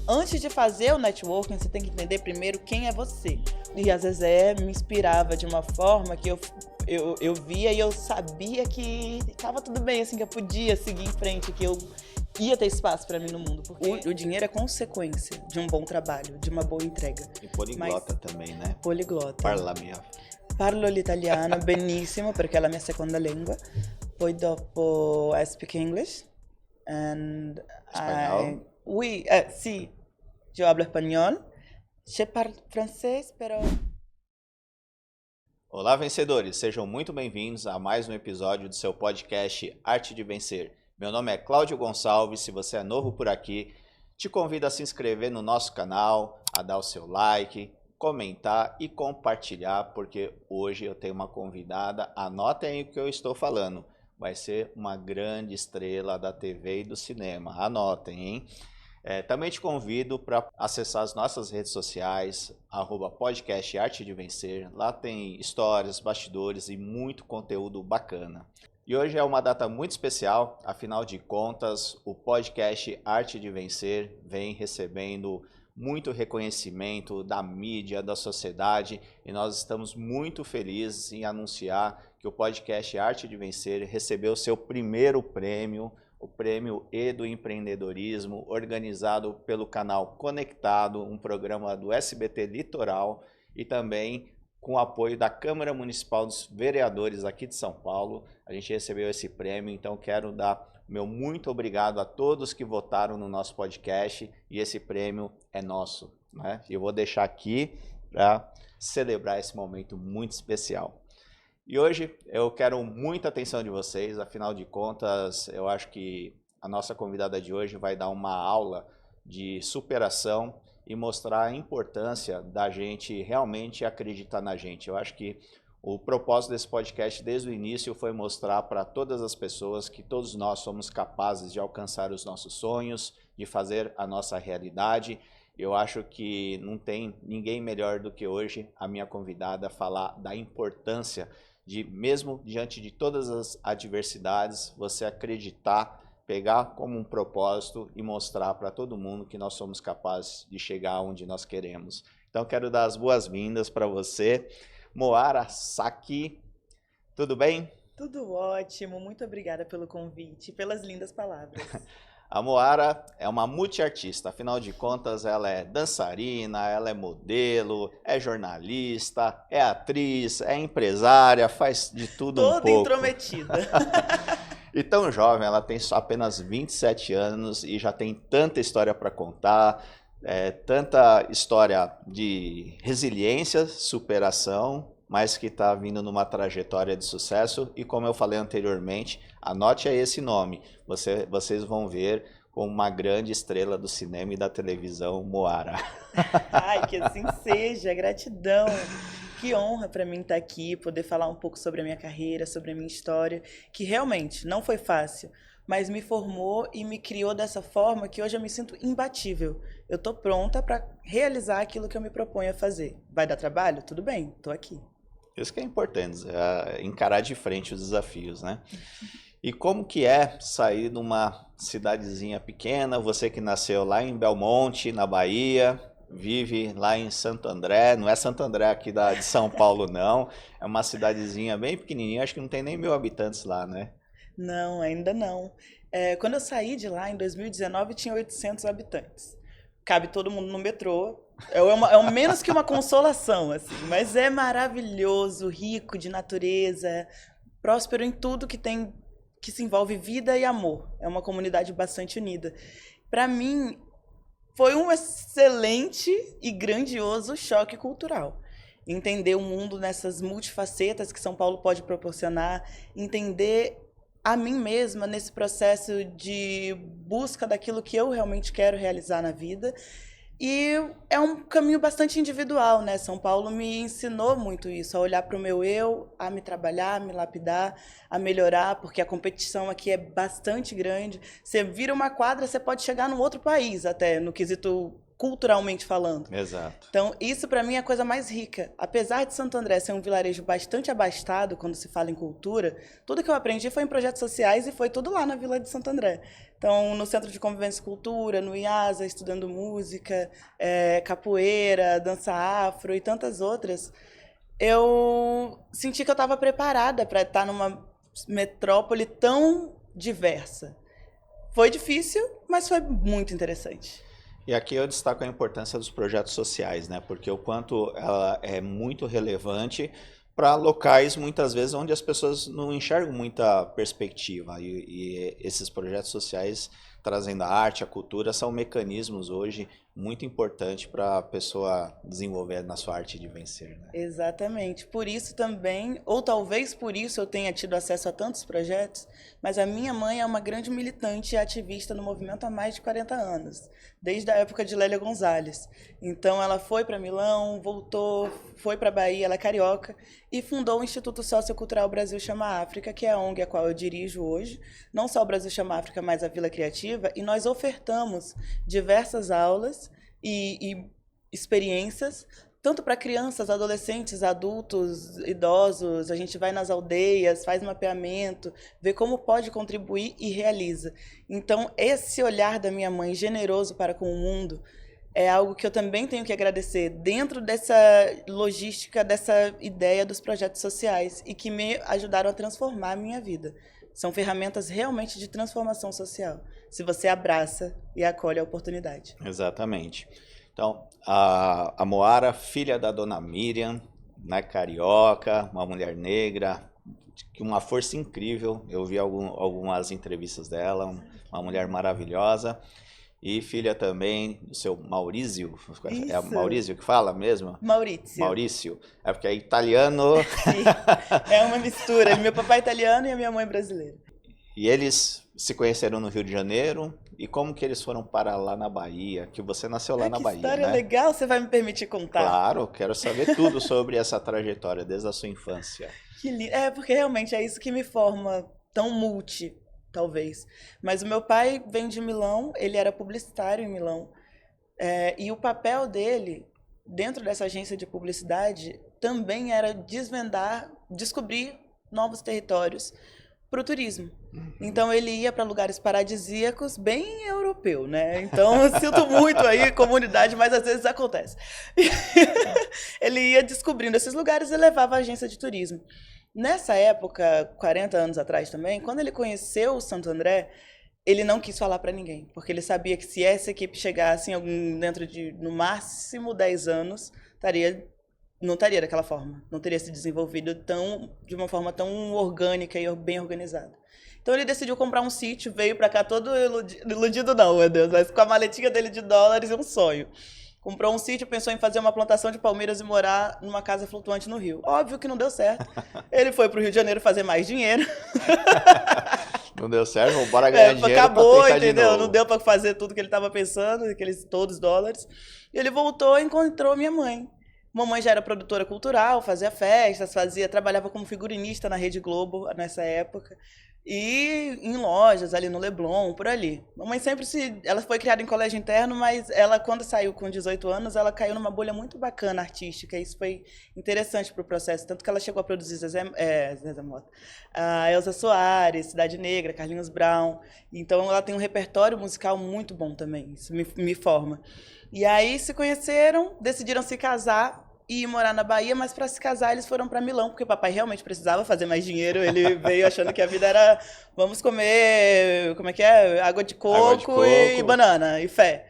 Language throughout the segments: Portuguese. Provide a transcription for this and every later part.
antes de fazer o networking, você tem que entender primeiro quem é você. E a Zezé me inspirava de uma forma que eu via e eu sabia que estava tudo bem, assim, que eu podia seguir em frente, que eu ia ter espaço para mim no mundo. Porque o dinheiro é consequência de um bom trabalho, de uma boa entrega. E poliglota também, né? Poliglota. Parla mia. Parlo l'italiano benissimo perché è la mia seconda lingua. Poi dopo I speak English. And Espanhol? Oui, sì. Eu hablo espanhol. Je parle francês, pero... Olá, vencedores! Sejam muito bem-vindos a mais um episódio do seu podcast Arte de Vencer. Meu nome é Cláudio Gonçalves. Se você é novo por aqui, te convido a se inscrever no nosso canal, a dar o seu like, comentar e compartilhar, porque hoje eu tenho uma convidada, anotem aí o que eu estou falando, vai ser uma grande estrela da TV e do cinema, anotem, hein? Também te convido para acessar as nossas redes sociais, @podcast Arte de Vencer, lá tem histórias, bastidores e muito conteúdo bacana. E hoje é uma data muito especial, afinal de contas, o podcast Arte de Vencer vem recebendo muito reconhecimento da mídia, da sociedade, e nós estamos muito felizes em anunciar que o podcast Arte de Vencer recebeu seu primeiro prêmio, o Prêmio E do Empreendedorismo, organizado pelo canal Conectado, um programa do SBT Litoral, e também com o apoio da Câmara Municipal dos Vereadores aqui de São Paulo. A gente recebeu esse prêmio, então quero dar meu muito obrigado a todos que votaram no nosso podcast, e esse prêmio é nosso, né? Eu vou deixar aqui para celebrar esse momento muito especial. E hoje eu quero muita atenção de vocês, afinal de contas, eu acho que a nossa convidada de hoje vai dar uma aula de superação e mostrar a importância da gente realmente acreditar na gente. Eu acho que o propósito desse podcast desde o início foi mostrar para todas as pessoas que todos nós somos capazes de alcançar os nossos sonhos, de fazer a nossa realidade. Eu acho que não tem ninguém melhor do que hoje a minha convidada falar da importância de, mesmo diante de todas as adversidades, você acreditar, pegar como um propósito e mostrar para todo mundo que nós somos capazes de chegar onde nós queremos. Então quero dar as boas-vindas para você, Moara Saki. Tudo bem? Tudo ótimo, muito obrigada pelo convite e pelas lindas palavras. A Moara é uma multiartista, afinal de contas ela é dançarina, ela é modelo, é jornalista, é atriz, é empresária, faz de tudo um pouco. Toda intrometida. E tão jovem, ela tem só apenas 27 anos e já tem tanta história para contar, tanta história de resiliência, superação, mas que está vindo numa trajetória de sucesso. E como eu falei anteriormente, anote aí esse nome, vocês vão ver como uma grande estrela do cinema e da televisão, Moara. Ai, que assim seja, gratidão. Que honra para mim estar aqui, poder falar um pouco sobre a minha carreira, sobre a minha história, que realmente não foi fácil, mas me formou e me criou dessa forma que hoje eu me sinto imbatível. Eu estou pronta para realizar aquilo que eu me proponho a fazer. Vai dar trabalho? Tudo bem, estou aqui. Isso que é importante, encarar de frente os desafios, né? E como que é sair de uma cidadezinha pequena, você que nasceu lá em Belmonte, na Bahia, vive lá em Santo André, não é Santo André aqui de São Paulo não, é uma cidadezinha bem pequenininha, acho que não tem nem 1000 habitantes lá, né? Não, ainda não. Quando eu saí de lá, em 2019, tinha 800 habitantes. Cabe todo mundo no metrô. É menos que uma consolação, assim, mas é maravilhoso, rico de natureza, próspero em tudo que se envolve vida e amor. É uma comunidade bastante unida. Para mim, foi um excelente e grandioso choque cultural. Entender o mundo nessas multifacetas que São Paulo pode proporcionar, entender a mim mesma nesse processo de busca daquilo que eu realmente quero realizar na vida. E é um caminho bastante individual, né? São Paulo me ensinou muito isso, a olhar para o meu eu, a me trabalhar, a me lapidar, a melhorar, porque a competição aqui é bastante grande. Você vira uma quadra, você pode chegar num outro país até, no quesito culturalmente falando. Exato. Então, isso para mim é a coisa mais rica. Apesar de Santo André ser um vilarejo bastante abastado quando se fala em cultura, tudo que eu aprendi foi em projetos sociais e foi tudo lá na Vila de Santo André. Então, no Centro de Convivência e Cultura, no IASA, estudando música, capoeira, dança afro e tantas outras, eu senti que eu estava preparada para estar numa metrópole tão diversa. Foi difícil, mas foi muito interessante. E aqui eu destaco a importância dos projetos sociais, né? Porque o quanto ela é muito relevante para locais, muitas vezes, onde as pessoas não enxergam muita perspectiva. E esses projetos sociais, trazendo a arte, a cultura, são mecanismos hoje muito importantes para a pessoa desenvolver na sua arte de vencer, né? Exatamente. Por isso também, ou talvez por isso eu tenha tido acesso a tantos projetos, mas a minha mãe é uma grande militante e ativista no movimento há mais de 40 anos, desde a época de Lélia Gonzalez. Então ela foi para Milão, voltou, foi para Bahia, ela é carioca, e fundou o Instituto Sociocultural Brasil Chama África, que é a ONG a qual eu dirijo hoje, não só o Brasil Chama África, mas a Vila Criativa, e nós ofertamos diversas aulas e experiências, tanto para crianças, adolescentes, adultos, idosos. A gente vai nas aldeias, faz mapeamento, vê como pode contribuir e realiza. Então, esse olhar da minha mãe generoso para com o mundo é algo que eu também tenho que agradecer dentro dessa logística, dessa ideia dos projetos sociais e que me ajudaram a transformar a minha vida. São ferramentas realmente de transformação social, se você abraça e acolhe a oportunidade. Exatamente. Então, a Moara, filha da dona Miriam, né, carioca, uma mulher negra, uma força incrível. Eu vi algumas entrevistas dela, uma mulher maravilhosa. E filha também do seu Maurício. Isso. É Maurício que fala mesmo? Maurício. Maurício. É porque é italiano. Sim, é uma mistura. Meu papai é italiano e a minha mãe é brasileira. E eles se conheceram no Rio de Janeiro. E como que eles foram para lá na Bahia? Que você nasceu lá na Que Bahia, história né? legal, você vai me permitir contar? Claro, quero saber tudo sobre essa trajetória, desde a sua infância. Que lindo. É, porque realmente é isso que me forma tão talvez. Mas o meu pai vem de Milão, ele era publicitário em Milão. E o papel dele, dentro dessa agência de publicidade, também era descobrir novos territórios para o turismo. Então ele ia para lugares paradisíacos, bem europeu, né? Então eu sinto muito aí comunidade, mas às vezes acontece. Ele ia descobrindo esses lugares e levava a agência de turismo. Nessa época, 40 anos atrás também, quando ele conheceu o Santo André, ele não quis falar para ninguém, porque ele sabia que se essa equipe chegasse dentro de, no máximo, 10 anos, não estaria daquela forma, não teria se desenvolvido de uma forma tão orgânica e bem organizada. Então ele decidiu comprar um sítio, veio para cá todo iludido não, meu Deus, mas com a maletinha dele de dólares e um sonho. Comprou um sítio, pensou em fazer uma plantação de palmeiras e morar numa casa flutuante no Rio. Óbvio que não deu certo. Ele foi para o Rio de Janeiro fazer mais dinheiro. Não deu certo, bora ganhar dinheiro. Acabou, pra entendeu? Não deu para fazer tudo que ele estava pensando, todos os dólares. E ele voltou e encontrou minha mãe. Mamãe já era produtora cultural, fazia festas, trabalhava como figurinista na Rede Globo nessa época. E em lojas, ali no Leblon, por ali. Mamãe ela foi criada em colégio interno, mas ela, quando saiu com 18 anos, ela caiu numa bolha muito bacana artística. Isso foi interessante para o processo. Tanto que ela chegou a produzir Zezé Mota, a Elza Soares, Cidade Negra, Carlinhos Brown. Então ela tem um repertório musical muito bom também. Isso me forma. E aí se conheceram, decidiram se casar e ir morar na Bahia, mas para se casar eles foram para Milão, porque o papai realmente precisava fazer mais dinheiro. Ele veio achando que a vida era vamos comer, como é que é? Água de coco e banana e fé.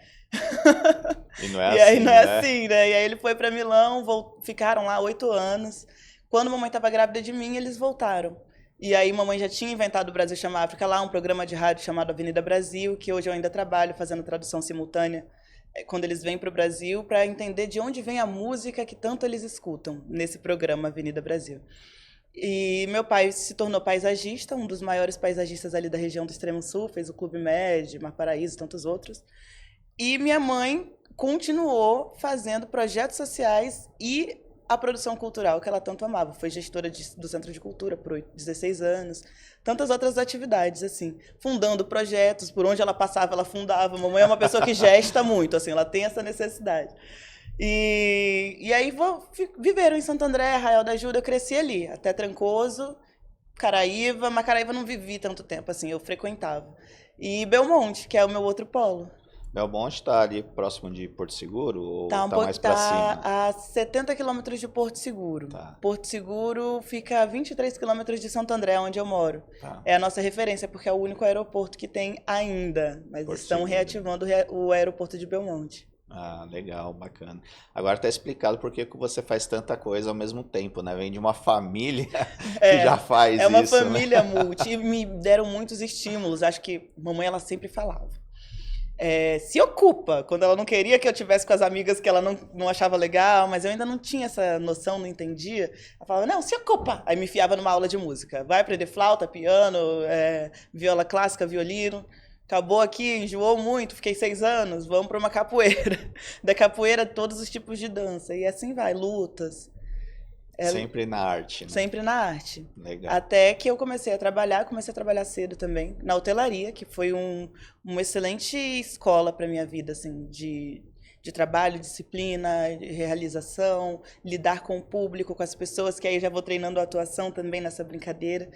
E não é e aí assim, não é né? assim, né? E aí ele foi para Milão, ficaram lá 8 anos. Quando mamãe estava grávida de mim, eles voltaram. E aí mamãe já tinha inventado o Brasil Chama África lá, um programa de rádio chamado Avenida Brasil, que hoje eu ainda trabalho fazendo tradução simultânea quando eles vêm para o Brasil, para entender de onde vem a música que tanto eles escutam nesse programa Avenida Brasil. E meu pai se tornou paisagista, um dos maiores paisagistas ali da região do Extremo Sul, fez o Clube Med, Mar Paraíso, tantos outros. E minha mãe continuou fazendo projetos sociais e a produção cultural que ela tanto amava. Foi gestora do Centro de Cultura por 16 anos. Tantas outras atividades, assim. Fundando projetos, por onde ela passava, ela fundava. Mamãe é uma pessoa que gesta muito, assim, ela tem essa necessidade. E aí viveram em Santo André, Arraial da Ajuda, eu cresci ali, até Trancoso, Caraíva, mas Caraíva não vivi tanto tempo, assim, eu frequentava. E Belmonte, que é o meu outro polo. Belmonte está ali próximo de Porto Seguro ou Tá mais para cima? a 70 quilômetros de Porto Seguro. Tá. Porto Seguro fica a 23 quilômetros de Santo André, onde eu moro. Tá. É a nossa referência, porque é o único aeroporto que tem ainda. Mas Porto estão Seguro. reativando o aeroporto de Belmonte. Ah, legal, bacana. Agora tá explicado por que você faz tanta coisa ao mesmo tempo, né? Vem de uma família que já faz isso, é uma né? família multi. E me deram muitos estímulos. Acho que mamãe, ela sempre falava. Se ocupa, quando ela não queria que eu tivesse com as amigas que ela não achava legal, mas eu ainda não tinha essa noção, não entendia. Ela falava, não, se ocupa. Aí me enfiava numa aula de música. Vai aprender flauta, piano, viola clássica, violino. Acabou aqui, enjoou muito, fiquei 6 anos, vamos para uma capoeira. Da capoeira, todos os tipos de dança. E assim vai, lutas. Sempre na arte, né? Sempre na arte. Legal. Até que eu comecei a trabalhar cedo também, na hotelaria, que foi uma excelente escola para minha vida, assim, de trabalho, disciplina, realização, lidar com o público, com as pessoas, que aí já vou treinando a atuação também nessa brincadeira.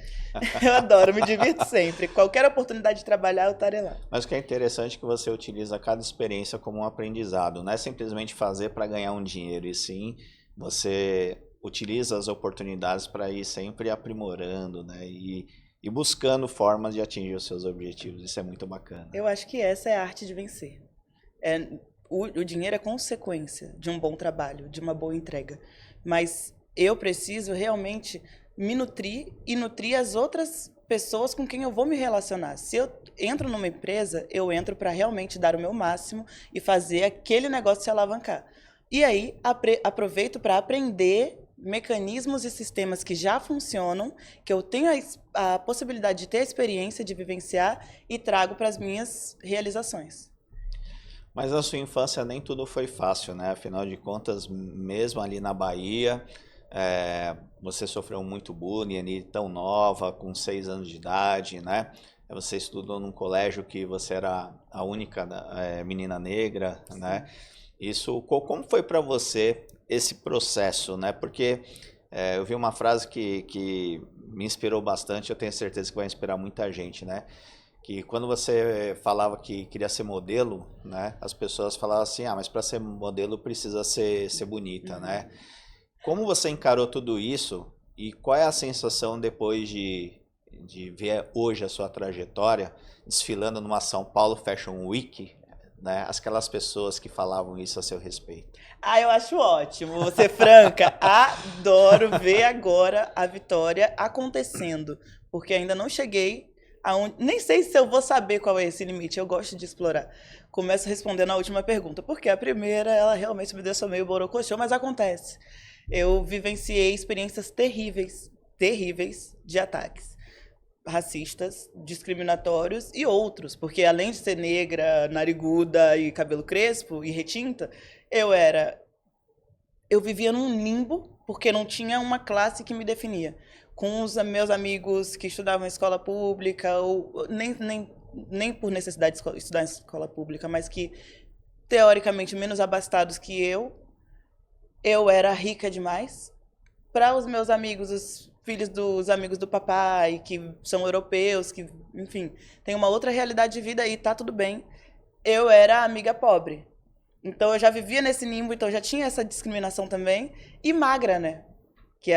Eu adoro, me divirto sempre. Qualquer oportunidade de trabalhar, eu estarei lá. Mas o que é interessante é que você utiliza cada experiência como um aprendizado. Não é simplesmente fazer para ganhar um dinheiro, e sim você utiliza as oportunidades para ir sempre aprimorando, né? E buscando formas de atingir os seus objetivos. Isso é muito bacana. Eu acho que essa é a arte de vencer. O dinheiro é consequência de um bom trabalho, de uma boa entrega. Mas eu preciso realmente me nutrir e nutrir as outras pessoas com quem eu vou me relacionar. Se eu entro numa empresa, eu entro para realmente dar o meu máximo e fazer aquele negócio se alavancar. E aí, aproveito para aprender mecanismos e sistemas que já funcionam, que eu tenho a possibilidade de ter a experiência, de vivenciar e trago para as minhas realizações. Mas na sua infância nem tudo foi fácil, né? Afinal de contas, mesmo ali na Bahia, você sofreu muito bullying ali, tão nova, com 6 anos de idade, né? Você estudou num colégio que você era a única menina negra, sim, né? Isso, como foi para você esse processo, né? Porque eu vi uma frase que me inspirou bastante, eu tenho certeza que vai inspirar muita gente, né? Que quando você falava que queria ser modelo, né? As pessoas falavam assim, mas para ser modelo precisa ser bonita, né? Como você encarou tudo isso e qual é a sensação depois de ver hoje a sua trajetória desfilando numa São Paulo Fashion Week, né? Aquelas pessoas que falavam isso a seu respeito. Eu acho ótimo, vou ser franca, adoro ver agora a vitória acontecendo, porque ainda não cheguei nem sei se eu vou saber qual é esse limite, eu gosto de explorar. Começo respondendo a última pergunta, porque a primeira, ela realmente me deixou meio borocochô, mas acontece. Eu vivenciei experiências terríveis de ataques racistas, discriminatórios e outros, porque além de ser negra, nariguda e cabelo crespo e retinta, eu vivia num limbo, porque não tinha uma classe que me definia. Com os meus amigos que estudavam em escola pública, ou nem por necessidade de estudar em escola pública, mas que, teoricamente, menos abastados que eu era rica demais. Para os meus amigos, os filhos dos amigos do papai, que são europeus, que, enfim, tem uma outra realidade de vida e tá tudo bem. Eu era a amiga pobre. Então, eu já vivia nesse limbo, então já tinha essa discriminação também. E magra, né? Que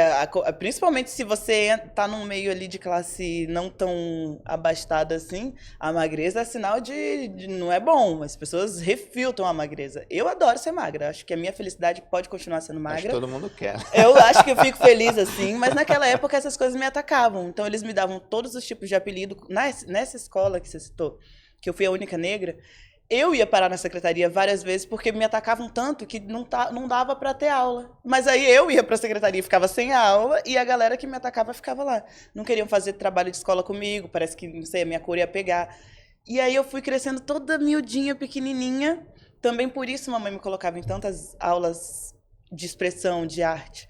principalmente se você tá num meio ali de classe não tão abastada assim, a magreza é sinal de não é bom. As pessoas refiltram a magreza. Eu adoro ser magra. Acho que a minha felicidade pode continuar sendo magra. Acho que todo mundo quer. Eu acho que eu fico feliz assim, mas naquela época essas coisas me atacavam. Então eles me davam todos os tipos de apelido. Nessa escola que você citou, que eu fui a única negra, eu ia parar na secretaria várias vezes porque me atacavam tanto que não dava para ter aula. Mas aí eu ia para a secretaria e ficava sem aula e a galera que me atacava ficava lá. Não queriam fazer trabalho de escola comigo, parece que, não sei, a minha cor ia pegar. E aí eu fui crescendo toda miudinha, pequenininha. Também por isso mamãe me colocava em tantas aulas de expressão, de arte.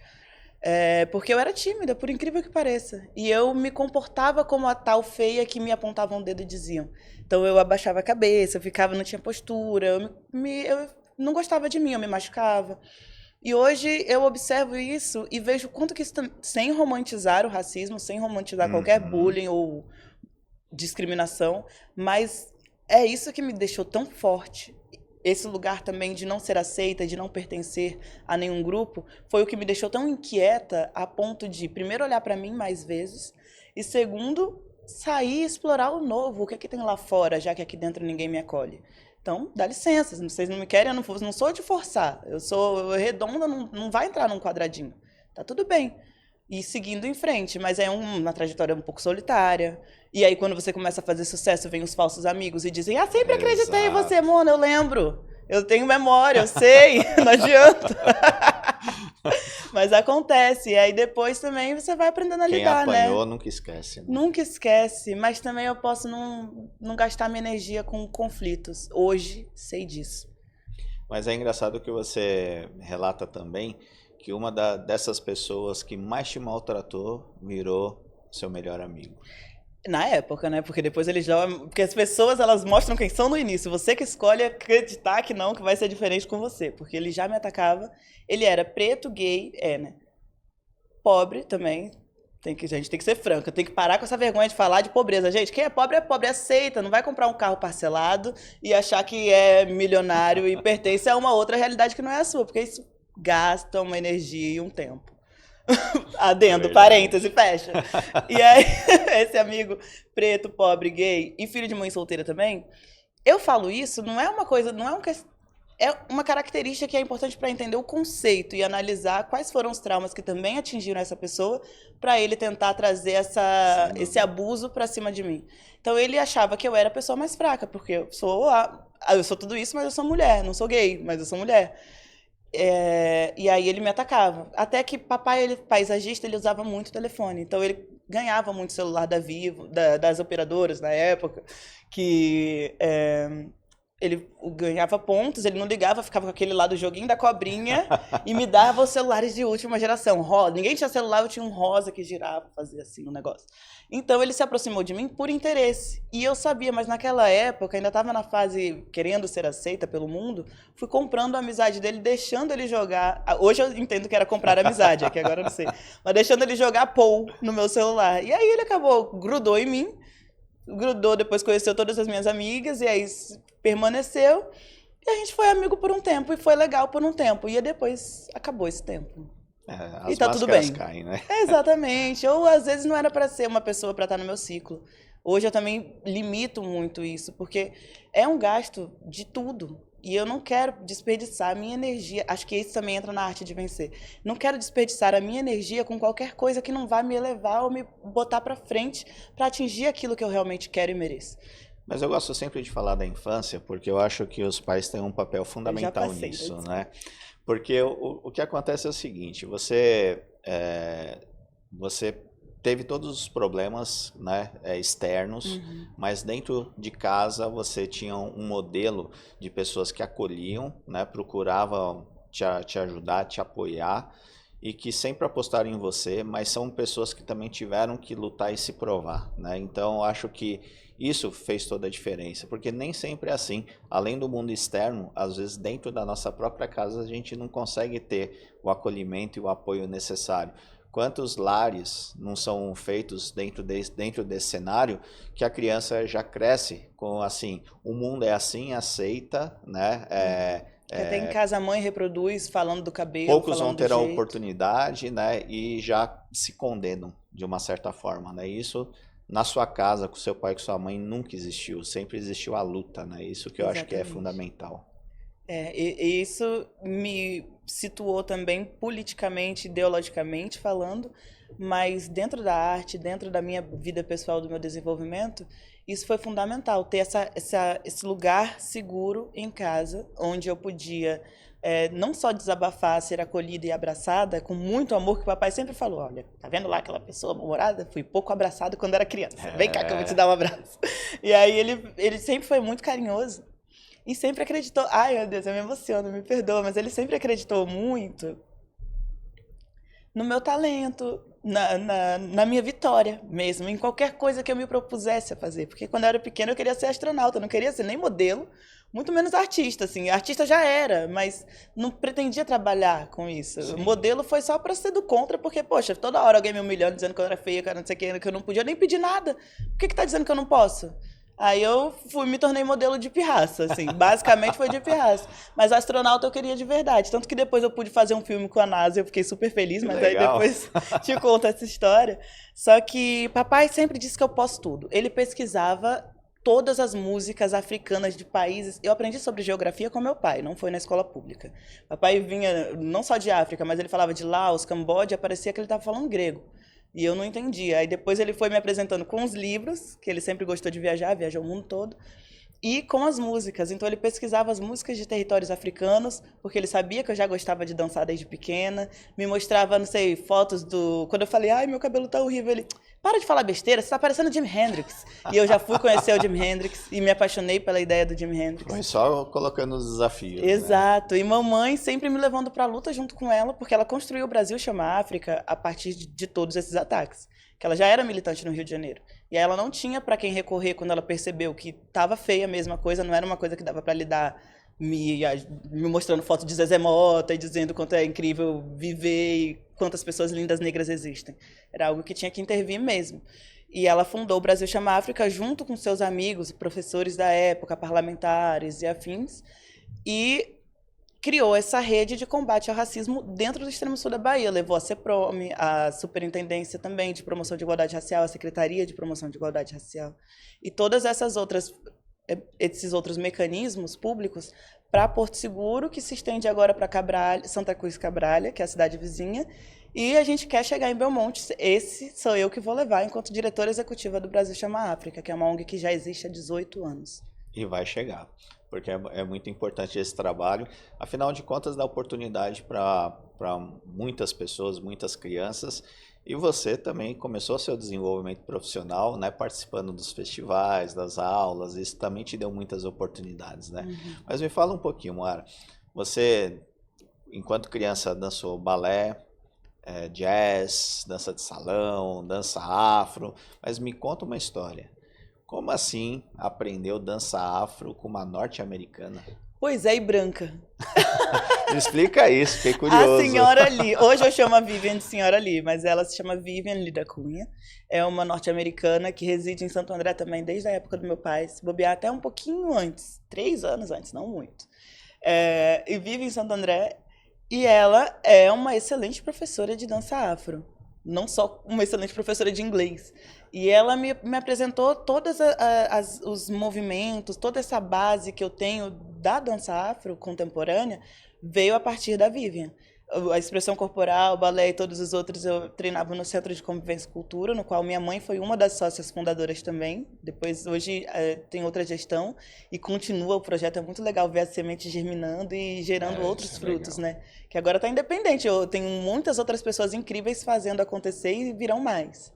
Porque eu era tímida, por incrível que pareça. E eu me comportava como a tal feia que me apontavam o dedo e diziam. Então eu abaixava a cabeça, eu ficava, não tinha postura, eu não gostava de mim, eu me machucava. E hoje eu observo isso e vejo quanto que isso, sem romantizar o racismo, sem romantizar qualquer bullying ou discriminação, mas é isso que me deixou tão forte. Esse lugar também de não ser aceita, de não pertencer a nenhum grupo, foi o que me deixou tão inquieta a ponto de, primeiro, olhar para mim mais vezes e, segundo, sair e explorar o novo. O que é que tem lá fora, já que aqui dentro ninguém me acolhe? Então, dá licença, se vocês não me querem, eu não sou de forçar. Eu sou redonda, não vai entrar num quadradinho. Tá tudo bem. E seguindo em frente, mas é uma trajetória um pouco solitária. E aí, quando você começa a fazer sucesso, vem os falsos amigos e dizem: ah, sempre acreditei em você, Mona, eu lembro. Eu tenho memória, eu sei, não adianta. Mas acontece. E aí, depois também você vai aprendendo a lidar, né? Quem apanhou nunca esquece. Né? Nunca esquece, mas também eu posso não gastar minha energia com conflitos. Hoje, sei disso. Mas é engraçado que você relata também que uma dessas pessoas que mais te maltratou virou seu melhor amigo. Na época, né? Porque depois eles já... Porque as pessoas, elas mostram quem são no início. Você que escolhe acreditar que não, que vai ser diferente com você. Porque ele já me atacava. Ele era preto, gay, né? Pobre também. A gente tem que ser franca. Tem que parar com essa vergonha de falar de pobreza. Gente, quem é pobre, aceita. Não vai comprar um carro parcelado e achar que é milionário e pertence a uma outra realidade que não é a sua. Porque isso gasta uma energia e um tempo. Adendo, parêntese, fecha. E aí, esse amigo preto, pobre, gay e filho de mãe solteira também, eu falo isso, não é uma coisa, é uma característica que é importante para entender o conceito e analisar quais foram os traumas que também atingiram essa pessoa para ele tentar trazer esse abuso para cima de mim. Então ele achava que eu era a pessoa mais fraca, porque eu sou tudo isso, mas eu sou mulher, não sou gay, mas eu sou mulher. E aí ele me atacava. Até que papai, ele paisagista, ele usava muito telefone. Então ele ganhava muito celular da Vivo, das operadoras na época, que ele ganhava pontos, ele não ligava, ficava com aquele lá do joguinho da cobrinha e me dava os celulares de última geração. Ninguém tinha celular, eu tinha um rosa que girava, fazia assim um negócio. Então ele se aproximou de mim por interesse. E eu sabia, mas naquela época, ainda estava na fase querendo ser aceita pelo mundo, fui comprando a amizade dele, deixando ele jogar. Hoje eu entendo que era comprar amizade, que agora eu não sei. Mas deixando ele jogar Pou no meu celular. E aí ele grudou em mim, depois conheceu todas as minhas amigas, e aí permaneceu. E a gente foi amigo por um tempo, e foi legal por um tempo. E depois acabou esse tempo. E tá tudo bem. Caem, né? Exatamente. Ou às vezes não era para ser uma pessoa para estar no meu ciclo. Hoje eu também limito muito isso, porque é um gasto de tudo. E eu não quero desperdiçar a minha energia. Acho que isso também entra na arte de vencer. Não quero desperdiçar a minha energia com qualquer coisa que não vai me elevar ou me botar para frente para atingir aquilo que eu realmente quero e mereço. Mas eu gosto sempre de falar da infância, porque eu acho que os pais têm um papel fundamental nisso, né? Porque o que acontece é o seguinte, você teve todos os problemas, né, externos, mas dentro de casa você tinha um modelo de pessoas que acolhiam, né, procuravam te ajudar, te apoiar, e que sempre apostaram em você, mas são pessoas que também tiveram que lutar e se provar, né? Então eu acho que isso fez toda a diferença, porque nem sempre é assim. Além do mundo externo, às vezes dentro da nossa própria casa a gente não consegue ter o acolhimento e o apoio necessário. Quantos lares não são feitos dentro desse cenário que a criança já cresce com assim, o mundo é assim, aceita, né? Até em casa a mãe reproduz falando do cabelo, poucos vão ter a oportunidade, né? E já se condenam de uma certa forma, né? Isso na sua casa, com seu pai, com sua mãe, nunca existiu. Sempre existiu a luta, né? Isso que eu acho que é fundamental. E isso me situou também politicamente, ideologicamente falando, mas dentro da arte, dentro da minha vida pessoal, do meu desenvolvimento, isso foi fundamental, ter esse lugar seguro em casa, onde eu podia não só desabafar, ser acolhida e abraçada, com muito amor, que o papai sempre falou, olha, tá vendo lá aquela pessoa mal-humorada? Fui pouco abraçado quando era criança, vem cá que eu vou te dar um abraço. E aí ele sempre foi muito carinhoso, e sempre acreditou, ai meu Deus, eu me emociono, me perdoa, mas ele sempre acreditou muito no meu talento, na minha vitória mesmo, em qualquer coisa que eu me propusesse a fazer. Porque quando eu era pequena eu queria ser astronauta, eu não queria ser nem modelo, muito menos artista, assim. Artista já era, mas não pretendia trabalhar com isso. O Sim. modelo foi só pra ser do contra, porque, poxa, toda hora alguém me humilhando, dizendo que eu era feia, que eu não sei o que eu não podia nem pedir nada. Por que tá dizendo que eu não posso? Aí eu me tornei modelo de pirraça, assim. Basicamente foi de pirraça. Mas astronauta eu queria de verdade. Tanto que depois eu pude fazer um filme com a NASA, eu fiquei super feliz, Que mas legal. aí depois te conto essa história. Só que papai sempre disse que eu posso tudo. Ele pesquisava todas as músicas africanas de países. Eu aprendi sobre geografia com meu pai, não foi na escola pública. Papai vinha não só de África, mas ele falava de Laos, Camboja, parecia que ele estava falando grego. E eu não entendia. Aí depois ele foi me apresentando com os livros, que ele sempre gostou de viajar, viajou o mundo todo, e com as músicas. Então ele pesquisava as músicas de territórios africanos, porque ele sabia que eu já gostava de dançar desde pequena. Me mostrava, não sei, fotos do... Quando eu falei, ai, meu cabelo tá horrível, ele... Para de falar besteira, você tá parecendo o Jimi Hendrix. E eu já fui conhecer o Jimi Hendrix e me apaixonei pela ideia do Jimi Hendrix. Foi só colocando os desafios. Exato. Né? E mamãe sempre me levando pra luta junto com ela, porque ela construiu o Brasil Chama África a partir de todos esses ataques. Que ela já era militante no Rio de Janeiro. E aí ela não tinha para quem recorrer quando ela percebeu que estava feia a mesma coisa, não era uma coisa que dava para lidar me mostrando foto de Zezé Mota e dizendo quanto é incrível viver e quantas pessoas lindas negras existem. Era algo que tinha que intervir mesmo. E ela fundou o Brasil Chama África junto com seus amigos, professores da época, parlamentares e afins, e criou essa rede de combate ao racismo dentro do extremo sul da Bahia. Levou a CEPROME, a Superintendência também de Promoção de Igualdade Racial, a Secretaria de Promoção de Igualdade Racial. E todas esses outros mecanismos públicos para Porto Seguro, que se estende agora para Santa Cruz Cabralha, que é a cidade vizinha. E a gente quer chegar em Belmonte. Esse sou eu que vou levar enquanto diretora executiva do Brasil Chama África, que é uma ONG que já existe há 18 anos. E vai chegar, porque é muito importante esse trabalho. Afinal de contas, dá oportunidade para muitas pessoas, muitas crianças. E você também começou seu desenvolvimento profissional, né, participando dos festivais, das aulas. Isso também te deu muitas oportunidades, né? Uhum. Mas me fala um pouquinho, Moara. Você, enquanto criança, dançou balé, jazz, dança de salão, dança afro. Mas me conta uma história. Como assim aprendeu dança afro com uma norte-americana? Pois é, e branca. Me explica isso, fiquei curioso. A senhora Lee. Hoje eu chamo a Vivian de senhora Lee, mas ela se chama Vivian Lee da Cunha. É uma norte-americana que reside em Santo André também desde a época do meu pai. Se bobear até um pouquinho antes. 3 anos antes, não muito. E vive em Santo André. E ela é uma excelente professora de dança afro. Não só uma excelente professora de inglês. E ela me apresentou todos os movimentos, toda essa base que eu tenho da dança afro contemporânea, veio a partir da Vivian. A expressão corporal, o balé e todos os outros eu treinava no Centro de Convivência e Cultura, no qual minha mãe foi uma das sócias fundadoras também. Depois, hoje, tem outra gestão e continua o projeto. É muito legal ver as sementes germinando e gerando outros frutos, legal. Né? Que agora está independente. Eu tenho muitas outras pessoas incríveis fazendo acontecer e virão mais.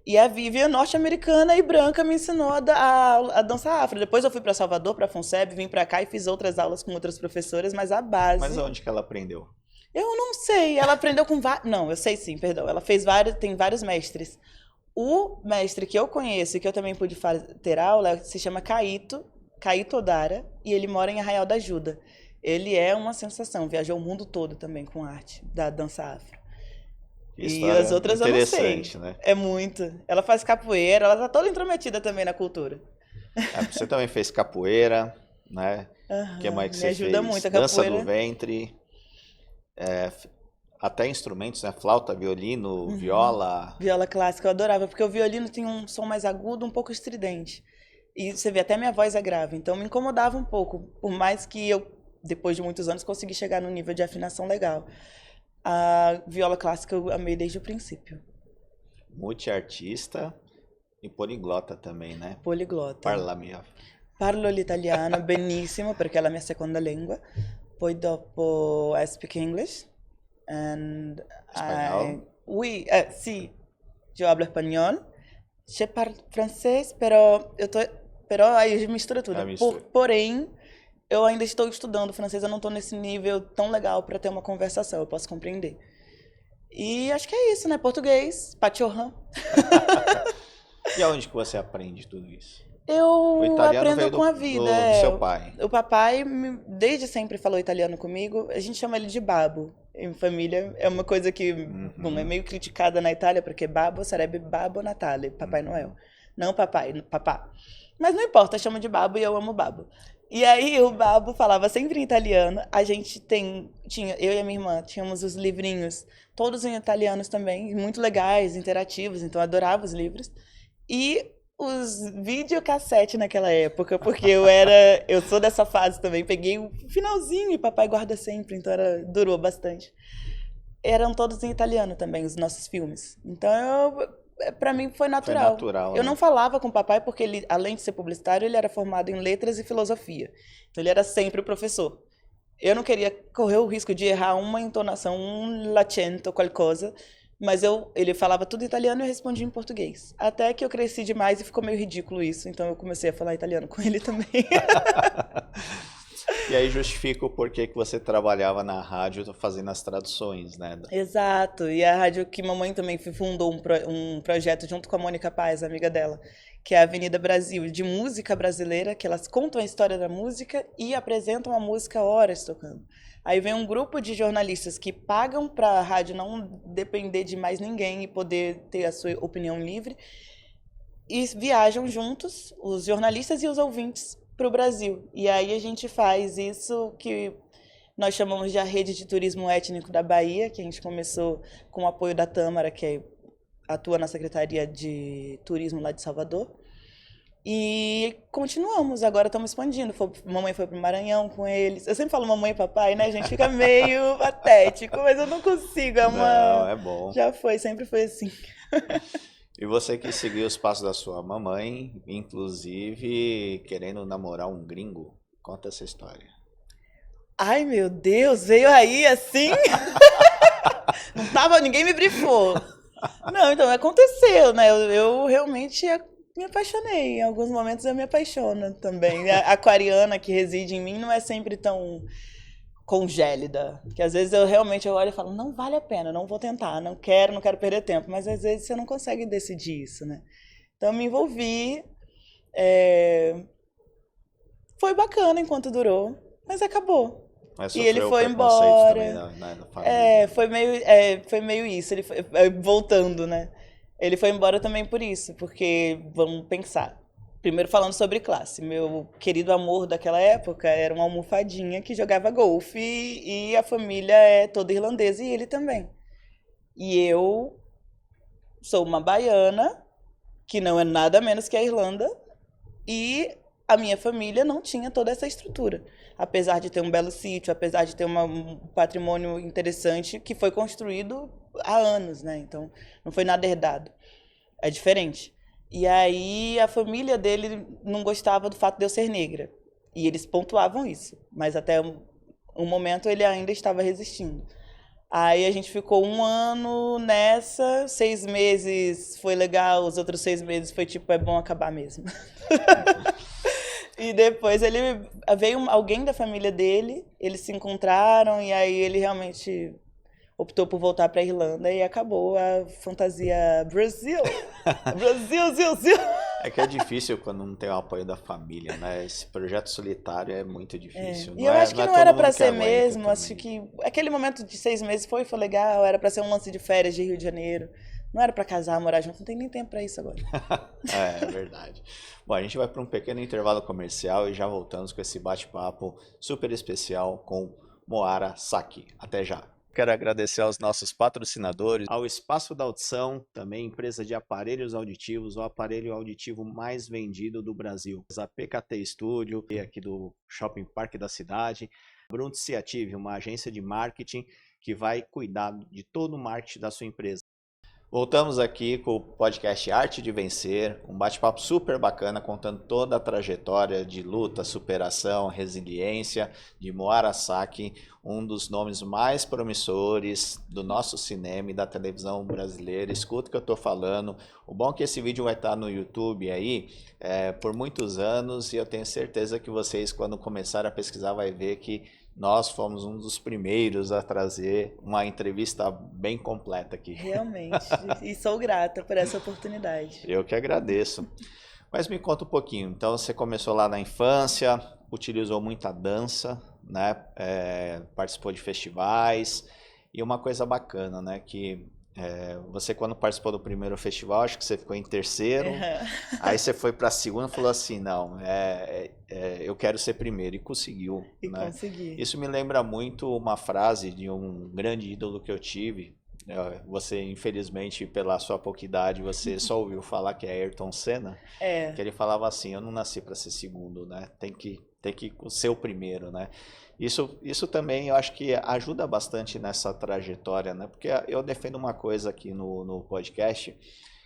E a Vivian, norte-americana e branca, me ensinou a dançar afro. Depois eu fui para Salvador, para a FUNSEB, vim para cá e fiz outras aulas com outras professoras, mas a base... Mas onde que ela aprendeu? Eu não sei, ela aprendeu com vários... Não, eu sei sim, perdão. Ela fez tem vários mestres. O mestre que eu conheço e que eu também pude ter aula se chama Caíto Odara, e ele mora em Arraial da Ajuda. Ele é uma sensação, viajou o mundo todo também com arte da dança afro. E as outras eu não sei. Né? É muito. Ela faz capoeira, ela tá toda intrometida também na cultura. Você também fez capoeira, né? Uhum, que mais que me você ajuda fez? Muito a Dança capoeira. do ventre, até instrumentos, né? Flauta, violino, viola. Viola clássica, eu adorava, porque o violino tem um som mais agudo, um pouco estridente. E você vê, até minha voz é grave, então me incomodava um pouco, por mais que eu, depois de muitos anos, consegui chegar num nível de afinação legal. A viola clássica eu amei desde o princípio. Multiartista e poliglota também, né? Poliglota. Parlo l'italiano benissimo perché è la mia seconda lingua. Poi dopo I speak English and espanhol? Sì, eu hablo espanhol. Je parle francês, pero aí mistura tudo. Porém, eu ainda estou estudando francês, eu não estou nesse nível tão legal para ter uma conversação, eu posso compreender. E acho que é isso, né? Português, pachorrã. E aonde que você aprende tudo isso? O Eu italiano aprendo veio com a vida. do seu pai. O papai desde sempre falou italiano comigo. A gente chama ele de Babo em família. É uma coisa que bom, é Uhum. meio criticada na Itália, porque Babo sarebbe Babbo Natale, Papai Noel. Não papai, papá. Mas não importa, chama de Babo e eu amo Babo. E aí o Babo falava sempre em italiano. A gente tinha, eu e a minha irmã, tínhamos os livrinhos, todos em italianos também, muito legais, interativos, então eu adorava os livros. E os videocassete naquela época, porque eu sou dessa fase também, peguei o finalzinho e papai guarda sempre, então durou bastante. Eram todos em italiano também, os nossos filmes. Então, para mim foi Foi natural. natural, Eu né? não falava com o papai porque ele, além de ser publicitário, ele era formado em letras e filosofia. Então ele era sempre o professor. Eu não queria correr o risco de errar uma entonação, um l'accento, qualcosa, mas ele falava tudo em italiano e eu respondia em português. Até que eu cresci demais e ficou meio ridículo isso, então eu comecei a falar italiano com ele também. E aí justifica o porquê que você trabalhava na rádio fazendo as traduções, né? Exato, e a rádio que mamãe também fundou um projeto junto com a Mônica Paz, amiga dela, que é a Avenida Brasil, de música brasileira, que elas contam a história da música e apresentam a música horas tocando. Aí vem um grupo de jornalistas que pagam para a rádio não depender de mais ninguém e poder ter a sua opinião livre, e viajam juntos, os jornalistas e os ouvintes, para o Brasil. E aí a gente faz isso que nós chamamos de a Rede de Turismo Étnico da Bahia, que a gente começou com o apoio da Tâmara, que atua na Secretaria de Turismo lá de Salvador. E continuamos, agora estamos expandindo. Mamãe foi para o Maranhão com eles. Eu sempre falo mamãe e papai, né? A gente fica meio patético, mas eu não consigo. Não, é bom. Já foi, sempre foi assim. E você que seguiu os passos da sua mamãe, inclusive querendo namorar um gringo. Conta essa história. Ai, meu Deus, veio aí assim. Não tava, ninguém me brifou. Não, então aconteceu, né? Eu realmente me apaixonei. Em alguns momentos eu me apaixono também. A aquariana que reside em mim não é sempre tão congélida. Que às vezes eu olho e falo, não vale a pena, não vou tentar, não quero perder tempo. Mas às vezes você não consegue decidir isso, né? Então eu me envolvi. Foi bacana enquanto durou, mas acabou. Mas E ele sofreu o foi preconceito também embora. da família. Foi meio isso. Ele foi, voltando, né? Ele foi embora também por isso, porque vamos pensar. Primeiro falando sobre classe. Meu querido amor daquela época era uma almofadinha que jogava golfe e a família é toda irlandesa e ele também. E eu sou uma baiana, que não é nada menos que a Irlanda, e a minha família não tinha toda essa estrutura. Apesar de ter um belo sítio, apesar de ter um patrimônio interessante que foi construído há anos, né? Então, não foi nada herdado. É diferente. E aí, a família dele não gostava do fato de eu ser negra. E eles pontuavam isso. Mas até um momento ele ainda estava resistindo. Aí a gente ficou um ano nessa, 6 meses foi legal, os outros 6 meses foi tipo, é bom acabar mesmo. E depois veio alguém da família dele, eles se encontraram e aí ele realmente optou por voltar para a Irlanda e acabou a fantasia Brasil. Brasil, Zil, Zil. É que é difícil quando não tem o apoio da família, né? Esse projeto solitário é muito difícil. E eu acho que não era para ser mesmo, também. acho que aquele momento de 6 meses foi legal, era para ser um lance de férias de Rio de Janeiro. Não era para casar, morar junto, não tem nem tempo para isso agora. É verdade. Bom, a gente vai para um pequeno intervalo comercial e já voltamos com esse bate-papo super especial com Moara Saki. Até já. Quero agradecer aos nossos patrocinadores, ao Espaço da Audição, também empresa de aparelhos auditivos, o aparelho auditivo mais vendido do Brasil. A PKT Studio, aqui do Shopping Parque da cidade. Brunticiative, uma agência de marketing que vai cuidar de todo o marketing da sua empresa. Voltamos aqui com o podcast Arte de Vencer, um bate-papo super bacana, contando toda a trajetória de luta, superação, resiliência de Moara Saki, um dos nomes mais promissores do nosso cinema e da televisão brasileira. Escuta o que eu estou falando. O bom é que esse vídeo vai estar no YouTube aí por muitos anos e eu tenho certeza que vocês, quando começarem a pesquisar, vai ver que nós fomos um dos primeiros a trazer uma entrevista bem completa aqui. Realmente. E sou grata por essa oportunidade. Eu que agradeço. Mas me conta um pouquinho. Então, você começou lá na infância, utilizou muita dança, né? Participou de festivais. E uma coisa bacana, né? Que você, quando participou do primeiro festival, acho que você ficou em terceiro. Aí você foi para a segunda e falou assim, não, eu quero ser primeiro. E conseguiu. E né? consegui. Isso me lembra muito uma frase de um grande ídolo que eu tive. Você, infelizmente, pela sua pouca idade, você só ouviu falar que é Ayrton Senna. Que ele falava assim, eu não nasci para ser segundo, né? Tem que ser o primeiro, né? Isso também eu acho que ajuda bastante nessa trajetória, né? Porque eu defendo uma coisa aqui no podcast,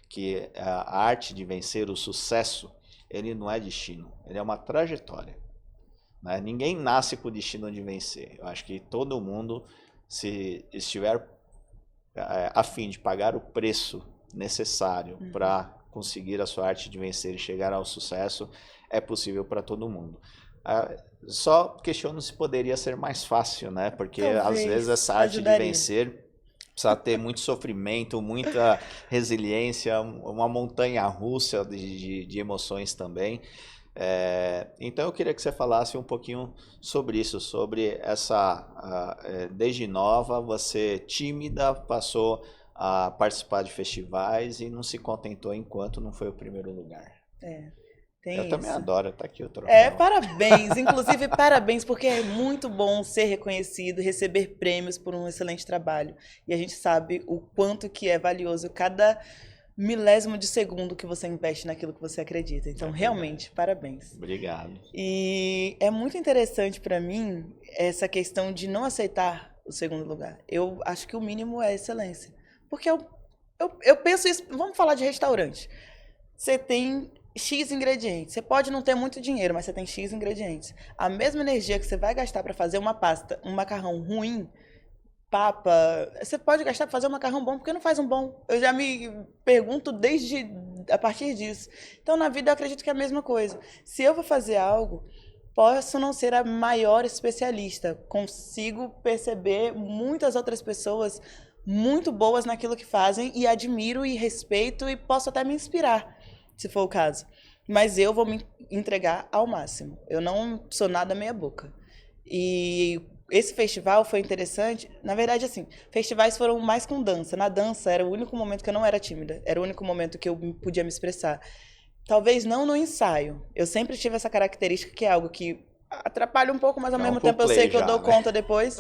que a arte de vencer, o sucesso, ele não é destino, ele é uma trajetória. Né? Ninguém nasce com o destino de vencer. Eu acho que todo mundo, se estiver a fim de pagar o preço necessário para conseguir a sua arte de vencer e chegar ao sucesso, é possível para todo mundo. Só questiono se poderia ser mais fácil, né? Porque Talvez às vezes essa arte ajudaria. de vencer precisa ter muito sofrimento, muita resiliência, uma montanha russa de emoções também. Então eu queria que você falasse um pouquinho sobre isso, sobre desde nova, você tímida, passou a participar de festivais e não se contentou enquanto não foi o primeiro lugar. Tem eu isso. Também adoro estar aqui o troféu. Parabéns, inclusive parabéns, porque é muito bom ser reconhecido, receber prêmios por um excelente trabalho. E a gente sabe o quanto que é valioso cada milésimo de segundo que você investe naquilo que você acredita. Então, realmente, parabéns. Obrigado. E é muito interessante para mim essa questão de não aceitar o segundo lugar. Eu acho que o mínimo é excelência. Porque eu penso isso, vamos falar de restaurante. Você tem X ingredientes. Você pode não ter muito dinheiro, mas você tem X ingredientes. A mesma energia que você vai gastar para fazer uma pasta, um macarrão ruim, papa, você pode gastar para fazer um macarrão bom, porque não faz um bom? Eu já me pergunto a partir disso. Então, na vida, eu acredito que é a mesma coisa. Se eu vou fazer algo, posso não ser a maior especialista. Consigo perceber muitas outras pessoas muito boas naquilo que fazem e admiro e respeito e posso até me inspirar, se for o caso. Mas eu vou me entregar ao máximo. Eu não sou nada meia boca. E esse festival foi interessante. Na verdade, assim, festivais foram mais com dança. Na dança era o único momento que eu não era tímida. Era o único momento que eu podia me expressar. Talvez não no ensaio. Eu sempre tive essa característica que é algo que atrapalha um pouco, mas ao mesmo tempo eu sei que eu dou conta depois.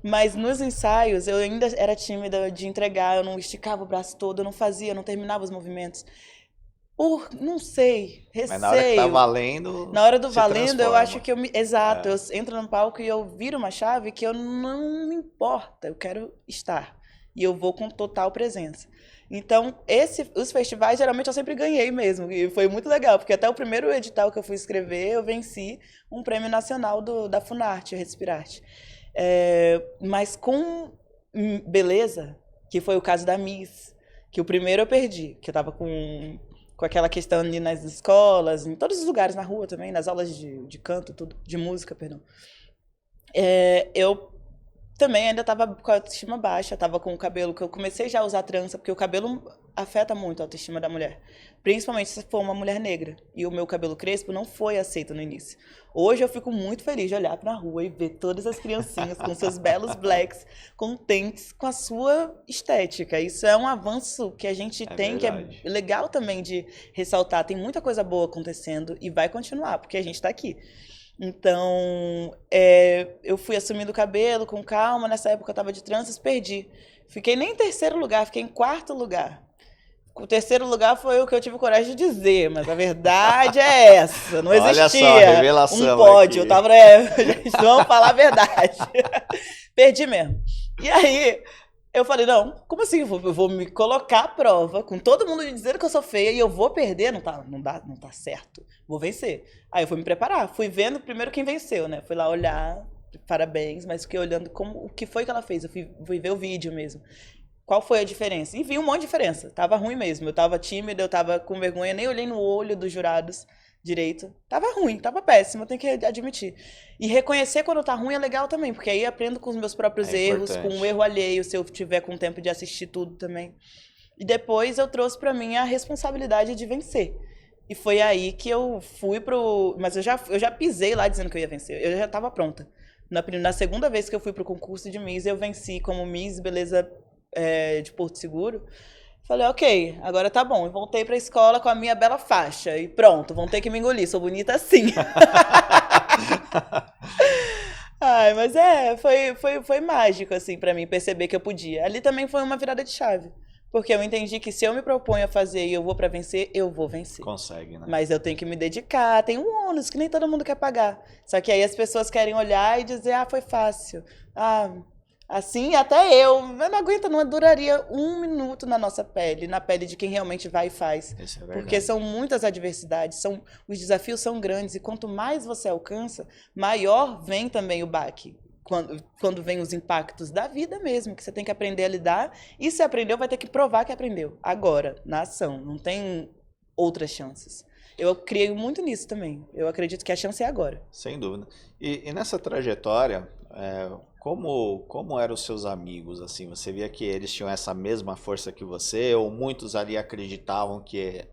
Mas nos ensaios eu ainda era tímida de entregar. Eu não esticava o braço todo, eu não fazia, eu não terminava os movimentos. Não sei, receio. Mas na hora que tá valendo, na hora do valendo, transforma. eu acho que Exato, eu entro no palco e eu viro uma chave que eu não me importa, eu quero estar. E eu vou com total presença. Então, os festivais, geralmente, eu sempre ganhei mesmo. E foi muito legal, porque até o primeiro edital que eu fui escrever, eu venci um prêmio nacional da Funarte, Respirarte. Mas com beleza, que foi o caso da Miss, que o primeiro eu perdi, que eu tava com aquela questão ali nas escolas, em todos os lugares, na rua também, nas aulas de canto, tudo, de música, perdão. Eu também ainda estava com a autoestima baixa, estava com o cabelo, que eu comecei já a usar trança, porque o cabelo afeta muito a autoestima da mulher, principalmente se for uma mulher negra. E o meu cabelo crespo não foi aceito no início. Hoje eu fico muito feliz de olhar para a rua e ver todas as criancinhas com seus belos blacks, contentes com a sua estética. Isso é um avanço que a gente tem, verdade. Que é legal também de ressaltar. Tem muita coisa boa acontecendo e vai continuar, porque a gente está aqui. Então, eu fui assumindo o cabelo com calma. Nessa época eu estava de tranças, perdi. Fiquei nem em terceiro lugar, fiquei em quarto lugar. O terceiro lugar foi o que eu tive coragem de dizer, mas a verdade é essa. Não existia. Olha só, revelação um pódio. Aqui. Eu tava, gente, vamos falar a verdade. Perdi mesmo. E aí, eu falei, não, como assim? Eu vou me colocar à prova, com todo mundo dizendo que eu sou feia e eu vou perder? Não tá certo. Vou vencer. Aí eu fui me preparar. Fui vendo primeiro quem venceu, né? Fui lá olhar, parabéns, mas fiquei olhando o que foi que ela fez. Eu fui ver o vídeo mesmo. Qual foi a diferença? E vi um monte de diferença. Tava ruim mesmo. Eu tava tímida, eu tava com vergonha, nem olhei no olho dos jurados. direito. Tava ruim, tava péssimo, eu tenho que admitir. E reconhecer quando tá ruim é legal também, porque aí aprendo com os meus próprios erros, com o erro alheio, se eu tiver com tempo de assistir tudo também. E depois eu trouxe pra mim a responsabilidade de vencer. E foi aí que eu fui pro... Mas eu já pisei lá dizendo que eu ia vencer, eu já tava pronta. Na segunda vez que eu fui pro concurso de Miss, eu venci como Miss Beleza de Porto Seguro. Falei, ok, agora tá bom. Eu voltei pra escola com a minha bela faixa. E pronto, vão ter que me engolir, sou bonita assim. Ai, mas foi mágico, assim, pra mim, perceber que eu podia. Ali também foi uma virada de chave. Porque eu entendi que se eu me proponho a fazer e eu vou pra vencer, eu vou vencer. Consegue, né? Mas eu tenho que me dedicar, tem um ônus que nem todo mundo quer pagar. Só que aí as pessoas querem olhar e dizer, foi fácil. Assim, até eu não aguento, não duraria 1 minuto na nossa pele, na pele de quem realmente vai e faz. Isso é verdade. Porque são muitas adversidades, os desafios são grandes, e quanto mais você alcança, maior vem também o baque. Quando vem os impactos da vida mesmo, que você tem que aprender a lidar, e se aprendeu, vai ter que provar que aprendeu. Agora, na ação, não tem outras chances. Eu criei muito nisso também. Eu acredito que a chance é agora. Sem dúvida. E nessa trajetória, como eram os seus amigos? Assim, você via que eles tinham essa mesma força que você, ou muitos ali acreditavam que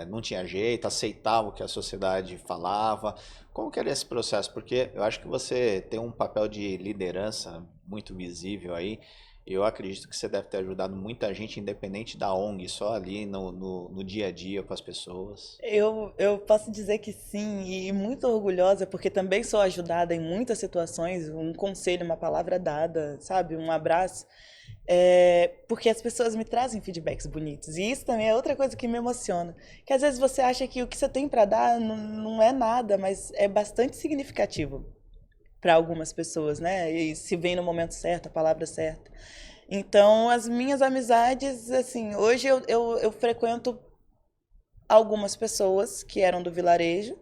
não tinha jeito, aceitavam o que a sociedade falava? Como que era esse processo? Porque eu acho que você tem um papel de liderança muito visível aí. Eu acredito que você deve ter ajudado muita gente, independente da ONG, só ali no dia a dia com as pessoas. Eu posso dizer que sim, e muito orgulhosa, porque também sou ajudada em muitas situações, um conselho, uma palavra dada, sabe, um abraço, porque as pessoas me trazem feedbacks bonitos, e isso também é outra coisa que me emociona, que às vezes você acha que o que você tem para dar não é nada, mas é bastante significativo para algumas pessoas, né? E se vem no momento certo, a palavra certa. Então, as minhas amizades, assim, hoje eu frequento algumas pessoas que eram do vilarejo.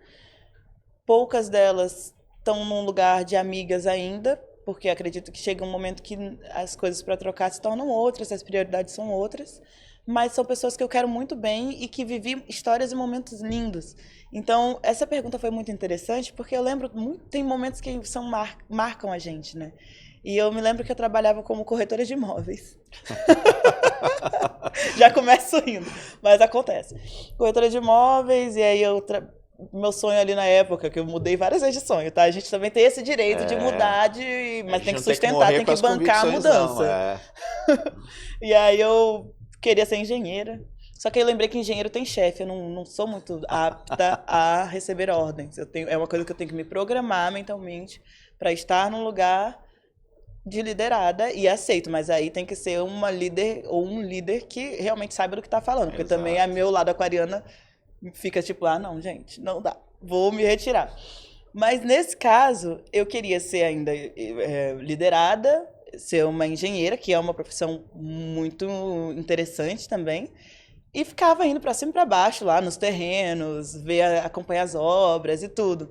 Poucas delas estão num lugar de amigas ainda, porque acredito que chega um momento que as coisas para trocar se tornam outras, as prioridades são outras. Mas são pessoas que eu quero muito bem e que vivi histórias e momentos lindos. Então, essa pergunta foi muito interessante, porque eu lembro, tem momentos que marcam a gente, né? E eu me lembro que eu trabalhava como corretora de imóveis. Já começo rindo, mas acontece. Corretora de imóveis, e aí meu sonho ali na época, que eu mudei várias vezes de sonho, tá? A gente também tem esse direito de mudar, mas tem que sustentar, tem que bancar a mudança. E aí eu queria ser engenheira. Só que eu lembrei que engenheiro tem chefe, eu não sou muito apta a receber ordens. É uma coisa que eu tenho que me programar mentalmente para estar num lugar de liderada e aceito, mas aí tem que ser uma líder ou um líder que realmente saiba do que está falando, porque também a meu lado aquariana fica tipo, não, gente, não dá, vou me retirar. Mas nesse caso, eu queria ser ainda liderada, ser uma engenheira, que é uma profissão muito interessante também, e ficava indo para cima e para baixo lá nos terrenos, acompanhar as obras e tudo.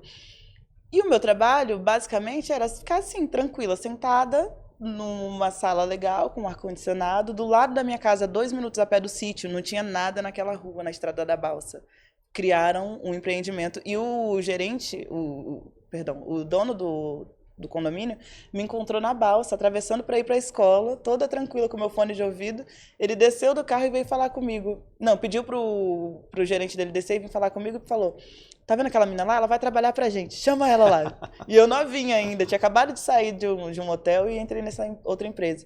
E o meu trabalho, basicamente, era ficar assim, tranquila, sentada numa sala legal, com ar-condicionado, do lado da minha casa, 2 minutos a pé do sítio, não tinha nada naquela rua, na Estrada da Balsa. Criaram um empreendimento e o gerente, o dono do condomínio, me encontrou na Balsa, atravessando para ir para a escola, toda tranquila com meu fone de ouvido. Ele desceu do carro e veio falar comigo. Não, pediu pro gerente dele descer e vir falar comigo e falou: tá vendo aquela menina lá? Ela vai trabalhar pra gente, chama ela lá. E eu novinha ainda, tinha acabado de sair de um hotel e entrei nessa outra empresa.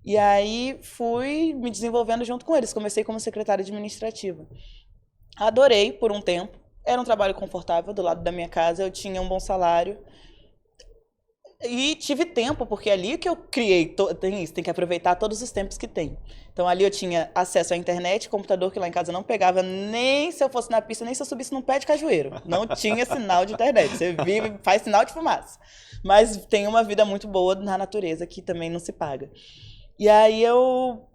E aí fui me desenvolvendo junto com eles, comecei como secretária administrativa. Adorei por um tempo, era um trabalho confortável do lado da minha casa, eu tinha um bom salário. E tive tempo, porque ali que eu criei, tem que aproveitar todos os tempos que tem. Então ali eu tinha acesso à internet, computador que lá em casa não pegava nem se eu fosse na pista, nem se eu subisse num pé de cajueiro. Não tinha sinal de internet, você vive, faz sinal de fumaça. Mas tem uma vida muito boa na natureza que também não se paga. E aí eu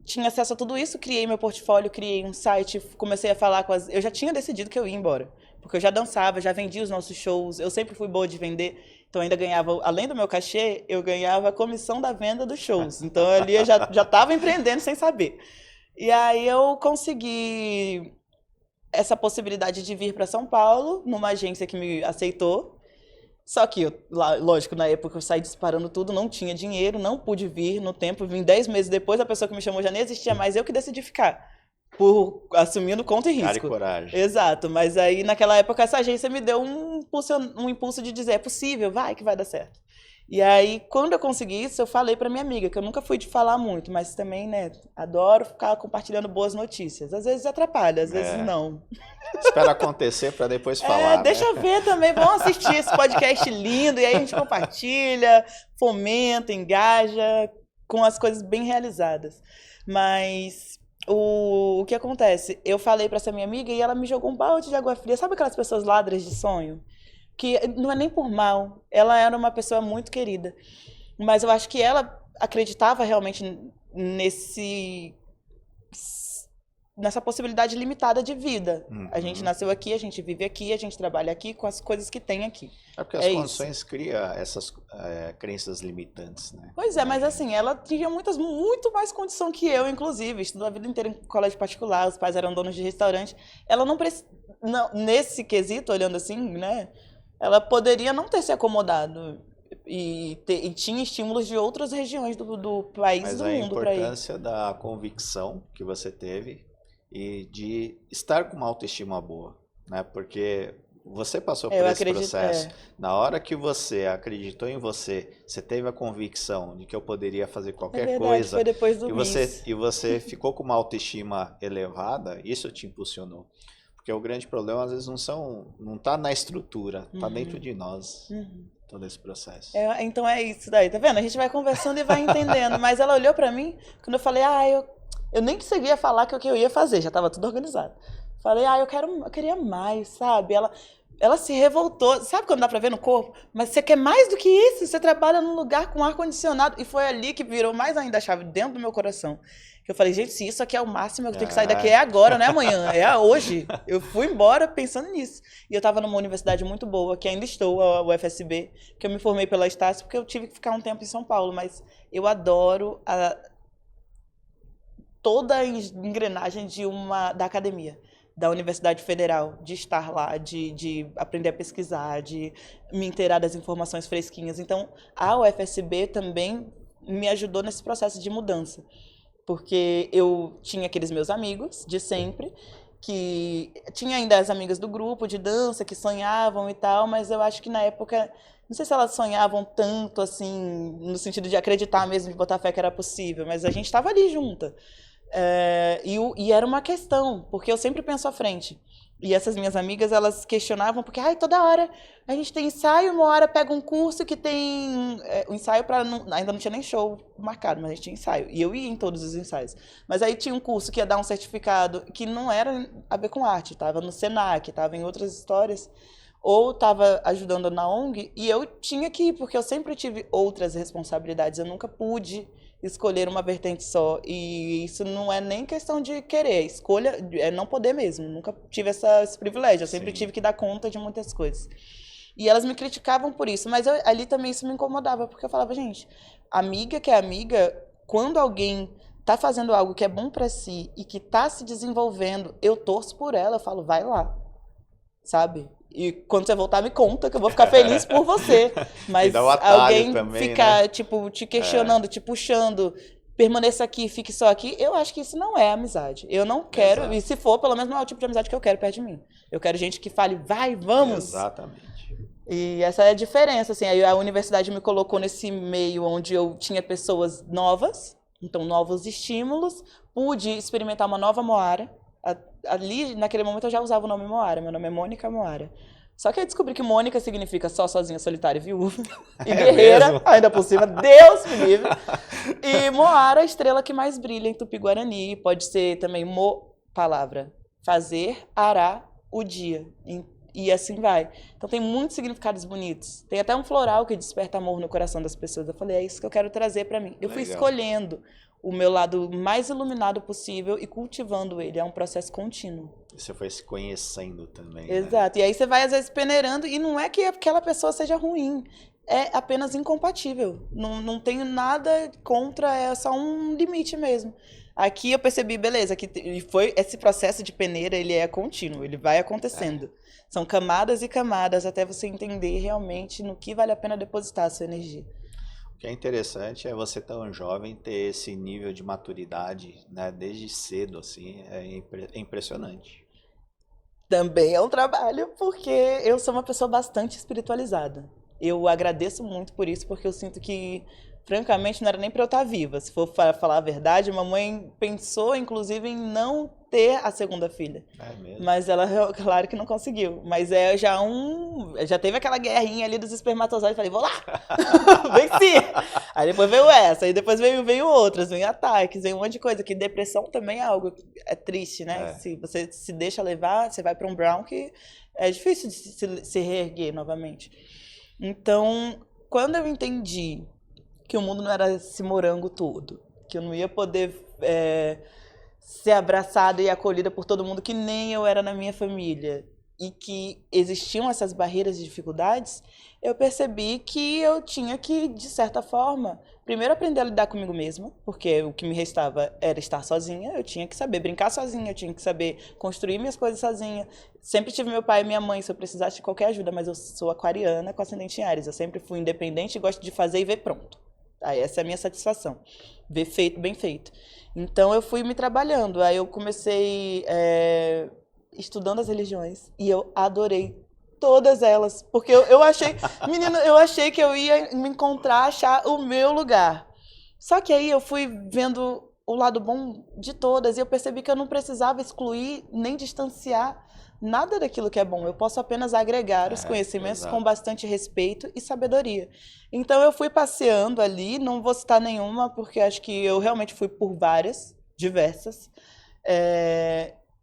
tinha acesso a tudo isso, criei meu portfólio, criei um site, comecei a falar com eu já tinha decidido que eu ia embora, porque eu já dançava, já vendia os nossos shows, eu sempre fui boa de vender. Então, ainda ganhava, além do meu cachê, eu ganhava a comissão da venda dos shows. Então, ali eu já estava empreendendo sem saber. E aí eu consegui essa possibilidade de vir para São Paulo, numa agência que me aceitou. Só que, lógico, na época eu saí disparando tudo, não tinha dinheiro, não pude vir no tempo, vim 10 meses depois, a pessoa que me chamou já nem existia mais, eu que decidi ficar, assumindo conta e risco. Cara e coragem. Exato, mas aí naquela época essa agência me deu um impulso de dizer, é possível, vai que vai dar certo. E aí, quando eu consegui isso, eu falei pra minha amiga, que eu nunca fui de falar muito, mas também, né, adoro ficar compartilhando boas notícias. Às vezes atrapalha, às vezes não. Espera acontecer para depois falar. Deixa eu ver também, vamos assistir esse podcast lindo, e aí a gente compartilha, fomenta, engaja com as coisas bem realizadas. Mas o que acontece? Eu falei pra essa minha amiga e ela me jogou um balde de água fria. Sabe aquelas pessoas ladras de sonho? Que não é nem por mal, ela era uma pessoa muito querida, mas eu acho que ela acreditava realmente nessa possibilidade limitada de vida. A gente nasceu aqui, a gente vive aqui, a gente trabalha aqui com as coisas que tem aqui. É porque as condições criam essas crenças limitantes, né? Pois é, mas assim, ela tinha muito mais condição que eu, inclusive, estudou a vida inteira em colégio particular, os pais eram donos de restaurante, ela não nesse quesito, olhando assim, né, ela poderia não ter se acomodado e tinha estímulos de outras regiões do país e do mundo para ir. Mas a importância da convicção que você teve e de estar com uma autoestima boa, né? Porque você passou por esse processo. Na hora que você acreditou em você, você teve a convicção de que eu poderia fazer qualquer coisa. Foi depois do e você ficou com uma autoestima elevada, isso te impulsionou. Porque o grande problema, às vezes, não está na estrutura, está dentro de nós, todo esse processo. Então é isso daí, tá vendo? A gente vai conversando e vai entendendo. Mas ela olhou pra mim, quando eu falei, eu nem conseguia falar que o que eu ia fazer, já estava tudo organizado. Falei, eu queria mais, sabe? Ela se revoltou, sabe quando dá pra ver no corpo? Mas você quer mais do que isso? Você trabalha num lugar com ar-condicionado. E foi ali que virou mais ainda a chave dentro do meu coração. Que eu falei, gente, se isso aqui é o máximo, eu tenho que sair daqui agora, não é amanhã, é hoje. Eu fui embora pensando nisso. E eu estava numa universidade muito boa, que ainda estou, a UFSB, que eu me formei pela Estácio, porque eu tive que ficar um tempo em São Paulo, mas eu adoro toda a engrenagem da academia, da Universidade Federal, de estar lá, de aprender a pesquisar, de me inteirar das informações fresquinhas. Então, a UFSB também me ajudou nesse processo de mudança. Porque eu tinha aqueles meus amigos de sempre, que tinha ainda as amigas do grupo de dança que sonhavam e tal, mas eu acho que na época, não sei se elas sonhavam tanto assim, no sentido de acreditar mesmo, de botar fé que era possível, mas a gente estava ali junta. E era uma questão, porque eu sempre penso à frente. E essas minhas amigas, elas questionavam, porque toda hora a gente tem ensaio, uma hora pega um curso que tem o ensaio ainda não tinha nem show marcado, mas a gente tinha ensaio. E eu ia em todos os ensaios. Mas aí tinha um curso que ia dar um certificado que não era a ver com arte, estava no Senac, estava em outras histórias, ou estava ajudando na ONG, e eu tinha que ir, porque eu sempre tive outras responsabilidades, eu nunca pude escolher uma vertente só, e isso não é nem questão de querer, escolha é não poder mesmo, nunca tive esse privilégio, eu sempre tive que dar conta de muitas coisas. E elas me criticavam por isso, mas ali também isso me incomodava, porque eu falava, gente, amiga que é amiga, quando alguém tá fazendo algo que é bom para si e que tá se desenvolvendo, eu torço por ela, eu falo, vai lá, sabe? E quando você voltar, me conta, que eu vou ficar feliz por você. Mas alguém também, ficar, né? tipo, te questionando, te puxando, permaneça aqui, fique só aqui, eu acho que isso não é amizade. Eu não quero, Exato. E se for, pelo menos não é o tipo de amizade que eu quero perto de mim. Eu quero gente que fale, vai, vamos! Exatamente. E essa é a diferença, assim, aí a universidade me colocou nesse meio onde eu tinha pessoas novas, então novos estímulos, pude experimentar uma nova Moara. Ali, naquele momento, eu já usava o nome Moara. Meu nome é Mônica Moara. Só que eu descobri que Mônica significa só, sozinha, solitária e viúva. E guerreira, mesmo? ainda por cima, Deus me livre. E Moara, a estrela que mais brilha em Tupi-Guarani. Pode ser também palavra. Fazer, ará, o dia. E assim vai. Então tem muitos significados bonitos. Tem até um floral que desperta amor no coração das pessoas. Eu falei, é isso que eu quero trazer pra mim. Eu fui escolhendo o meu lado mais iluminado possível e cultivando ele. É um processo contínuo. Você foi se conhecendo também. Exato. Né? E aí você vai, às vezes, peneirando, e não é que aquela pessoa seja ruim. é apenas incompatível. Não tenho nada contra, é só um limite mesmo. Aqui eu percebi, beleza, que foi esse processo de peneira, ele é contínuo, ele vai acontecendo. São camadas e camadas até você entender realmente no que vale a pena depositar a sua energia. O que é interessante é você tão jovem ter esse nível de maturidade, né, desde cedo, assim, é impressionante. Também é um trabalho, porque eu sou uma pessoa bastante espiritualizada. Eu agradeço muito por isso, porque eu sinto que, francamente, não era nem para eu estar viva. Se for falar a verdade, mamãe pensou, inclusive, em não ter a segunda filha. É mesmo? Mas ela, claro que não conseguiu. Mas é já teve aquela guerrinha ali dos espermatozoides. Falei, vou lá, venci. Aí depois veio essa, aí depois veio outras, veio ataques, veio um monte de coisa. Que depressão também é algo é triste, né? É. Se você se deixa levar, você vai para um brown que é difícil de se reerguer novamente. Então, quando eu entendi que o mundo não era esse morango todo, que eu não ia poder ser abraçada e acolhida por todo mundo, que nem eu era na minha família, e que existiam essas barreiras e dificuldades, eu percebi que eu tinha que, de certa forma, primeiro aprender a lidar comigo mesma, porque o que me restava era estar sozinha, eu tinha que saber brincar sozinha, eu tinha que saber construir minhas coisas sozinha. Sempre tive meu pai e minha mãe se eu precisasse de qualquer ajuda, mas eu sou aquariana com ascendente em Áries, eu sempre fui independente e gosto de fazer e ver pronto. Aí essa é a minha satisfação, ver feito, bem feito. Então eu fui me trabalhando, aí eu comecei estudando as religiões e eu adorei todas elas, porque eu achei, menina, eu achei que eu ia me encontrar, achar o meu lugar. Só que aí eu fui vendo o lado bom de todas e eu percebi que eu não precisava excluir nem distanciar nada daquilo que é bom. Eu posso apenas agregar os conhecimentos exato. com bastante respeito e sabedoria. Então eu fui passeando ali, não vou citar nenhuma, porque acho que eu realmente fui por várias, diversas.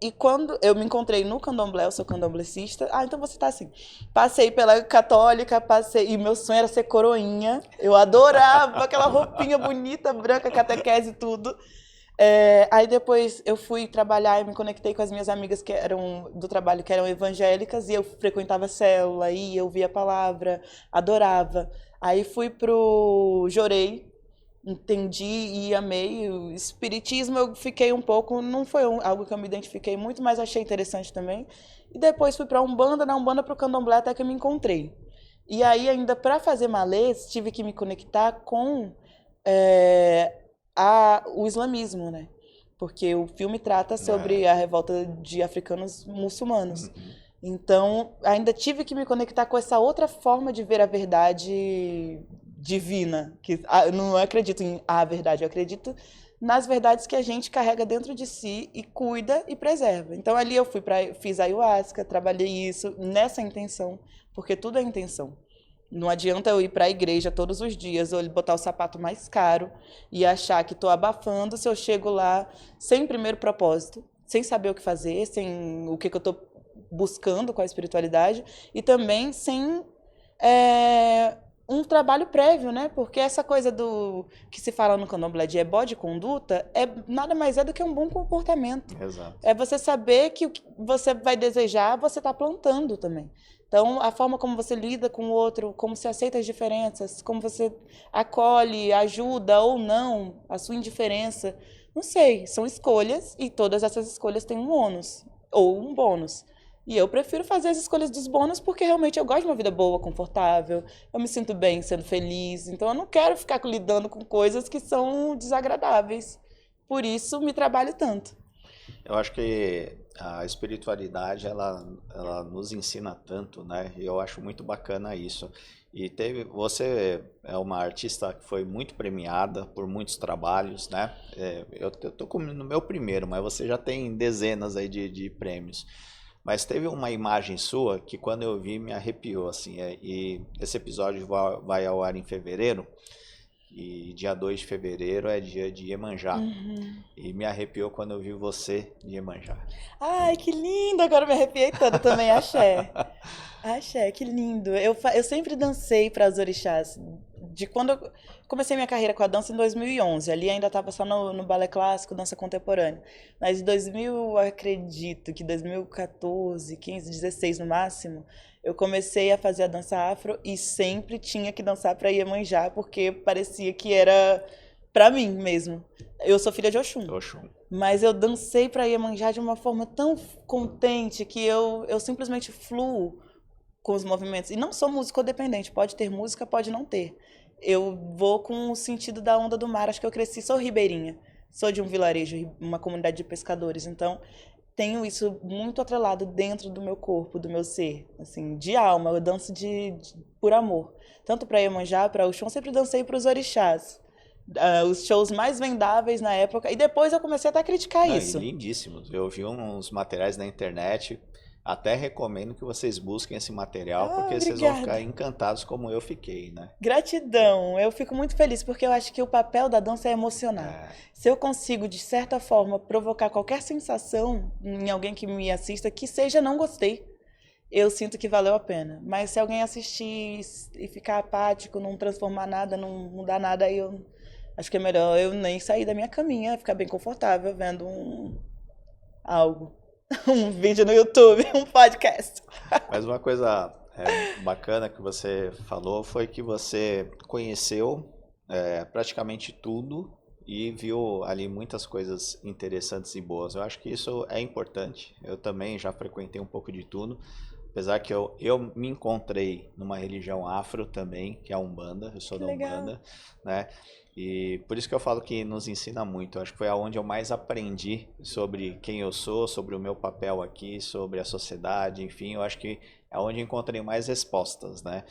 E quando eu me encontrei no candomblé, eu sou candomblecista, então vou citar assim. Passei pela católica, e meu sonho era ser coroinha. Eu adorava aquela roupinha bonita, branca, catequese e tudo. Aí depois eu fui trabalhar e me conectei com as minhas amigas que eram do trabalho, que eram evangélicas, e eu frequentava a célula, e eu via a palavra, adorava. Aí fui pro Jorei, entendi e amei. O espiritismo eu fiquei um pouco, não foi algo que eu me identifiquei muito, mas achei interessante também. E depois fui para Umbanda, na Umbanda pro Candomblé até que eu me encontrei. E aí ainda para fazer malês, tive que me conectar com o islamismo, né? Porque o filme trata sobre a revolta de africanos muçulmanos. Então, ainda tive que me conectar com essa outra forma de ver a verdade divina. Que não acredito em a verdade, eu acredito nas verdades que a gente carrega dentro de si e cuida e preserva. Então, ali eu fiz ayahuasca, trabalhei isso nessa intenção, porque tudo é intenção. Não adianta eu ir para a igreja todos os dias ou botar o sapato mais caro e achar que estou abafando se eu chego lá sem primeiro propósito, sem saber o que fazer, sem o que eu estou buscando com a espiritualidade e também sem um trabalho prévio, né? Porque essa coisa do que se fala no candomblé de ebó de conduta nada mais é do que um bom comportamento. Exato. É você saber que o que você vai desejar, você está plantando também. Então, a forma como você lida com o outro, como você aceita as diferenças, como você acolhe, ajuda ou não a sua indiferença, não sei, são escolhas e todas essas escolhas têm um ônus ou um bônus. E eu prefiro fazer as escolhas dos bônus porque realmente eu gosto de uma vida boa, confortável, eu me sinto bem sendo feliz, então eu não quero ficar lidando com coisas que são desagradáveis. Por isso me trabalho tanto. Eu acho que a espiritualidade ela nos ensina tanto, né? E eu acho muito bacana isso. E você é uma artista que foi muito premiada por muitos trabalhos, né? Eu tô no meu primeiro, mas você já tem dezenas aí de prêmios. Mas teve uma imagem sua que quando eu vi me arrepiou, assim. E esse episódio vai ao ar em fevereiro. E dia 2 de fevereiro é dia de Iemanjá. E me arrepiou quando eu vi você de Iemanjá. Ai, que lindo! Agora eu me arrepiei toda também, axé. Axé, que lindo. Eu sempre dancei para os orixás. de quando eu comecei minha carreira com a dança em 2011. Ali ainda estava só no balé clássico, dança contemporânea. Mas em 2000, eu acredito que 2014, 15, 16 no máximo, eu comecei a fazer a dança afro e sempre tinha que dançar para Iemanjá, porque parecia que era para mim mesmo. Eu sou filha de Oxum. Oxum. Mas eu dancei para Iemanjá de uma forma tão contente que eu simplesmente fluo com os movimentos. E não sou músico dependente, pode ter música, pode não ter. Eu vou com o sentido da onda do mar, acho que eu cresci, sou ribeirinha, sou de um vilarejo, uma comunidade de pescadores, então tenho isso muito atrelado dentro do meu corpo, do meu ser, assim, de alma, eu danço por amor. Tanto para Iemanjá, para Oxum, sempre dancei para os orixás. Os shows mais vendáveis na época, e depois eu comecei até a criticar Não, isso. e lindíssimos. Eu vi uns materiais na internet, até recomendo que vocês busquem esse material, porque vocês vão ficar encantados como eu fiquei, né? Gratidão, eu fico muito feliz porque eu acho que o papel da dança é emocionar. Se eu consigo, de certa forma, provocar qualquer sensação em alguém que me assista, que seja não gostei, eu sinto que valeu a pena. Mas se alguém assistir e ficar apático, não transformar nada, não mudar nada, aí eu acho que é melhor eu nem sair da minha caminha, ficar bem confortável vendo algo. Um vídeo no YouTube, um podcast. Mas uma coisa bacana que você falou foi que você conheceu praticamente tudo e viu ali muitas coisas interessantes e boas. Eu acho que isso é importante. Eu também já frequentei um pouco de tudo. Apesar que eu me encontrei numa religião afro também, que é a Umbanda, eu sou Que da legal. Umbanda, né? E por isso que eu falo que nos ensina muito. Eu acho que foi aonde eu mais aprendi sobre quem eu sou, sobre o meu papel aqui, sobre a sociedade, enfim, eu acho que é onde eu encontrei mais respostas, né?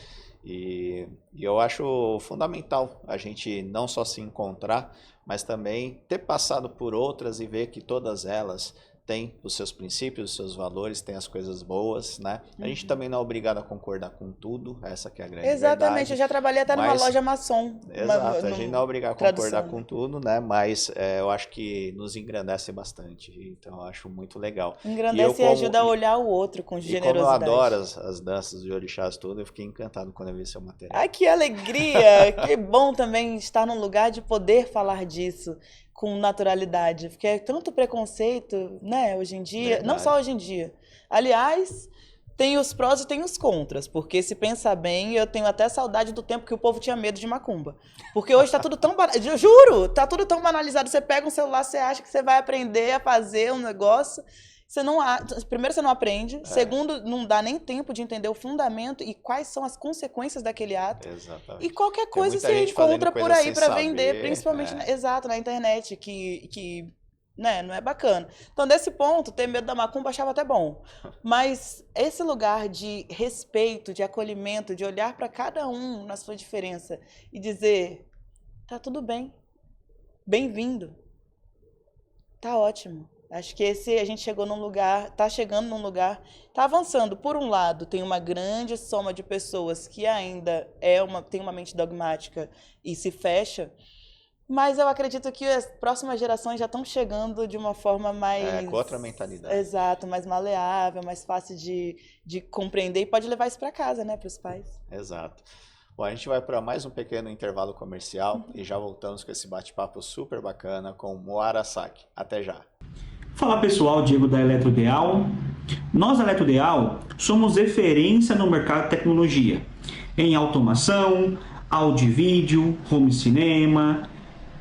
E eu acho fundamental a gente não só se encontrar, mas também ter passado por outras e ver que todas elas tem os seus princípios, os seus valores, tem as coisas boas, né? A gente também não é obrigado a concordar com tudo, essa que é a grande Exatamente, verdade. eu já trabalhei até numa Mas, loja maçom. exato, a gente não é obrigado a concordar tradução. com tudo, né? Mas eu acho que nos engrandece bastante, então eu acho muito legal. Engrandece e ajuda a olhar o outro com E como eu adoro generosidade. as danças de orixás tudo, eu fiquei encantado quando eu vi seu material. Ai, que alegria! Que bom também estar num lugar de poder falar disso com naturalidade. Porque é tanto preconceito, né, hoje em dia. Não só Verdade. hoje em dia. Aliás, tem os prós e tem os contras. Porque se pensar bem, eu tenho até saudade do tempo que o povo tinha medo de macumba. Porque hoje tá tudo tão... Eu juro! Tá tudo tão banalizado. Você pega um celular, você acha que você vai aprender a fazer um negócio... Você não, primeiro, você não aprende. Segundo, não dá nem tempo de entender o fundamento e quais são as consequências daquele ato. Exatamente. E qualquer Tem coisa muita você gente fazendo encontra por coisa aí sem para vender, saber. principalmente, exato, na internet, que né, não é bacana. Então, desse ponto, ter medo da macumba achava até bom. Mas esse lugar de respeito, de acolhimento, de olhar para cada um na sua diferença e dizer, tá tudo bem, bem-vindo, tá ótimo. Acho que a gente chegou num lugar, tá chegando num lugar, tá avançando. Por um lado, tem uma grande soma de pessoas que ainda tem uma mente dogmática e se fecha, mas eu acredito que as próximas gerações já estão chegando de uma forma mais... Com outra mentalidade. Exato, mais maleável, mais fácil de compreender e pode levar isso para casa, né, para os pais. Exato. Bom, a gente vai para mais um pequeno intervalo comercial e já voltamos com esse bate-papo super bacana com Moara Saki. Até já. Fala pessoal, Diego da Eletrodeal. Nós da Eletrodeal somos referência no mercado de tecnologia, em automação, áudio e vídeo, home cinema,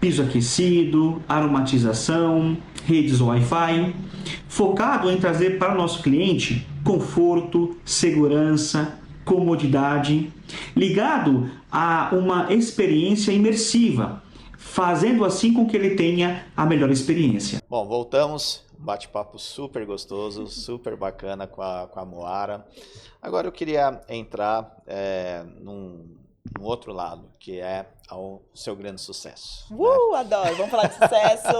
piso aquecido, aromatização, redes Wi-Fi, focado em trazer para o nosso cliente conforto, segurança, comodidade, ligado a uma experiência imersiva, fazendo assim com que ele tenha a melhor experiência. Bom, voltamos. Um bate-papo super gostoso, super bacana com a Moara. Agora eu queria entrar num outro lado, que é o seu grande sucesso. Né? Adoro! Vamos falar de sucesso!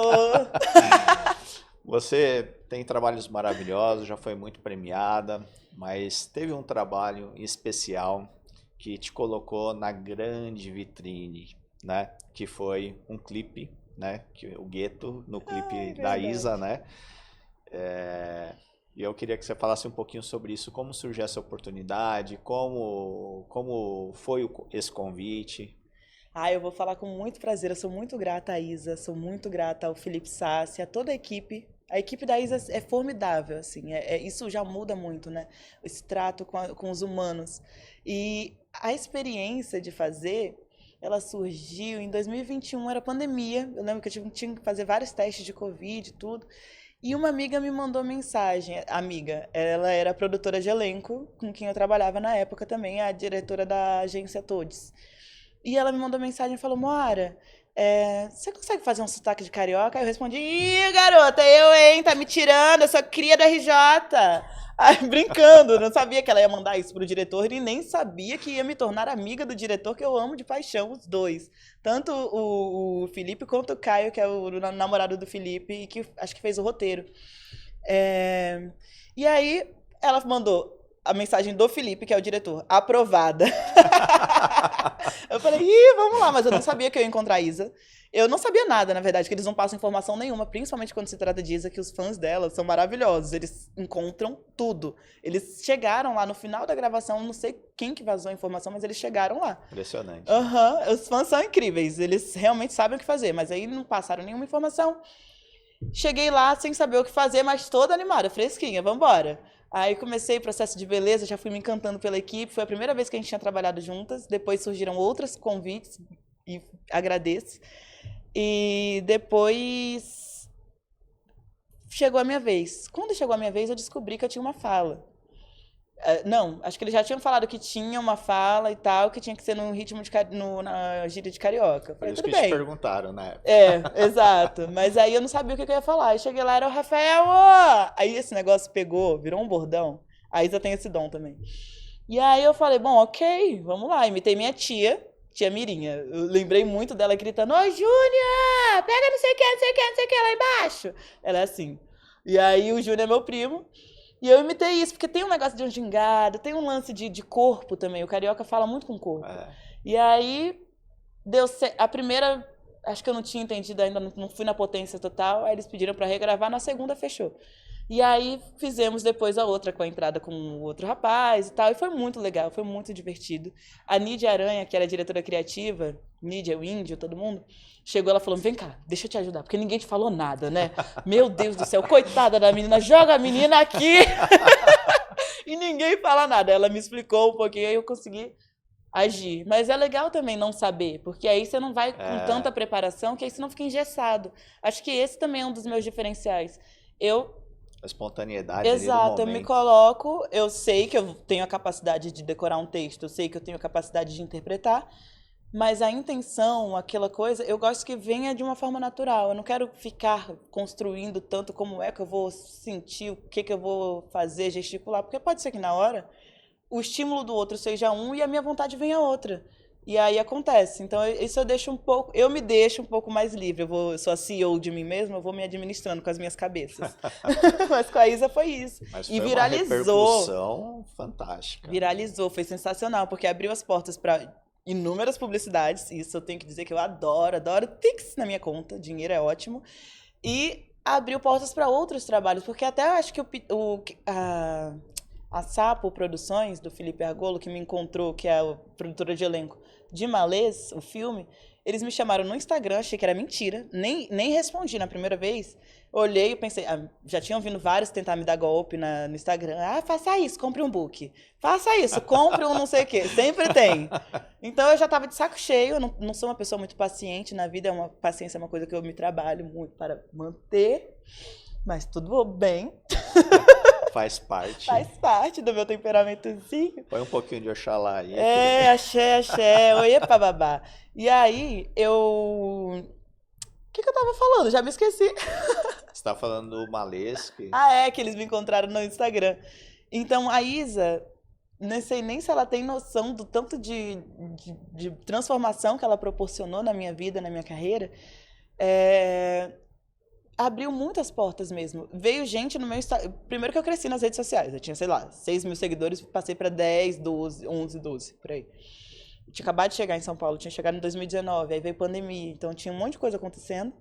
Você tem trabalhos maravilhosos, já foi muito premiada, mas teve um trabalho especial que te colocou na grande vitrine, né? Que foi um clipe, né? O Gueto, no clipe da Isa, né? E eu queria que você falasse um pouquinho sobre isso, como surgiu essa oportunidade, como foi esse convite. Eu vou falar com muito prazer. Eu sou muito grata à Isa, sou muito grata ao Felipe Sassi, a toda a equipe. A equipe da Isa é formidável, assim. Isso já muda muito, né? Esse trato com os humanos. E a experiência de fazer, ela surgiu em 2021, era pandemia. Eu lembro que eu tinha que fazer vários testes de Covid e tudo. E uma amiga me mandou mensagem. Amiga, ela era produtora de elenco, com quem eu trabalhava na época também, a diretora da agência Todes. E ela me mandou mensagem e falou, Moara, você consegue fazer um sotaque de carioca? Aí eu respondi, ih, garota, eu, hein, tá me tirando, eu sou cria da RJ. Aí, brincando, não sabia que ela ia mandar isso pro diretor e nem sabia que ia me tornar amiga do diretor, que eu amo de paixão, os dois. Tanto o Felipe quanto o Caio, que é o namorado do Felipe, e que acho que fez o roteiro. E aí, ela mandou a mensagem do Felipe, que é o diretor, aprovada. Eu falei, vamos lá, mas eu não sabia que eu ia encontrar a Isa. Eu não sabia nada, na verdade, que eles não passam informação nenhuma, principalmente quando se trata de Isa, que os fãs dela são maravilhosos, eles encontram tudo. Eles chegaram lá no final da gravação, não sei quem que vazou a informação, mas eles chegaram lá. Impressionante. Os fãs são incríveis, eles realmente sabem o que fazer, mas aí não passaram nenhuma informação. Cheguei lá sem saber o que fazer, mas toda animada, fresquinha, vambora. Aí comecei o processo de beleza, já fui me encantando pela equipe, foi a primeira vez que a gente tinha trabalhado juntas, depois surgiram outros convites, e agradeço. E depois chegou a minha vez. Quando chegou a minha vez, eu descobri que eu tinha uma fala. Não, acho que eles já tinham falado que tinha uma fala e tal, que tinha que ser no ritmo na gíria de carioca. Por Falei, isso tudo que bem. te perguntaram, né? Exato. Mas aí eu não sabia o que eu ia falar. Aí cheguei lá, era o Rafael, ó! Aí esse negócio pegou, virou um bordão. A Isa tem esse dom também. E aí eu falei, bom, ok, vamos lá. Imitei minha tia Mirinha. Eu lembrei muito dela gritando, ô, Júnia, pega não sei o que, não sei o que, não sei o que lá embaixo. Ela é assim. E aí o Júnior é meu primo. E eu imitei isso, porque tem um negócio de um gingado, tem um lance de corpo também. O carioca fala muito com o corpo. E aí, a primeira, acho que eu não tinha entendido ainda, não fui na potência total. Aí eles pediram pra regravar, na segunda fechou. E aí fizemos depois a outra com a entrada com o outro rapaz e tal. E foi muito legal, foi muito divertido. A Nídia Aranha, que era a diretora criativa, Nídia, o índio, todo mundo, chegou, ela falou, vem cá, deixa eu te ajudar, porque ninguém te falou nada, né? Meu Deus do céu, coitada da menina, joga a menina aqui! E ninguém fala nada. Ela me explicou um pouquinho, aí eu consegui agir. Mas é legal também não saber, porque aí você não vai com tanta preparação, que aí você não fica engessado. Acho que esse também é um dos meus diferenciais. A espontaneidade. Exato, eu me coloco, eu sei que eu tenho a capacidade de decorar um texto, eu sei que eu tenho a capacidade de interpretar, mas a intenção, aquela coisa, eu gosto que venha de uma forma natural. Eu não quero ficar construindo tanto como é que eu vou sentir, o que eu vou fazer, gesticular, porque pode ser que na hora o estímulo do outro seja um e a minha vontade venha outra. E aí acontece. Então, isso eu me deixo um pouco mais livre. Eu sou a CEO de mim mesma, eu vou me administrando com as minhas cabeças. Mas com a Isa foi isso. Mas foi e viralizou. Uma repercussão fantástica. Viralizou, foi sensacional, porque abriu as portas para inúmeras publicidades. Isso eu tenho que dizer que eu adoro Pix na minha conta, dinheiro é ótimo. E abriu portas para outros trabalhos, porque até eu acho que a Sapo Produções, do Felipe Argolo, que me encontrou, que é a produtora de elenco de Malês, o filme, eles me chamaram no Instagram, achei que era mentira, nem respondi na primeira vez. Olhei e pensei, já tinham vindo vários tentar me dar golpe no Instagram. Faça isso, compre um book. Faça isso, compre um não sei o quê. Sempre tem. Então eu já estava de saco cheio, eu não sou uma pessoa muito paciente na vida, paciência é uma coisa que eu me trabalho muito para manter, mas tudo bem. Faz parte. Faz parte do meu temperamentozinho. Põe um pouquinho de Oxalá aí. Axé. Oiê, babá. E aí, O que eu tava falando? Já me esqueci. Você tá falando do Malês. Que eles me encontraram no Instagram. Então, a Isa, não sei nem se ela tem noção do tanto de transformação que ela proporcionou na minha vida, na minha carreira. Abriu muitas portas mesmo. Veio gente no meu Instagram. Primeiro que eu cresci nas redes sociais. Eu tinha, 6 mil seguidores, passei para 10, 12, 11, 12, por aí. Eu tinha acabado de chegar em São Paulo, tinha chegado em 2019, aí veio pandemia, então tinha um monte de coisa acontecendo.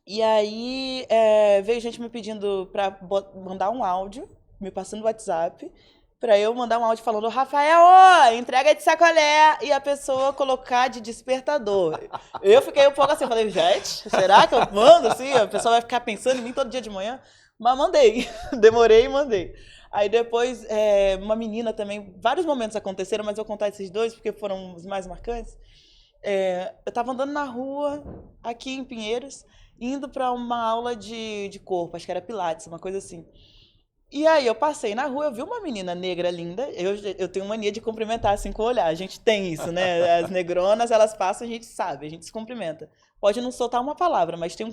E aí veio gente me pedindo para mandar um áudio, me passando no WhatsApp, pra eu mandar um áudio falando, Rafael, ó, entrega de sacolé, e a pessoa colocar de despertador. Eu fiquei um pouco assim, falei, gente, será que eu mando assim? A pessoa vai ficar pensando em mim todo dia de manhã? Mas mandei, demorei e mandei. Aí depois, uma menina também, vários momentos aconteceram, mas eu vou contar esses dois porque foram os mais marcantes. Eu tava andando na rua, aqui em Pinheiros, indo pra uma aula de corpo, acho que era Pilates, uma coisa assim. E aí eu passei na rua, eu vi uma menina negra linda, eu tenho mania de cumprimentar assim com o olhar, a gente tem isso, né? As negronas, elas passam, a gente sabe, a gente se cumprimenta. Pode não soltar uma palavra, mas tem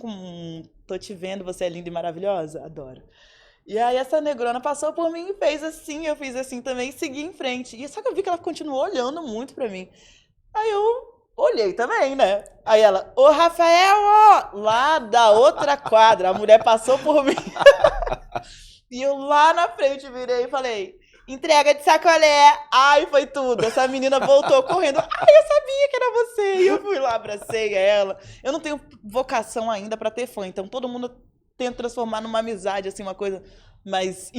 tô te vendo, você é linda e maravilhosa, adoro. E aí essa negrona passou por mim e fez assim, eu fiz assim também e segui em frente. E só que eu vi que ela continuou olhando muito pra mim. Aí eu olhei também, né? Aí ela, ô Rafael, ó, lá da outra quadra, a mulher passou por mim. E eu lá na frente virei e falei, entrega de sacolé. Ai, foi tudo. Essa menina voltou correndo. Ai, eu sabia que era você. E eu fui lá, abracei ela. Eu não tenho vocação ainda pra ter fã, então todo mundo tenta transformar numa amizade, assim, uma coisa, mas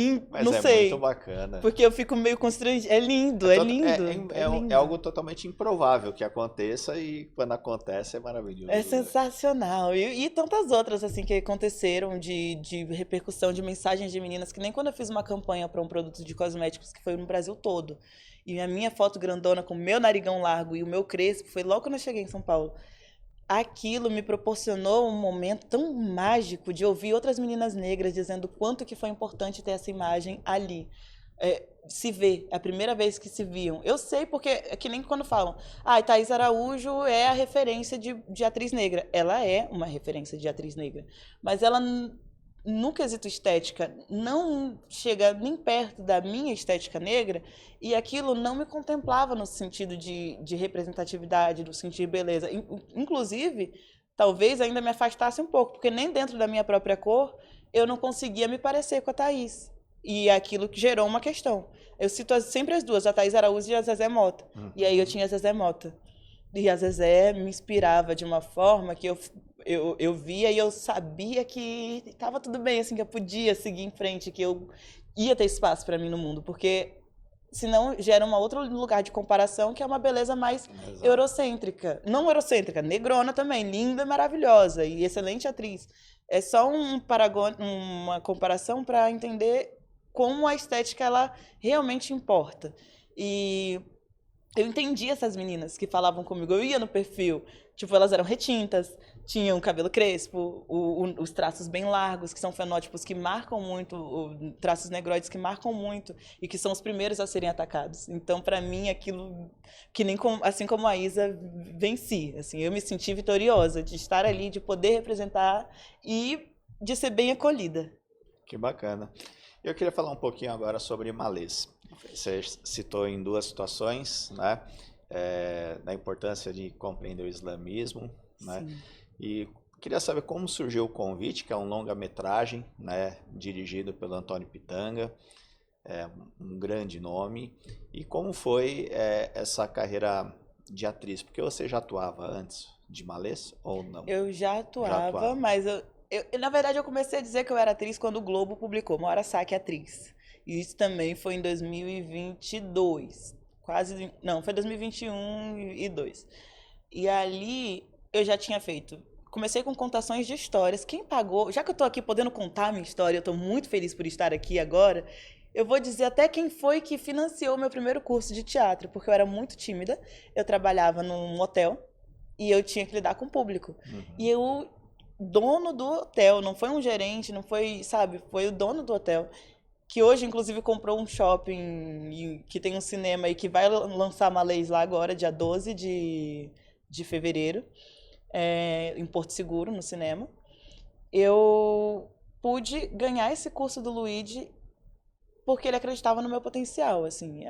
não sei. Muito bacana. Porque eu fico meio constrangido. É lindo, é lindo. É algo totalmente improvável que aconteça e quando acontece é maravilhoso. É sensacional. E tantas outras, assim, que aconteceram de repercussão de mensagens de meninas, que nem quando eu fiz uma campanha para um produto de cosméticos que foi no Brasil todo. E a minha foto grandona com o meu narigão largo e o meu crespo foi logo quando eu cheguei em São Paulo. Aquilo me proporcionou um momento tão mágico de ouvir outras meninas negras dizendo o quanto que foi importante ter essa imagem ali. Se ver, é a primeira vez que se viam. Eu sei porque, é que nem quando falam, Thaís Araújo é a referência de atriz negra. Ela é uma referência de atriz negra, mas ela, no quesito estética, não chega nem perto da minha estética negra, e aquilo não me contemplava no sentido de representatividade, no sentido de beleza. Inclusive, talvez ainda me afastasse um pouco, porque nem dentro da minha própria cor eu não conseguia me parecer com a Thaís. E aquilo que gerou uma questão. Eu cito sempre as duas, a Thaís Araújo e a Zezé Mota. E aí eu tinha a Zezé Mota. E a Zezé me inspirava de uma forma que eu via e eu sabia que estava tudo bem, assim, que eu podia seguir em frente, que eu ia ter espaço para mim no mundo, porque senão gera um outro lugar de comparação, que é uma beleza mais eurocêntrica. Não eurocêntrica, negrona também, linda, maravilhosa e excelente atriz. É só uma comparação para entender como a estética ela realmente importa. E eu entendi essas meninas que falavam comigo. Eu ia no perfil, tipo, elas eram retintas, tinham cabelo crespo, os traços bem largos, que são fenótipos que marcam muito, traços negroides que marcam muito e que são os primeiros a serem atacados. Então, para mim, aquilo que nem assim como a Isa, venci. Assim, eu me senti vitoriosa de estar ali, de poder representar e de ser bem acolhida. Que bacana. Eu queria falar um pouquinho agora sobre malês. Você citou em duas situações, né, da importância de compreender o islamismo, né, e queria saber como surgiu o convite, que é um longa-metragem, né, dirigido pelo Antônio Pitanga, um grande nome, e como foi essa carreira de atriz, porque você já atuava antes de malês ou não? Eu já atuava, mas na verdade eu comecei a dizer que eu era atriz quando o Globo publicou Mora Saque Atriz. E isso também foi em 2022. Foi 2021 e 2. E ali eu já tinha feito. Comecei com contações de histórias. Quem pagou, já que eu tô aqui podendo contar a minha história, eu tô muito feliz por estar aqui agora, eu vou dizer até quem foi que financiou o meu primeiro curso de teatro, porque eu era muito tímida, eu trabalhava num hotel e eu tinha que lidar com o público. E o dono do hotel, não foi um gerente, não foi, sabe, foi o dono do hotel, que hoje, inclusive, comprou um shopping que tem um cinema e que vai lançar Malês lá agora, dia 12 de fevereiro, em Porto Seguro, no cinema. Eu pude ganhar esse curso do Luigi porque ele acreditava no meu potencial, assim.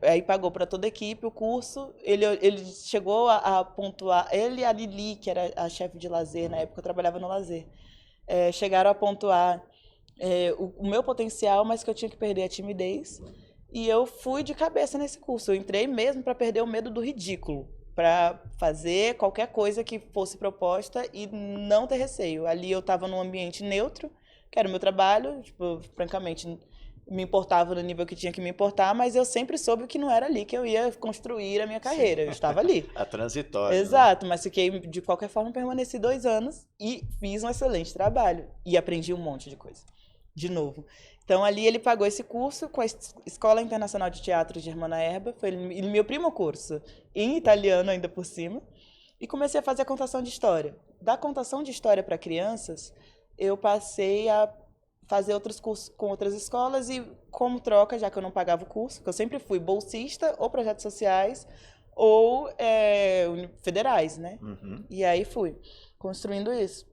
Aí pagou para toda a equipe o curso, ele chegou a pontuar, ele e a Lili, que era a chefe de lazer, na época eu trabalhava no lazer, chegaram a pontuar o meu potencial, mas que eu tinha que perder a timidez. E eu fui de cabeça nesse curso. Eu entrei mesmo para perder o medo do ridículo, para fazer qualquer coisa que fosse proposta e não ter receio. Ali eu estava num ambiente neutro, que era o meu trabalho, tipo, francamente, me importava no nível que tinha que me importar, mas eu sempre soube que não era ali que eu ia construir a minha carreira. Eu estava ali. A transitória. Exato, mas fiquei, de qualquer forma, permaneci 2 anos e fiz um excelente trabalho. E aprendi um monte de coisa. De novo. Então, ali ele pagou esse curso com a Escola Internacional de Teatro Germana Erba. Foi meu primo curso, em italiano ainda por cima. E comecei a fazer a contação de história. Da contação de história para crianças, eu passei a fazer outros cursos com outras escolas e, como troca, já que eu não pagava o curso, que eu sempre fui bolsista ou projetos sociais ou federais, né? Uhum. E aí fui construindo isso.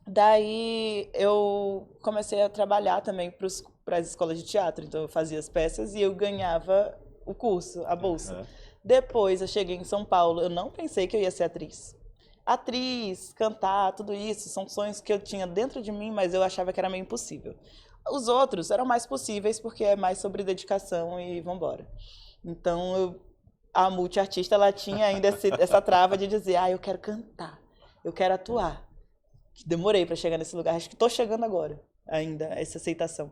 Daí eu comecei a trabalhar também para as escolas de teatro. Então eu fazia as peças e eu ganhava o curso, a bolsa. Uhum. Depois eu cheguei em São Paulo, eu não pensei que eu ia ser atriz. Atriz, cantar, tudo isso, são sonhos que eu tinha dentro de mim, mas eu achava que era meio impossível. Os outros eram mais possíveis porque é mais sobre dedicação e vambora. Então, a multiartista, ela tinha ainda essa trava de dizer, eu quero cantar, eu quero atuar. Demorei para chegar nesse lugar, acho que estou chegando agora ainda, essa aceitação.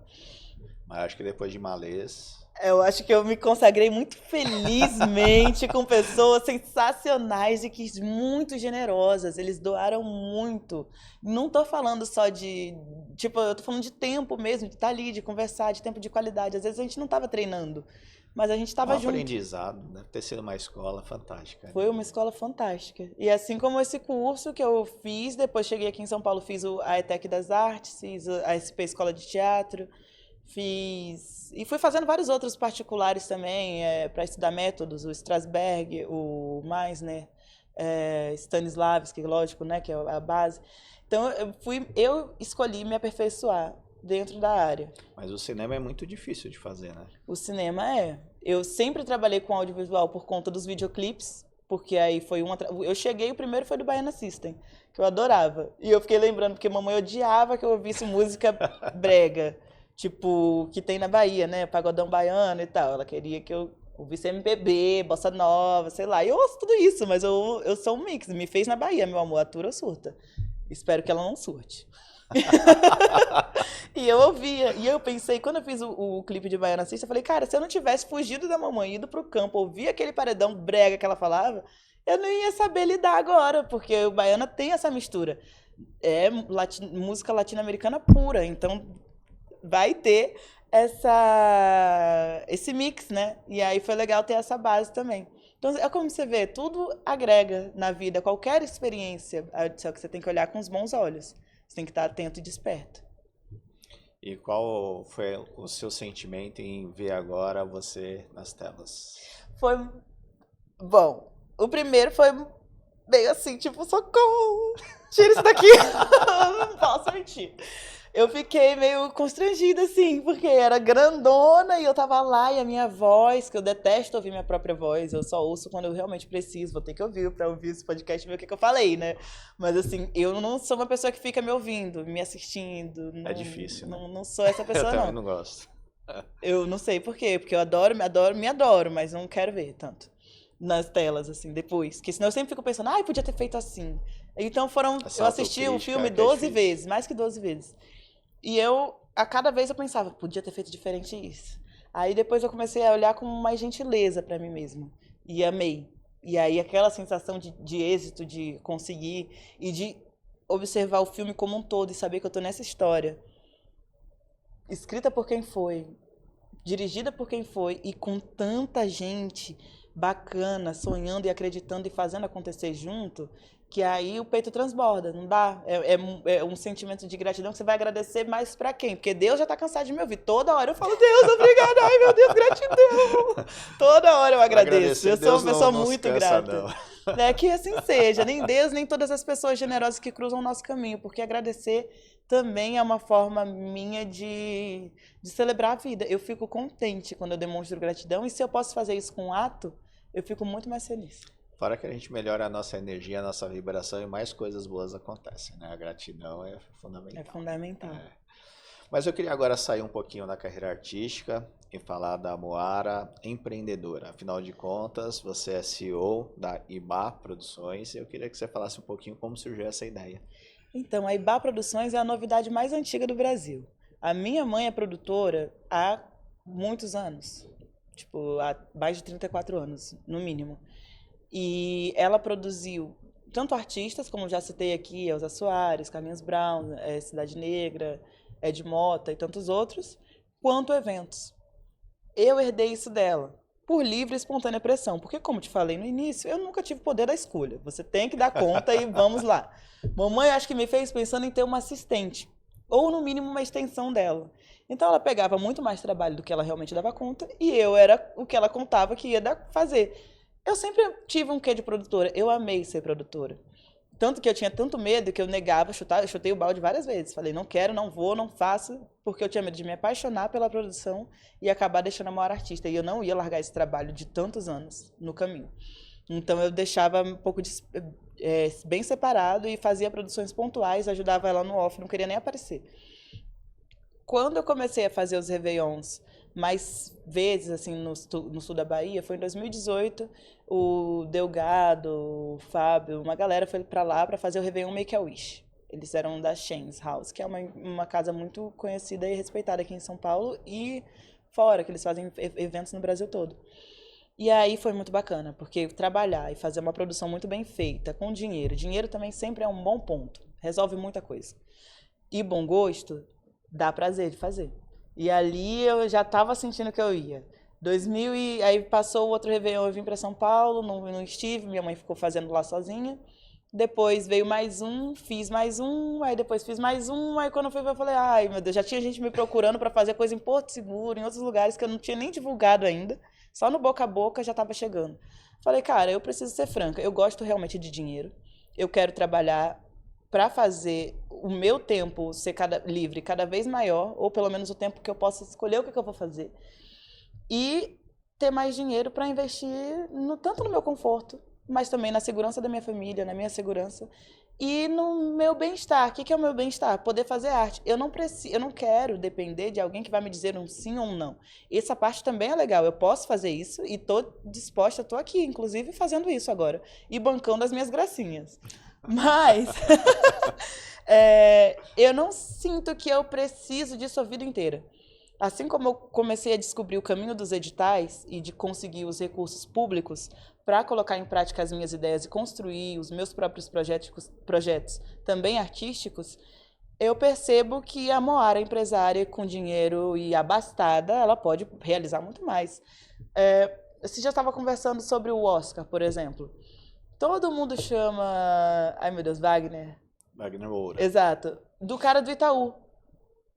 Mas acho que depois de Malês... Eu acho que eu me consagrei muito felizmente com pessoas sensacionais e que muito generosas. Eles doaram muito. Não tô falando só de... Tipo, eu tô falando de tempo mesmo, de estar ali, de conversar, de tempo de qualidade. Às vezes a gente não tava treinando, mas a gente tava junto. aprendizado, deve ter sido uma escola fantástica. Foi uma escola fantástica. E assim como esse curso que eu fiz, depois cheguei aqui em São Paulo, fiz a ETEC das Artes, fiz a SP Escola de Teatro, e fui fazendo vários outros particulares também, para estudar métodos, o Strasberg, o Meisner, Stanislavski, lógico, né, que é a base. Então eu escolhi me aperfeiçoar dentro da área. Mas o cinema é muito difícil de fazer, né? O cinema eu sempre trabalhei com audiovisual por conta dos videoclipes, porque aí foi eu cheguei, o primeiro foi do Baiana System, que eu adorava. E eu fiquei lembrando, porque mamãe odiava que eu ouvisse música brega. Tipo, que tem na Bahia, né? Pagodão baiano e tal. Ela queria que eu ouvisse MPB, bossa nova, sei lá. Eu ouço tudo isso, mas eu sou um mix. Me fez na Bahia, meu amor. Atura ou surta? Espero que ela não surte. E eu ouvia. E eu pensei, quando eu fiz o clipe de Baiana System, eu falei, cara, se eu não tivesse fugido da mamãe, ido pro campo, ouvir aquele paredão brega que ela falava, eu não ia saber lidar agora, porque o Baiana tem essa mistura. É música latino-americana pura, então vai ter esse mix, né? E aí foi legal ter essa base também. Então, é como você vê, tudo agrega na vida, qualquer experiência, só que você tem que olhar com os bons olhos. Você tem que estar atento e desperto. E qual foi o seu sentimento em ver agora você nas telas? Foi bom. O primeiro foi meio assim, tipo, socorro, tira isso daqui. Não posso mentir. Eu fiquei meio constrangida, assim, porque era grandona e eu tava lá e a minha voz, que eu detesto ouvir minha própria voz, eu só ouço quando eu realmente preciso, vou ter que ouvir pra ouvir esse podcast e ver o que eu falei, né? Mas assim, eu não sou uma pessoa que fica me ouvindo, me assistindo. Não, é difícil, né? Não sou essa pessoa, eu também não gosto. Eu não sei por quê, porque eu me adoro, mas não quero ver tanto nas telas, assim, depois. Porque senão eu sempre fico pensando, podia ter feito assim. Então eu assisti o filme 12 vezes, mais que 12 vezes. E a cada vez eu pensava, podia ter feito diferente isso. Aí depois eu comecei a olhar com mais gentileza para mim mesma. E amei. E aí aquela sensação de êxito, de conseguir e de observar o filme como um todo e saber que eu tô nessa história. Escrita por quem foi, dirigida por quem foi e com tanta gente bacana, sonhando e acreditando e fazendo acontecer junto, que aí o peito transborda, não dá. É um sentimento de gratidão que você vai agradecer mais pra quem? Porque Deus já tá cansado de me ouvir. Toda hora eu falo, Deus, obrigada, ai meu Deus, gratidão. Toda hora eu agradeço. Eu sou uma pessoa muito grata. Que assim seja, nem Deus, nem todas as pessoas generosas que cruzam o nosso caminho, porque agradecer também é uma forma minha de celebrar a vida. Eu fico contente quando eu demonstro gratidão, e se eu posso fazer isso com um ato, eu fico muito mais feliz. Fora que a gente melhora a nossa energia, a nossa vibração e mais coisas boas acontecem, né? A gratidão é fundamental. É fundamental. Mas eu queria agora sair um pouquinho da carreira artística e falar da Moara empreendedora. Afinal de contas, você é CEO da IBA Produções e eu queria que você falasse um pouquinho como surgiu essa ideia. Então, a IBA Produções é a novidade mais antiga do Brasil. A minha mãe é produtora há muitos anos. Tipo, há mais de 34 anos, no mínimo. E ela produziu tanto artistas, como já citei aqui, Elza Soares, Carlinhos Brown, Cidade Negra, Ed Mota e tantos outros, quanto eventos. Eu herdei isso dela, por livre e espontânea pressão, porque, como te falei no início, eu nunca tive poder da escolha. Você tem que dar conta e vamos lá. Mamãe acho que me fez pensando em ter uma assistente, ou no mínimo uma extensão dela. Então ela pegava muito mais trabalho do que ela realmente dava conta, e eu era o que ela contava que ia fazer. Eu sempre tive um quê de produtora, eu amei ser produtora. Tanto que eu tinha tanto medo que eu negava, eu chutei o balde várias vezes. Falei, não quero, não vou, não faço, porque eu tinha medo de me apaixonar pela produção e acabar deixando a maior artista. E eu não ia largar esse trabalho de tantos anos no caminho. Então eu deixava um pouco bem separado e fazia produções pontuais, ajudava ela no off, não queria nem aparecer. Quando eu comecei a fazer os Réveillons mais vezes, assim, no sul da Bahia, foi em 2018, o Delgado, o Fábio, uma galera foi pra lá pra fazer o Réveillon Make-A-Wish. Eles eram da Shane's House, que é uma casa muito conhecida e respeitada aqui em São Paulo e fora, que eles fazem eventos no Brasil todo. E aí foi muito bacana, porque trabalhar e fazer uma produção muito bem feita, com dinheiro também sempre é um bom ponto, resolve muita coisa. E bom gosto, dá prazer de fazer. E ali eu já estava sentindo que eu ia. Aí passou o outro Réveillon, eu vim para São Paulo, não estive, minha mãe ficou fazendo lá sozinha. Depois veio mais um, fiz mais um, aí depois fiz mais um, aí quando eu fui eu falei, ai meu Deus, já tinha gente me procurando para fazer coisa em Porto Seguro, em outros lugares que eu não tinha nem divulgado ainda, só no boca a boca já estava chegando. Falei, cara, eu preciso ser franca, eu gosto realmente de dinheiro, eu quero trabalhar para fazer o meu tempo ser livre cada vez maior, ou pelo menos o tempo que eu possa escolher o que eu vou fazer, e ter mais dinheiro para investir tanto no meu conforto, mas também na segurança da minha família, na minha segurança e no meu bem-estar. O que é o meu bem-estar? Poder fazer arte. Eu não quero depender de alguém que vai me dizer um sim ou um não. Essa parte também é legal. Eu posso fazer isso e estou disposta, estou aqui, inclusive, fazendo isso agora e bancando as minhas gracinhas. Mas eu não sinto que eu preciso disso a vida inteira. Assim como eu comecei a descobrir o caminho dos editais e de conseguir os recursos públicos para colocar em prática as minhas ideias e construir os meus próprios projetos também artísticos, eu percebo que a Moara, empresária com dinheiro e abastada, ela pode realizar muito mais. Você já estava conversando sobre o Oscar, por exemplo. Todo mundo chama... Ai, meu Deus, Wagner. Wagner Moura. Exato. Do cara do Itaú.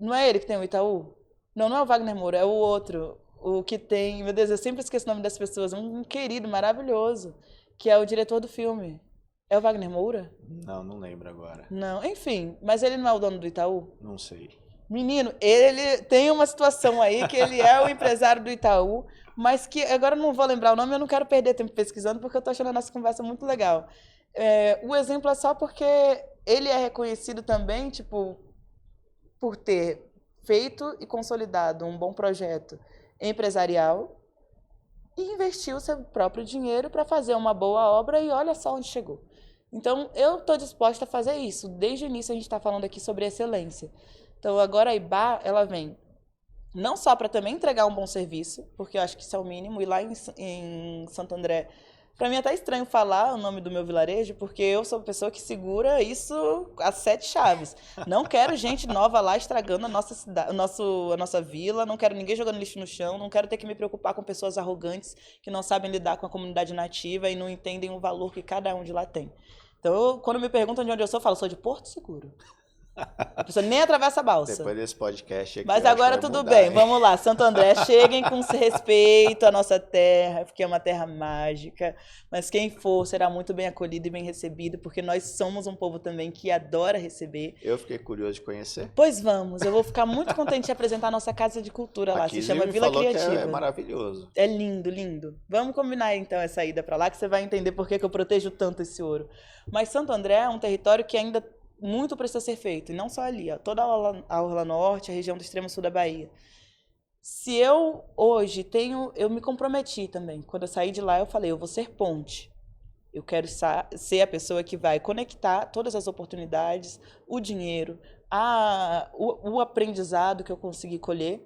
Não é ele que tem o Itaú? Não é o Wagner Moura, é o outro. O que tem... Meu Deus, eu sempre esqueço o nome das pessoas. Um querido, maravilhoso, que é o diretor do filme. É o Wagner Moura? Não lembro agora. Não, enfim. Mas ele não é o dono do Itaú? Não sei. Menino, ele tem uma situação aí que ele é o empresário do Itaú, mas que agora eu não vou lembrar o nome, eu não quero perder tempo pesquisando, porque eu tô achando a nossa conversa muito legal. O exemplo é só porque ele é reconhecido também, tipo, por ter feito e consolidado um bom projeto empresarial e investiu o seu próprio dinheiro para fazer uma boa obra e olha só onde chegou. Então, eu estou disposta a fazer isso. Desde o início a gente está falando aqui sobre excelência. Então, agora a IBA, ela vem não só para também entregar um bom serviço, porque eu acho que isso é o mínimo, e lá em Santo André, para mim é até estranho falar o nome do meu vilarejo, porque eu sou a pessoa que segura isso às 7 chaves. Não quero gente nova lá estragando a nossa cidade, a nossa vila, não quero ninguém jogando lixo no chão, não quero ter que me preocupar com pessoas arrogantes que não sabem lidar com a comunidade nativa e não entendem o valor que cada um de lá tem. Então, quando me perguntam de onde eu falo, sou de Porto Seguro. A pessoa nem atravessa a balsa. Depois desse podcast aqui. Mas agora tudo bem, vamos lá. Santo André, cheguem com respeito à nossa terra, porque é uma terra mágica. Mas quem for será muito bem acolhido e bem recebido, porque nós somos um povo também que adora receber. Eu fiquei curioso de conhecer. Pois vamos, eu vou ficar muito contente de apresentar a nossa casa de cultura lá. Aqui se chama Vila Criativa. É maravilhoso. É lindo, lindo. Vamos combinar então essa ida para lá, que você vai entender por que eu protejo tanto esse ouro. Mas Santo André é um território que ainda muito precisa ser feito, e não só ali, ó, toda a Orla Norte, a região do extremo sul da Bahia. Se eu hoje eu me comprometi também, quando eu saí de lá eu falei, eu vou ser ponte, eu quero ser a pessoa que vai conectar todas as oportunidades, o dinheiro, o aprendizado que eu consegui colher,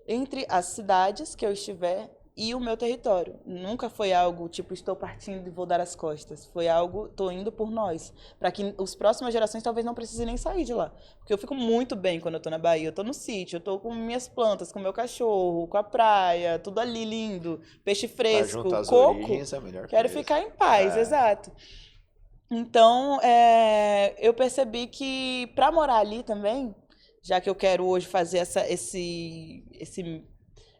entre as cidades que eu estiver e o meu território. Nunca foi algo tipo, estou partindo e vou dar as costas. Foi algo, estou indo por nós. Para que as próximas gerações talvez não precisem nem sair de lá. Porque eu fico muito bem quando eu estou na Bahia. Eu estou no sítio, eu estou com minhas plantas, com meu cachorro, com a praia, tudo ali lindo, peixe fresco, junto às coco. origens é a melhor Quero coisa. ficar em paz, exato. Então, eu percebi que para morar ali também, já que eu quero hoje fazer esse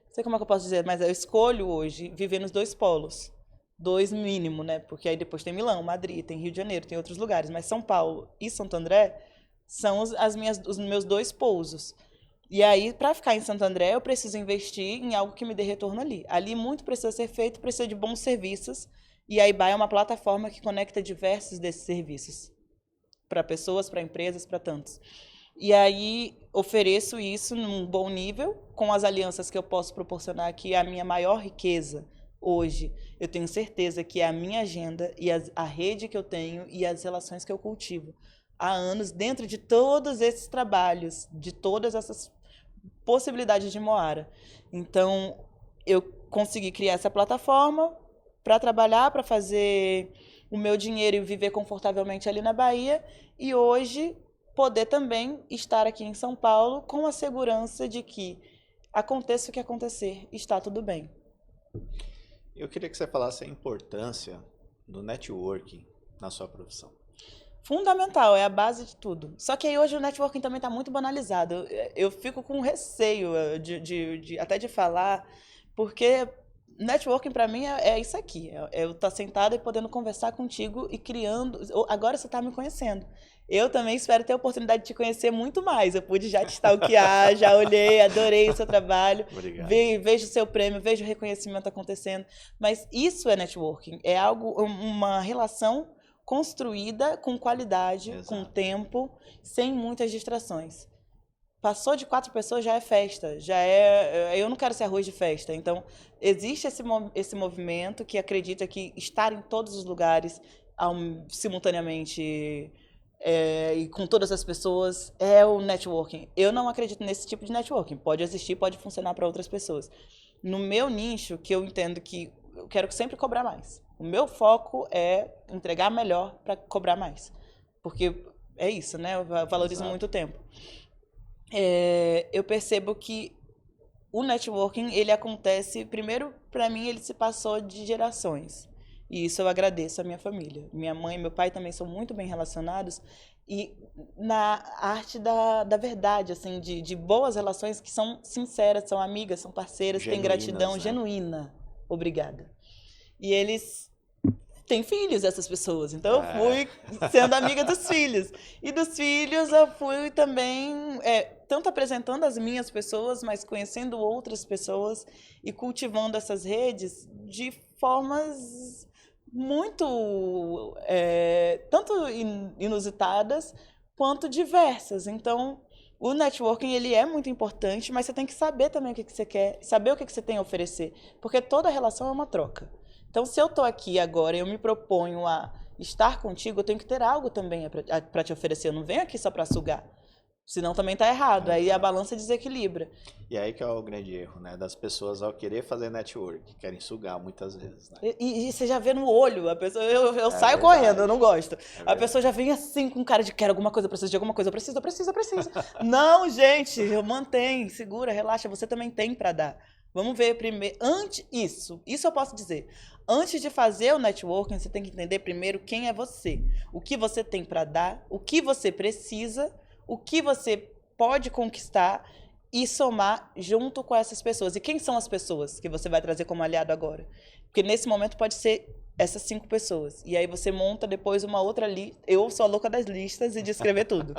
não sei como é que eu posso dizer, mas eu escolho hoje viver nos 2 polos. 2 mínimo, né? Porque aí depois tem Milão, Madrid, tem Rio de Janeiro, tem outros lugares. Mas São Paulo e Santo André são os meus 2 pousos. E aí, para ficar em Santo André, eu preciso investir em algo que me dê retorno ali. Ali muito precisa ser feito, precisa de bons serviços. E a IBA é uma plataforma que conecta diversos desses serviços. Para pessoas, para empresas, para tantos. E aí ofereço isso num bom nível, com as alianças que eu posso proporcionar aqui, a minha maior riqueza hoje. Eu tenho certeza que é a minha agenda e a rede que eu tenho e as relações que eu cultivo há anos dentro de todos esses trabalhos, de todas essas possibilidades de Moara. Então, eu consegui criar essa plataforma para trabalhar, para fazer o meu dinheiro e viver confortavelmente ali na Bahia, e hoje poder também estar aqui em São Paulo com a segurança de que aconteça o que acontecer, está tudo bem. Eu queria que você falasse a importância do networking na sua profissão. Fundamental, é a base de tudo. Só que aí hoje o networking também está muito banalizado. Eu fico com receio até de falar, porque networking para mim é isso aqui. Eu estar sentado e podendo conversar contigo e criando. Agora você está me conhecendo. Eu também espero ter a oportunidade de te conhecer muito mais. Eu pude já te stalkear, já olhei, adorei o seu trabalho. Obrigado. Vejo o seu prêmio, vejo o reconhecimento acontecendo. Mas isso é networking. É algo, uma relação construída com qualidade, Exato. Com tempo, sem muitas distrações. Passou de 4 pessoas, já é festa. Eu não quero ser arroz de festa. Então, existe esse movimento que acredita que estar em todos os lugares simultaneamente e com todas as pessoas é o networking. Eu não acredito nesse tipo de networking. Pode existir, pode funcionar para outras pessoas. No meu nicho, que eu entendo que eu quero sempre cobrar mais. O meu foco é entregar melhor para cobrar mais. Porque é isso, né? Eu valorizo muito o tempo. Eu percebo que o networking, ele acontece, primeiro, para mim, ele se passou de gerações. E isso eu agradeço à minha família. Minha mãe e meu pai também são muito bem relacionados. E na arte da verdade, assim, de boas relações que são sinceras, são amigas, são parceiras, têm gratidão, né? Genuína. Obrigada. E eles têm filhos, essas pessoas. Então, eu fui sendo amiga dos filhos. E dos filhos, eu fui também, tanto apresentando as minhas pessoas, mas conhecendo outras pessoas e cultivando essas redes de formas muito, tanto inusitadas, quanto diversas. Então, o networking, ele é muito importante, mas você tem que saber também o que você quer, saber o que você tem a oferecer, porque toda relação é uma troca. Então, se eu estou aqui agora e eu me proponho a estar contigo, eu tenho que ter algo também para te oferecer. Eu não venho aqui só para sugar. Senão também está errado. Aí a balança desequilibra. E aí que é o grande erro, né? Das pessoas ao querer fazer network, querem sugar muitas vezes, né? E você já vê no olho, a pessoa, eu saio correndo, eu não gosto. A pessoa já vem assim com cara de quero alguma coisa, eu preciso de alguma coisa, eu preciso. Não, gente, mantém, segura, relaxa, você também tem para dar. Vamos ver primeiro, isso eu posso dizer. Antes de fazer o networking, você tem que entender primeiro quem é você, o que você tem para dar, o que você precisa, o que você pode conquistar e somar junto com essas pessoas. E quem são as pessoas que você vai trazer como aliado agora? Porque nesse momento pode ser essas 5 pessoas. E aí você monta depois uma outra lista. Eu sou a louca das listas e de escrever tudo.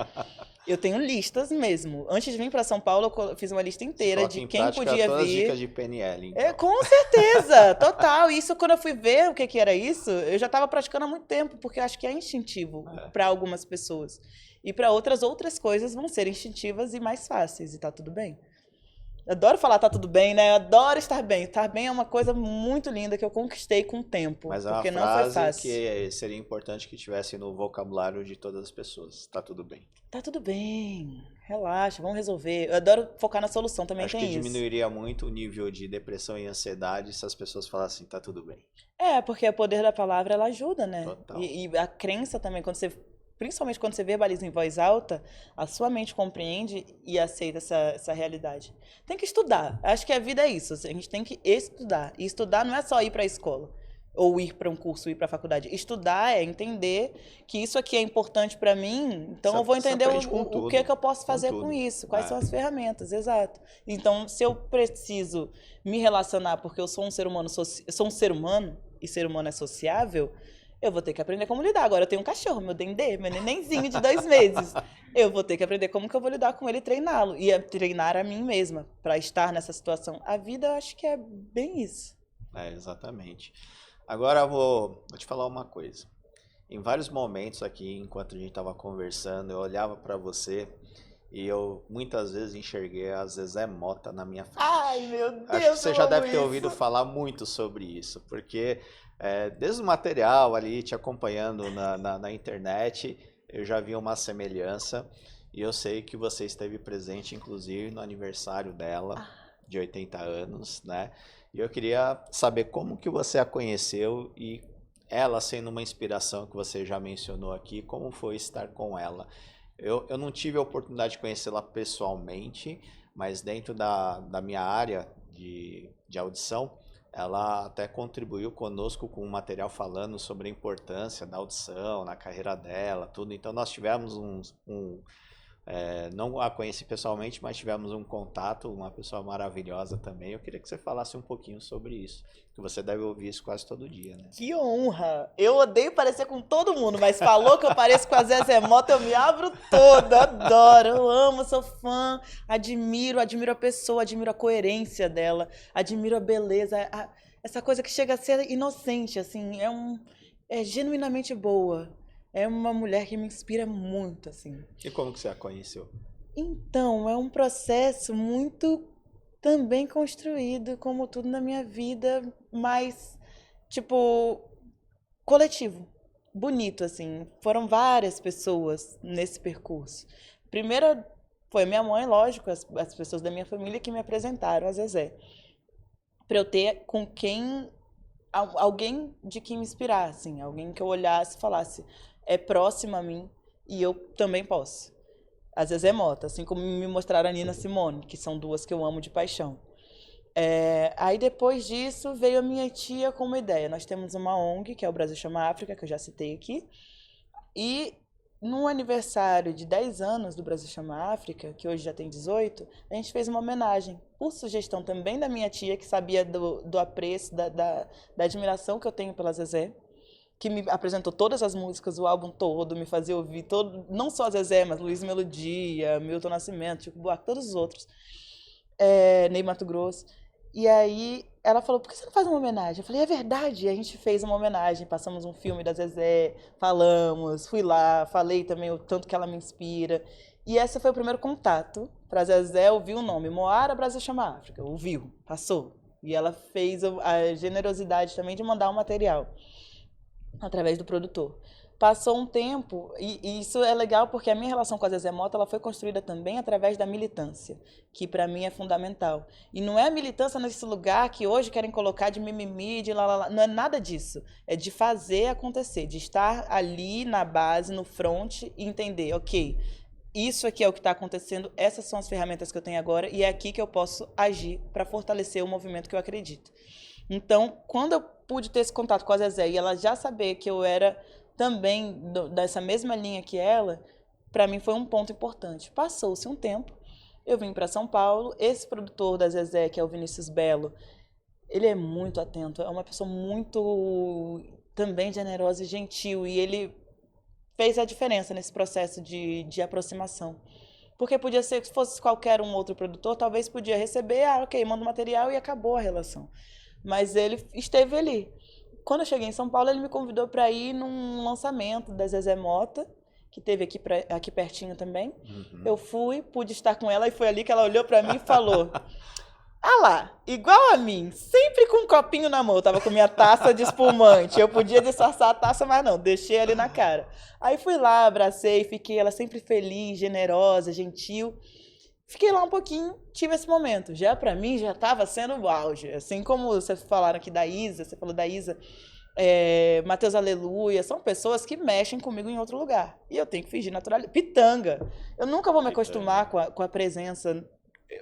Eu tenho listas mesmo. Antes de vir para São Paulo, eu fiz uma lista inteira de quem podia todas vir. As dicas de PNL, então. Com certeza, total. Isso, quando eu fui ver o que era isso, eu já estava praticando há muito tempo, porque eu acho que é instintivo para algumas pessoas. E para outras coisas vão ser instintivas e mais fáceis, e tá tudo bem. Adoro falar tá tudo bem, né? Eu adoro estar bem. Estar bem é uma coisa muito linda que eu conquistei com o tempo. Mas é uma porque não foi frase fácil. que seria importante que tivesse no vocabulário de todas as pessoas. Tá tudo bem. Tá tudo bem. Relaxa, vamos resolver. Eu adoro focar na solução, também Acho tem que isso. diminuiria muito o nível de depressão e ansiedade se as pessoas falassem, tá tudo bem. É, porque o poder da palavra, ela ajuda, né? Total. E a crença também, principalmente quando você verbaliza em voz alta, a sua mente compreende e aceita essa realidade. Tem que estudar. Acho que a vida é isso. A gente tem que estudar. E estudar não é só ir para a escola ou ir para um curso, ir para a faculdade. Estudar é entender que isso aqui é importante para mim, então Você- eu vou você entender aprende com o tudo, que é que eu posso com fazer tudo. com isso, quais É. são as ferramentas, exato. Então, se eu preciso me relacionar porque eu sou um ser humano, eu sou um ser humano e ser humano é sociável, eu vou ter que aprender como lidar. Agora eu tenho um cachorro, meu dendê, meu nenenzinho de 2 meses. Eu vou ter que aprender como que eu vou lidar com ele e treiná-lo. E treinar a mim mesma para estar nessa situação. A vida, eu acho que é bem isso. É, exatamente. Agora eu vou te falar uma coisa. Em vários momentos aqui, enquanto a gente estava conversando, eu olhava para você e eu muitas vezes enxerguei a Zezé Mota na minha frente. Ai, meu Deus, Acho que você já eu deve amo ter isso. ouvido falar muito sobre isso, porque desde o material ali, te acompanhando na internet, eu já vi uma semelhança e eu sei que você esteve presente, inclusive, no aniversário dela, de 80 anos, né? E eu queria saber como que você a conheceu e ela sendo uma inspiração que você já mencionou aqui, como foi estar com ela? Eu não tive a oportunidade de conhecê-la pessoalmente, mas dentro da minha área de audição, ela até contribuiu conosco com um material falando sobre a importância da audição, na carreira dela, tudo. Então nós tivemos não a conheci pessoalmente, mas tivemos um contato, uma pessoa maravilhosa também. Eu queria que você falasse um pouquinho sobre isso, que você deve ouvir isso quase todo dia, né? Que honra! Eu odeio parecer com todo mundo, mas falou que eu pareço com a Zezé Mota, eu me abro toda, adoro, eu amo, sou fã, admiro a pessoa, admiro a coerência dela, admiro a beleza, essa coisa que chega a ser inocente, assim, é genuinamente boa. É uma mulher que me inspira muito, assim. E como que você a conheceu? Então, é um processo muito também construído, como tudo na minha vida, mas, tipo, coletivo, bonito, assim. Foram várias pessoas nesse percurso. Primeiro foi minha mãe, lógico, as pessoas da minha família que me apresentaram a Zezé. Pra eu ter com quem, alguém de quem me inspirar, assim, alguém que eu olhasse e falasse, é próximo a mim e eu também posso. A Zezé Mota, assim como me mostraram a Nina Simone, que são duas que eu amo de paixão. Aí depois disso veio a minha tia com uma ideia. Nós temos uma ONG, que é o Brasil Chama África, que eu já citei aqui. E no aniversário de 10 anos do Brasil Chama África, que hoje já tem 18, a gente fez uma homenagem, por sugestão também da minha tia, que sabia do apreço, da admiração que eu tenho pela Zezé, que me apresentou todas as músicas, o álbum todo, me fazia ouvir todo, não só a Zezé, mas Luiz Melodia, Milton Nascimento, Chico Buarque, todos os outros, Ney Matogrosso. E aí ela falou, por que você não faz uma homenagem? Eu falei, é verdade. E a gente fez uma homenagem, passamos um filme da Zezé, falamos, fui lá, falei também o tanto que ela me inspira. E esse foi o primeiro contato para Zezé ouvir o nome, Moara Brasil Chama África. Ouviu, passou. E ela fez a generosidade também de mandar um material através do produtor. Passou um tempo, e isso é legal porque a minha relação com a Zezé Mota ela foi construída também através da militância, que para mim é fundamental. E não é a militância nesse lugar que hoje querem colocar de mimimi, de lá, não é nada disso. É de fazer acontecer, de estar ali na base, no front e entender, ok, isso aqui é o que está acontecendo, essas são as ferramentas que eu tenho agora e é aqui que eu posso agir para fortalecer o movimento que eu acredito. Então, quando eu pude ter esse contato com a Zezé e ela já saber que eu era também dessa mesma linha que ela, para mim foi um ponto importante. Passou-se um tempo, eu vim para São Paulo, esse produtor da Zezé, que é o Vinícius Belo, ele é muito atento, é uma pessoa muito também generosa e gentil, e ele fez a diferença nesse processo de aproximação. Porque podia ser, se fosse qualquer um outro produtor, talvez podia receber, ok, manda o material e acabou a relação. Mas ele esteve ali. Quando eu cheguei em São Paulo, ele me convidou para ir num lançamento da Zezé Mota que teve aqui pertinho também. Eu fui, pude estar com ela e foi ali que ela olhou pra mim e falou: ah lá, igual a mim, sempre com um copinho na mão. Eu tava com minha taça de espumante. Eu podia disfarçar a taça, mas não, deixei ali na cara. Aí fui lá, abracei, fiquei ela sempre feliz, generosa, gentil. Fiquei lá um pouquinho, tive esse momento. Já pra mim, já tava sendo o auge. Assim como vocês falaram aqui da Isa, você falou da Isa, Matheus Aleluia, são pessoas que mexem comigo em outro lugar. E eu tenho que fingir naturalidade. Pitanga. Eu nunca vou me acostumar com a presença.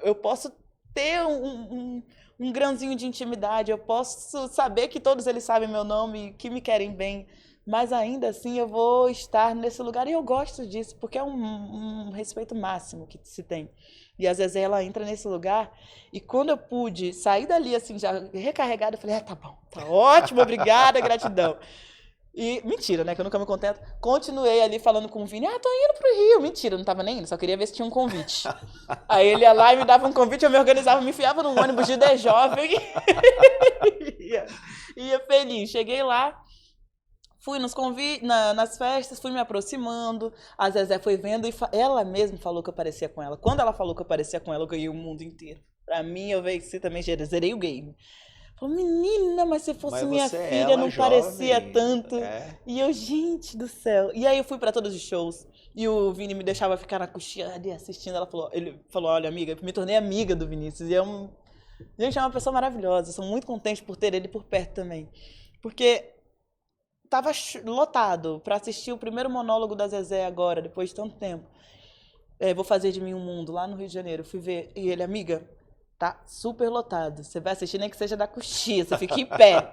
Eu posso ter um grãozinho de intimidade, eu posso saber que todos eles sabem meu nome, que me querem bem, mas ainda assim eu vou estar nesse lugar e eu gosto disso, porque é um respeito máximo que se tem. E a Zezé, ela entra nesse lugar e quando eu pude sair dali assim, já recarregada, eu falei, tá bom, tá ótimo, obrigada, gratidão. E, mentira, né, que eu nunca me contento. Continuei ali falando com o Vini, tô indo pro Rio. Mentira, não tava nem indo, só queria ver se tinha um convite. Aí ele ia lá e me dava um convite, eu me organizava, me enfiava num ônibus de 10 jovem. ia feliz. Cheguei lá, fui nos convites, nas festas, fui me aproximando. A Zezé foi vendo e ela mesma falou que eu parecia com ela. Quando ela falou que eu parecia com ela, eu ganhei o mundo inteiro. Pra mim, eu venci também, zerei o game. Falei, menina, mas se fosse minha filha, não parecia tanto. E eu, gente do céu. E aí eu fui pra todos os shows. E o Vini me deixava ficar na coxinha ali assistindo. Ele falou, olha, amiga, me tornei amiga do Vinícius. E gente, é uma pessoa maravilhosa. Sou muito contente por ter ele por perto também. Porque tava lotado pra assistir o primeiro monólogo da Zezé agora, depois de tanto tempo. Vou fazer de mim um mundo, lá no Rio de Janeiro. Fui ver. E ele, amiga, tá super lotado. Você vai assistir nem que seja da coxinha, você fica em pé.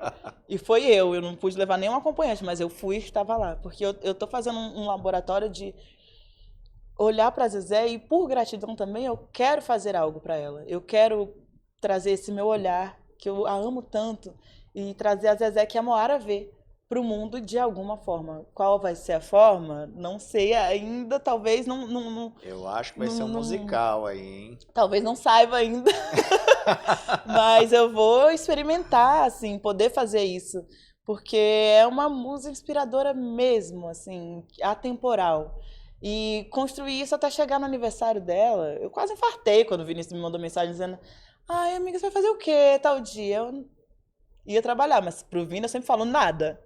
E foi eu não pude levar nenhum acompanhante, mas eu fui e estava lá. Porque eu tô fazendo um laboratório de olhar pra Zezé e, por gratidão também, eu quero fazer algo pra ela. Eu quero trazer esse meu olhar, que eu a amo tanto, e trazer a Zezé que a Moara vê pro mundo de alguma forma. Qual vai ser a forma? Não sei ainda, talvez não eu acho que vai ser um musical aí, hein? Talvez não saiba ainda. Mas eu vou experimentar, assim, poder fazer isso. Porque é uma musa inspiradora mesmo, assim, atemporal. E construir isso até chegar no aniversário dela. Eu quase infartei quando o Vinícius me mandou mensagem dizendo: ai, amiga, você vai fazer o quê tal dia? Eu ia trabalhar, mas pro Vini eu sempre falo nada.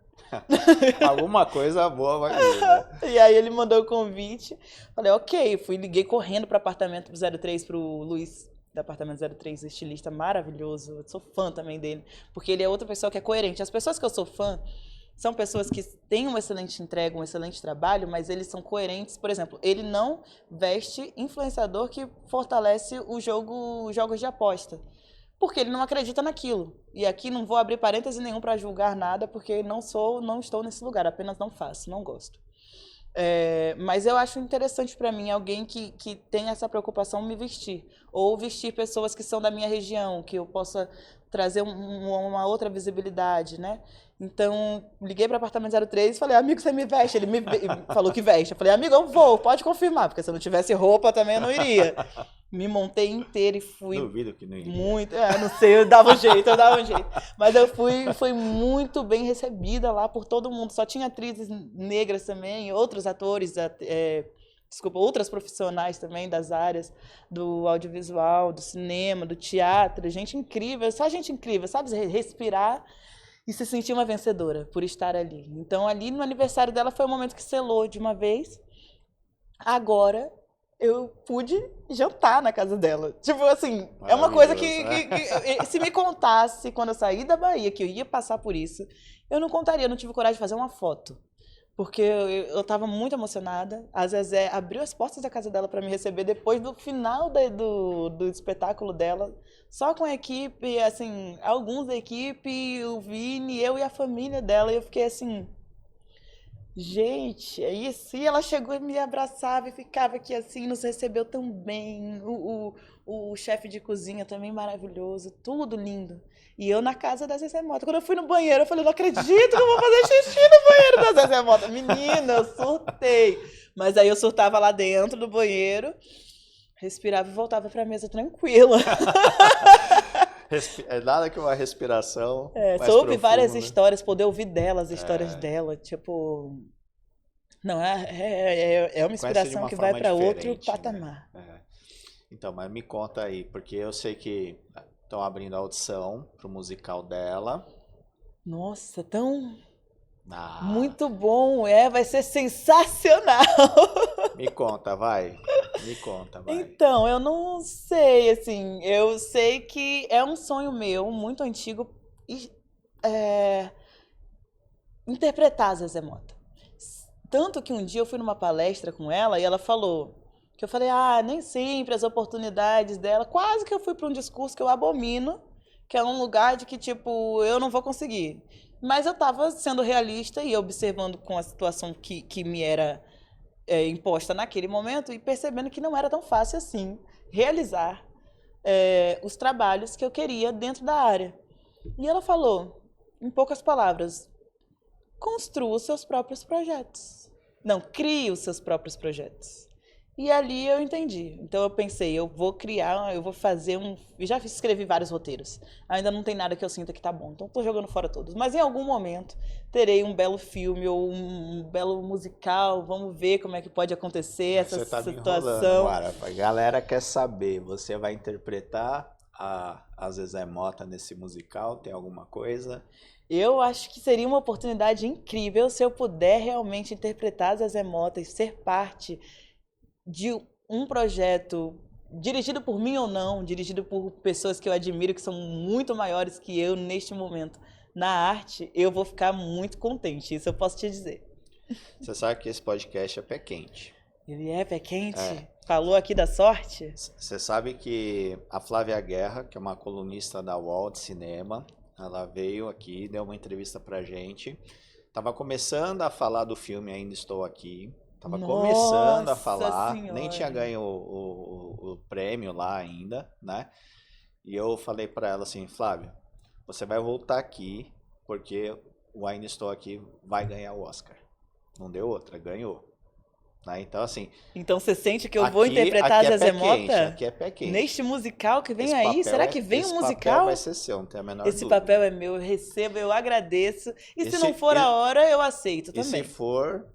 Alguma coisa boa vai vir, né? E aí ele mandou o convite. Falei, ok. Liguei correndo pro apartamento 03 pro Luiz, do apartamento 03, estilista maravilhoso. Eu sou fã também dele, porque ele é outra pessoa que é coerente. As pessoas que eu sou fã são pessoas que têm uma excelente entrega, um excelente trabalho, mas eles são coerentes. Por exemplo, ele não veste influenciador que fortalece os jogos de aposta, porque ele não acredita naquilo. E aqui não vou abrir parêntese nenhum para julgar nada, porque não estou nesse lugar, apenas não faço, não gosto. Mas eu acho interessante para mim alguém que tem essa preocupação me vestir, ou vestir pessoas que são da minha região, que eu possa trazer uma outra visibilidade, né? Então, liguei para o apartamento 03 e falei, amigo, você me veste? Ele me falou que veste. Eu falei, amigo, eu vou, pode confirmar, porque se eu não tivesse roupa também eu não iria. Me montei inteira e fui. Duvido que não iria. Muito, não sei, eu dava um jeito. Mas eu fui muito bem recebida lá por todo mundo. Só tinha atrizes negras também, outros atores, outras profissionais também das áreas do audiovisual, do cinema, do teatro. Gente incrível, só gente incrível, sabe? Respirar e se sentir uma vencedora por estar ali. Então, ali no aniversário dela foi o momento que selou de uma vez. Agora eu pude jantar na casa dela. Tipo assim, é uma coisa que se me contasse quando eu saí da Bahia que eu ia passar por isso, eu não contaria, eu não tive coragem de fazer uma foto. Porque eu estava muito emocionada. A Zezé abriu as portas da casa dela para me receber depois do final do espetáculo dela. Só com a equipe, assim, alguns da equipe, o Vini, eu e a família dela. E eu fiquei assim, gente, aí sim, ela chegou e me abraçava e ficava aqui assim, nos recebeu tão bem. O chefe de cozinha também maravilhoso, tudo lindo. E eu na casa da Zezé Mota. Quando eu fui no banheiro, eu falei, não acredito que eu vou fazer xixi no banheiro da Zezé Mota. Menina, eu surtei. Mas aí eu surtava lá dentro do banheiro, respirava e voltava pra mesa tranquila. É nada que uma respiração mais soube profunda. Várias histórias, poder ouvir dela, as histórias dela, tipo... Não, é uma Conhece de inspiração uma que vai forma para outro diferente, patamar. né? É. Então, mas me conta aí, porque eu sei que estão abrindo a audição pro musical dela. Nossa, tão Ah, muito bom, vai ser sensacional. me conta, vai. Me conta, vai. Então, eu não sei, assim, eu sei que é um sonho meu, muito antigo, e, é, interpretar a Zezé Mota. Tanto que um dia eu fui numa palestra com ela e ela falou, que eu falei, nem sempre as oportunidades dela, quase que eu fui para um discurso que eu abomino, que é um lugar de que, tipo, eu não vou conseguir. Mas eu estava sendo realista e observando com a situação que me era imposta naquele momento e percebendo que não era tão fácil assim realizar os trabalhos que eu queria dentro da área. E ela falou, em poucas palavras, construa os seus próprios projetos. Não, crie os seus próprios projetos. E ali eu entendi. Então eu pensei, eu vou criar, eu vou fazer um. Eu já escrevi vários roteiros. Ainda não tem nada que eu sinta que tá bom. Então tô jogando fora todos. Mas em algum momento terei um belo filme ou um belo musical. Vamos ver como é que pode acontecer essa Você tá me enrolando, situação. Mara. A galera quer saber, você vai interpretar a Zezé Mota nesse musical? Tem alguma coisa? Eu acho que seria uma oportunidade incrível se eu puder realmente interpretar a Zezé Mota e ser parte de um projeto dirigido por mim ou não, dirigido por pessoas que eu admiro, que são muito maiores que eu neste momento na arte, eu vou ficar muito contente, isso eu posso te dizer. Você sabe que esse podcast é pé quente. Ele é pé quente? É. Falou aqui da sorte? Você sabe que a Flávia Guerra, que é uma colunista da UOL de cinema, ela veio aqui, deu uma entrevista pra gente. Tava começando a falar do filme Ainda Estou Aqui. Tava começando a Nossa falar, Senhora. nem tinha ganho o prêmio lá ainda, né? E eu falei pra ela assim, Flávia, você vai voltar aqui porque o Ainda Estou Aqui vai ganhar o Oscar. Não deu outra, ganhou. Né? Então assim, Então você sente que eu vou aqui interpretar a é Zezé pé quente, Mota aqui é pé quente. neste musical que vem Esse aí? papel Será que vem um esse papel musical? vai ser seu, não tem a menor Esse dúvida. papel é meu, eu recebo, eu agradeço. E se E não for a hora, eu aceito E se também. for,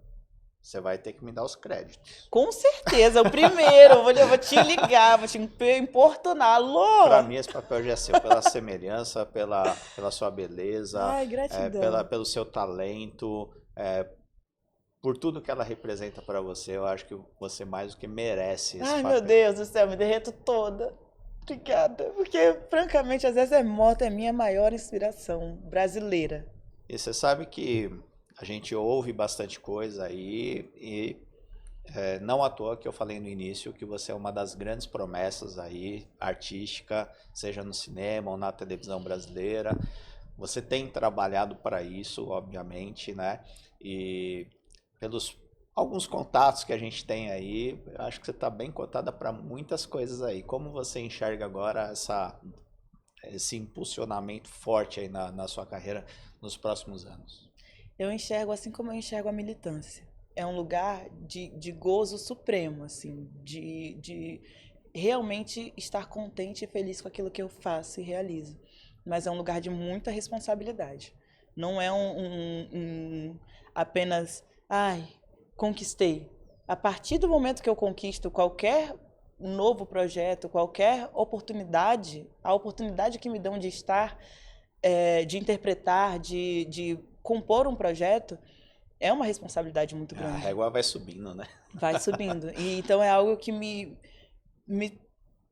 você vai ter que me dar os créditos. Com certeza, o primeiro. Eu vou te ligar, vou te importunar. Alô? Pra mim, esse papel já é seu, pela semelhança, pela sua beleza, Ai, gratidão. pelo seu talento, por tudo que ela representa pra você. Eu acho que você mais do que merece esse Ai, papel. meu Deus do céu, me derreto toda. Obrigada. Porque, francamente, a Zezé Mota é minha maior inspiração brasileira. E você sabe que a gente ouve bastante coisa aí e não à toa que eu falei no início que você é uma das grandes promessas aí, artística, seja no cinema ou na televisão brasileira. Você tem trabalhado para isso, obviamente, né? E pelos alguns contatos que a gente tem aí, eu acho que você está bem cotada para muitas coisas aí. Como você enxerga agora esse impulsionamento forte aí na sua carreira nos próximos anos? Eu enxergo assim como eu enxergo a militância. É um lugar de gozo supremo, assim, de realmente estar contente e feliz com aquilo que eu faço e realizo. Mas é um lugar de muita responsabilidade. Não é apenas, conquistei. A partir do momento que eu conquisto qualquer novo projeto, qualquer oportunidade, a oportunidade que me dão de estar, de interpretar, de compor um projeto, é uma responsabilidade muito grande. A régua vai subindo, né? Vai subindo. E então é algo que me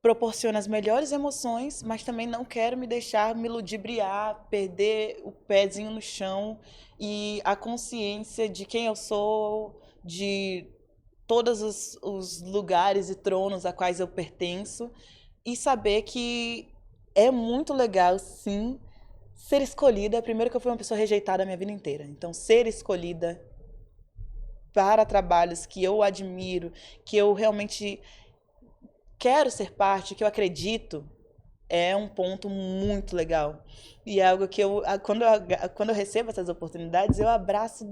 proporciona as melhores emoções, mas também não quero me deixar me ludibriar, perder o pezinho no chão e a consciência de quem eu sou, de todos os lugares e tronos a quais eu pertenço e saber que é muito legal, sim, ser escolhida. Primeiro que eu fui uma pessoa rejeitada a minha vida inteira. Então, ser escolhida para trabalhos que eu admiro, que eu realmente quero ser parte, que eu acredito, é um ponto muito legal. E é algo que quando eu recebo essas oportunidades, eu abraço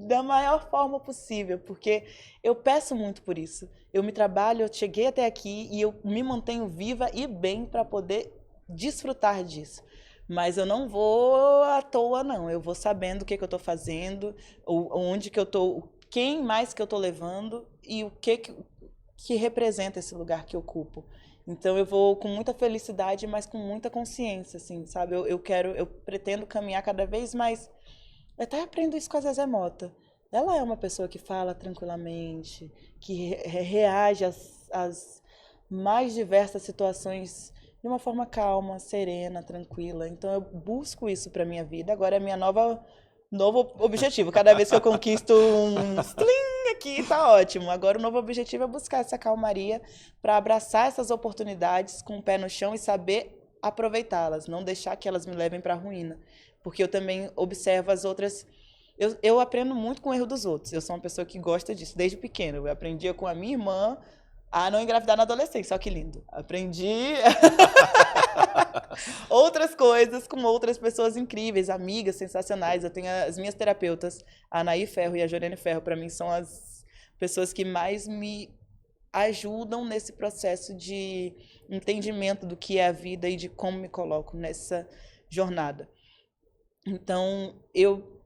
da maior forma possível, porque eu peço muito por isso. Eu me trabalho, eu cheguei até aqui e eu me mantenho viva e bem para poder desfrutar disso. Mas eu não vou à toa, não. Eu vou sabendo o que eu estou fazendo, onde que eu estou, quem mais que eu tô levando e o que representa esse lugar que eu ocupo. Então eu vou com muita felicidade, mas com muita consciência, assim, sabe? Eu pretendo caminhar cada vez mais. Eu até aprendo isso com a Zezé Mota. Ela é uma pessoa que fala tranquilamente, que reage às mais diversas situações de uma forma calma, serena, tranquila. Então eu busco isso para minha vida. Agora é minha novo objetivo. Cada vez que eu conquisto um sling aqui, tá ótimo. Agora o novo objetivo é buscar essa calmaria para abraçar essas oportunidades com o pé no chão e saber aproveitá-las, não deixar que elas me levem para a ruína. Porque eu também observo as outras. Eu aprendo muito com o erro dos outros. Eu sou uma pessoa que gosta disso desde pequena. Eu aprendia com a minha irmã a não engravidar na adolescência. Olha que lindo. Aprendi outras coisas com outras pessoas incríveis, amigas sensacionais. Eu tenho as minhas terapeutas, a Anaí Ferro e a Jorene Ferro, para mim são as pessoas que mais me ajudam nesse processo de entendimento do que é a vida e de como me coloco nessa jornada. Então, eu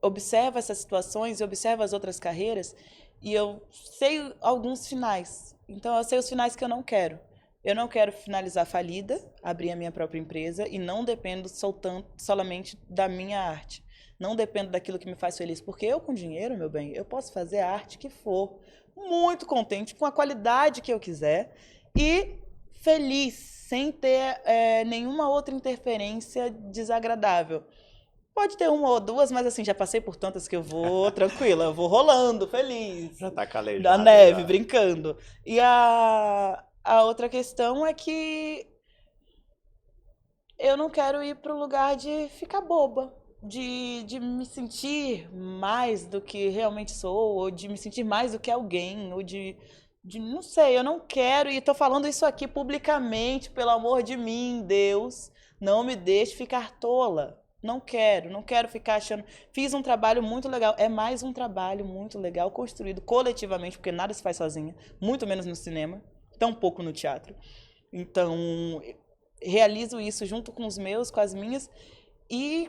observo essas situações, eu observo as outras carreiras e eu sei alguns finais. Então, eu sei os finais que eu não quero. Eu não quero finalizar falida, abrir a minha própria empresa e não dependo solamente da minha arte. Não dependo daquilo que me faz feliz, porque eu com dinheiro, meu bem, eu posso fazer a arte que for, muito contente, com a qualidade que eu quiser e feliz, sem ter nenhuma outra interferência desagradável. Pode ter uma ou duas, mas assim, já passei por tantas que eu vou tranquila, eu vou rolando, feliz. Já tá calejado. Da neve, já. brincando. E a outra questão é que eu não quero ir para o lugar de ficar boba, de me sentir mais do que realmente sou, ou de me sentir mais do que alguém, ou não sei, eu não quero, e estou falando isso aqui publicamente, pelo amor de mim, Deus, não me deixe ficar tola. Não quero ficar achando. Fiz um trabalho muito legal. É mais um trabalho muito legal, construído coletivamente, porque nada se faz sozinha, muito menos no cinema, tão pouco no teatro. Então, realizo isso junto com os meus, com as minhas, e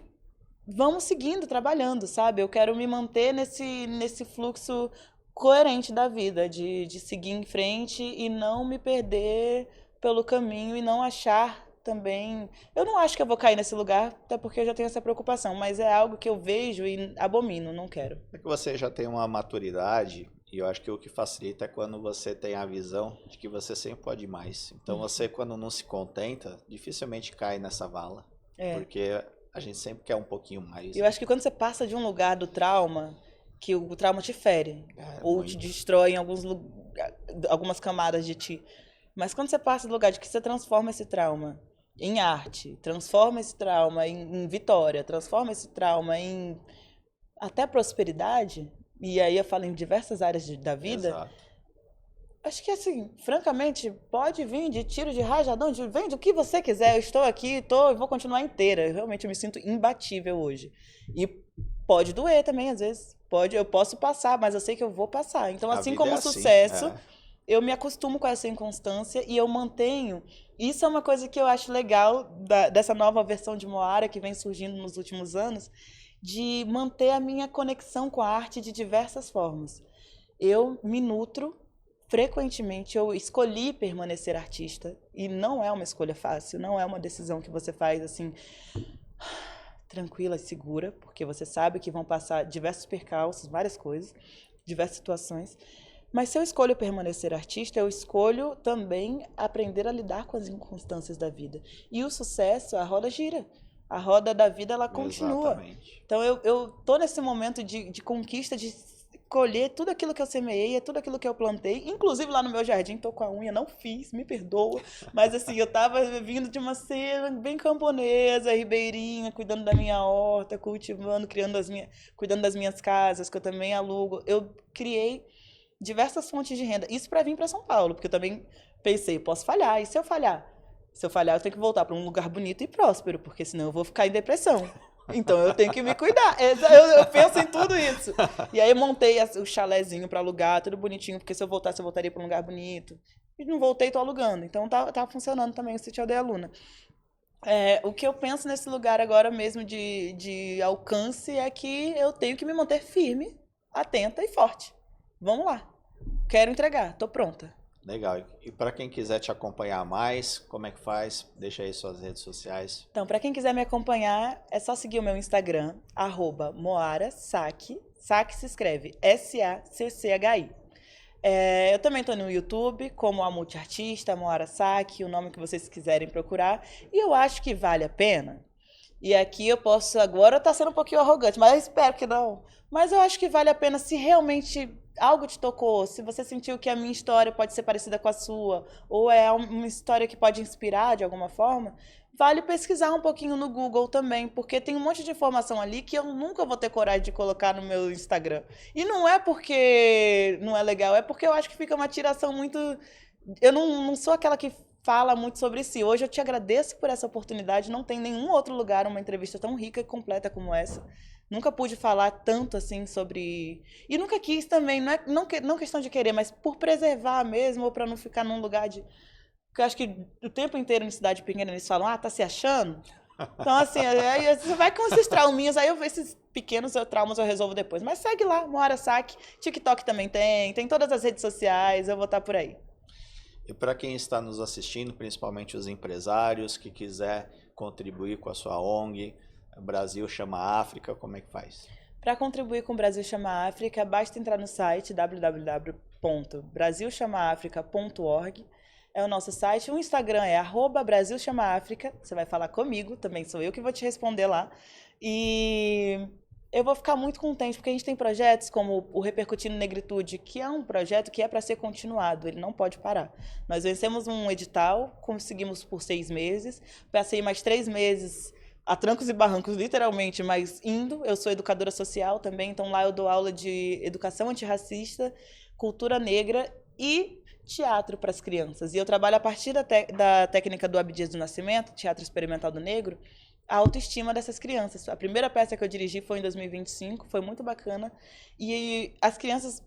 vamos seguindo, trabalhando, sabe? Eu quero me manter nesse fluxo coerente da vida, de seguir em frente e não me perder pelo caminho e não achar também. Eu não acho que eu vou cair nesse lugar, até porque eu já tenho essa preocupação, mas é algo que eu vejo e abomino, não quero. É que você já tem uma maturidade e eu acho que o que facilita é quando você tem a visão de que você sempre pode mais. Então você, quando não se contenta, dificilmente cai nessa vala. Porque a gente sempre quer um pouquinho mais. Eu acho que quando você passa de um lugar do trauma, que o trauma te fere, ou muito. te destrói em algumas camadas de ti. Mas quando você passa do lugar de que você transforma esse trauma em arte, transforma esse trauma em vitória, transforma esse trauma em até prosperidade, e aí eu falo em diversas áreas da vida. Exato. Acho que assim, francamente, pode vir de tiro, de rajadão, vem do que você quiser, eu estou aqui, eu vou continuar inteira, realmente eu me sinto imbatível hoje. E pode doer também, às vezes, eu posso passar, mas eu sei que eu vou passar. Então, assim como o sucesso, eu me acostumo com essa inconstância e eu mantenho. Isso é uma coisa que eu acho legal dessa nova versão de Moara que vem surgindo nos últimos anos, de manter a minha conexão com a arte de diversas formas. Eu me nutro frequentemente, eu escolhi permanecer artista e não é uma escolha fácil, não é uma decisão que você faz assim tranquila e segura, porque você sabe que vão passar diversos percalços, várias coisas, diversas situações. Mas se eu escolho permanecer artista, eu escolho também aprender a lidar com as inconstâncias da vida. E o sucesso, a roda gira. A roda da vida, ela continua. Exatamente. Então, eu tô nesse momento de conquista, de colher tudo aquilo que eu semeei, tudo aquilo que eu plantei. Inclusive, lá no meu jardim, tô com a unha, não fiz, me perdoa. Mas, assim, eu tava vindo de uma cena bem camponesa, ribeirinha, cuidando da minha horta, cultivando, cuidando das minhas casas, que eu também alugo. Eu criei diversas fontes de renda. Isso para vir para São Paulo, porque eu também pensei, posso falhar. E se eu falhar? Se eu falhar, eu tenho que voltar para um lugar bonito e próspero, porque senão eu vou ficar em depressão. Então eu tenho que me cuidar. Eu penso em tudo isso. E aí eu montei o chalézinho para alugar, tudo bonitinho, porque se eu voltasse, eu voltaria para um lugar bonito. E não voltei, tô alugando. Então tá funcionando também o Sítio Aldeia Luna. O que eu penso nesse lugar agora mesmo de alcance é que eu tenho que me manter firme atenta e forte. Vamos lá. Quero entregar, tô pronta. Legal. E para quem quiser te acompanhar mais, como é que faz? Deixa aí suas redes sociais. Então, para quem quiser me acompanhar, é só seguir o meu Instagram, @moarasac. Sac se escreve SACCHI. Eu também estou no YouTube, como a multiartista, Moara Sac, o nome que vocês quiserem procurar. E eu acho que vale a pena. E aqui eu posso, agora tá sendo um pouquinho arrogante, mas eu espero que não. Mas eu acho que vale a pena se realmente algo te tocou, se você sentiu que a minha história pode ser parecida com a sua, ou é uma história que pode inspirar de alguma forma, vale pesquisar um pouquinho no Google também, porque tem um monte de informação ali que eu nunca vou ter coragem de colocar no meu Instagram. E não é porque não é legal, é porque eu acho que fica uma tiração muito... Eu não sou aquela que fala muito sobre si. Hoje eu te agradeço por essa oportunidade, não tem nenhum outro lugar uma entrevista tão rica e completa como essa. Nunca pude falar tanto assim sobre... E nunca quis também, não questão de querer, mas por preservar mesmo, ou para não ficar num lugar de... Porque eu acho que o tempo inteiro em cidade pequena eles falam, tá se achando? Então, assim, aí você vai com esses trauminhas, aí esses pequenos traumas eu resolvo depois. Mas segue lá, Moara Sac, TikTok também tem todas as redes sociais, eu vou estar por aí. E para quem está nos assistindo, principalmente os empresários que quiser contribuir com a sua ONG, Brasil Chama África, como é que faz? Para contribuir com o Brasil Chama África, basta entrar no site www.brasilchamaafrica.org. É o nosso site. O Instagram é @BrasilChamaAfrica. Você vai falar comigo, também sou eu que vou te responder lá. E eu vou ficar muito contente, porque a gente tem projetos como o Repercutindo Negritude, que é um projeto que é para ser continuado, ele não pode parar. Nós vencemos um edital, conseguimos por 6 meses, passei mais 3 meses a trancos e barrancos, literalmente, mas indo. Eu sou educadora social também, então lá eu dou aula de educação antirracista, cultura negra e teatro para as crianças. E eu trabalho a partir da técnica do Abdias do Nascimento, Teatro Experimental do Negro, a autoestima dessas crianças. A primeira peça que eu dirigi foi em 2025, foi muito bacana. E as crianças,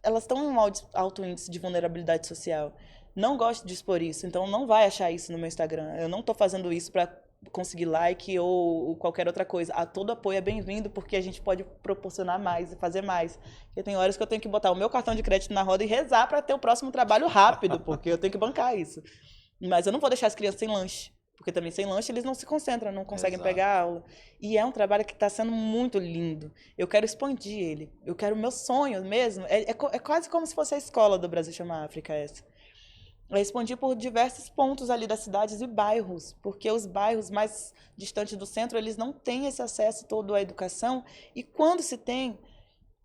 elas estão em um alto índice de vulnerabilidade social. Não gosto de expor isso, então não vai achar isso no meu Instagram. Eu não estou fazendo isso para conseguir like ou qualquer outra coisa. Todo apoio é bem-vindo, porque a gente pode proporcionar mais e fazer mais. Porque tem horas que eu tenho que botar o meu cartão de crédito na roda e rezar para ter o próximo trabalho rápido, porque eu tenho que bancar isso. Mas eu não vou deixar as crianças sem lanche, porque também sem lanche eles não se concentram, não conseguem pegar a aula. E é um trabalho que está sendo muito lindo. Eu quero expandir ele. Eu quero o meu sonho mesmo. É quase como se fosse a escola do Brasil Chama África essa. Eu respondi por diversos pontos ali das cidades e bairros, porque os bairros mais distantes do centro, eles não têm esse acesso todo à educação, e quando se tem,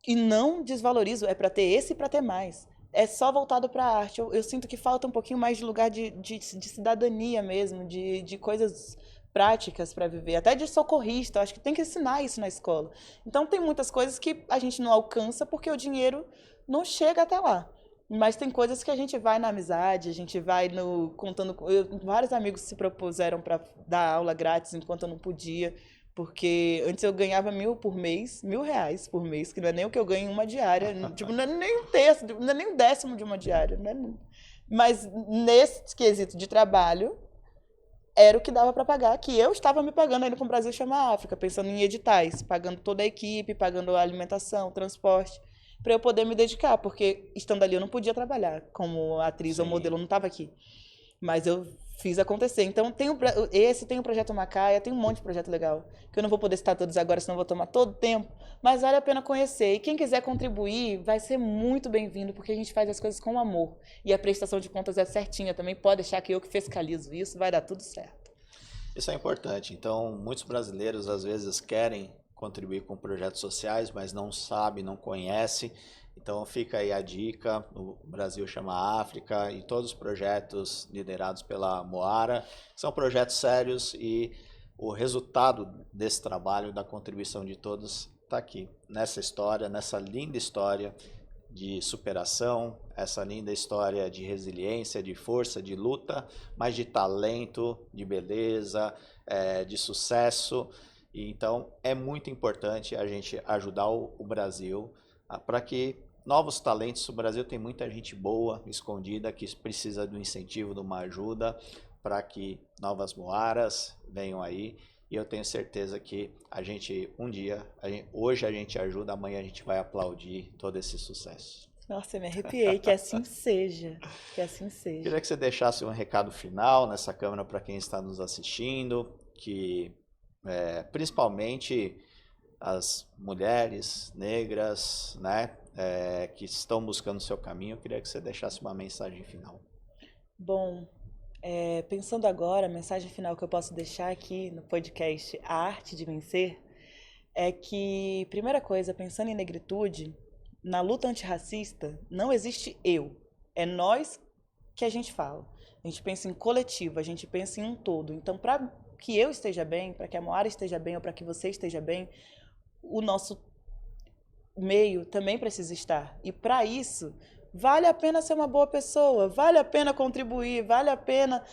e não desvalorizo, é para ter esse e para ter mais. É só voltado para a arte. Eu sinto que falta um pouquinho mais de lugar de cidadania mesmo, de coisas práticas para viver, até de socorrista. Eu acho que tem que ensinar isso na escola. Então tem muitas coisas que a gente não alcança porque o dinheiro não chega até lá. Mas tem coisas que a gente vai na amizade, a gente vai contando. Vários amigos se propuseram para dar aula grátis enquanto eu não podia, porque antes eu ganhava R$ 1.000 por mês, R$ 1.000 por mês, que não é nem o que eu ganho em uma diária, tipo, não é nem um terço, não é nem um décimo de uma diária, né? Mas nesse quesito de trabalho, era o que dava para pagar, que eu estava me pagando ainda com o Brasil Chama África, pensando em editais, pagando toda a equipe, pagando a alimentação, transporte, para eu poder me dedicar, porque estando ali eu não podia trabalhar como atriz ou modelo, eu não estava aqui. Mas eu fiz acontecer. Então tem o Projeto Macaia, tem um monte de projeto legal, que eu não vou poder citar todos agora, senão vou tomar todo o tempo, mas vale a pena conhecer. E quem quiser contribuir vai ser muito bem-vindo, porque a gente faz as coisas com amor. E a prestação de contas é certinha também, pode deixar que eu que fiscalizo isso, vai dar tudo certo. Isso é importante. Então, muitos brasileiros às vezes querem contribuir com projetos sociais, mas não sabe, não conhece. Então fica aí a dica, o Brasil Chama África e todos os projetos liderados pela Moara são projetos sérios e o resultado desse trabalho, da contribuição de todos, está aqui, nessa história, nessa linda história de superação, essa linda história de resiliência, de força, de luta, mas de talento, de beleza, de sucesso. Então, é muito importante a gente ajudar o Brasil para que novos talentos, o Brasil tem muita gente boa, escondida, que precisa do incentivo, de uma ajuda para que novas Moaras venham aí E eu tenho certeza que hoje a gente ajuda, amanhã a gente vai aplaudir todo esse sucesso. Nossa, eu me arrepiei, que assim seja, que assim seja. Queria que você deixasse um recado final nessa câmera para quem está nos assistindo, que principalmente as mulheres negras, né, que estão buscando o seu caminho. Eu queria que você deixasse uma mensagem final. Bom, pensando agora, a mensagem final que eu posso deixar aqui no podcast A Arte de Vencer é que, primeira coisa, pensando em negritude, na luta antirracista não existe eu, é nós que a gente fala. A gente pensa em coletivo, a gente pensa em um todo. Então, para que eu esteja bem, para que a Moara esteja bem ou para que você esteja bem, o nosso meio também precisa estar. E para isso, vale a pena ser uma boa pessoa, vale a pena contribuir, vale a pena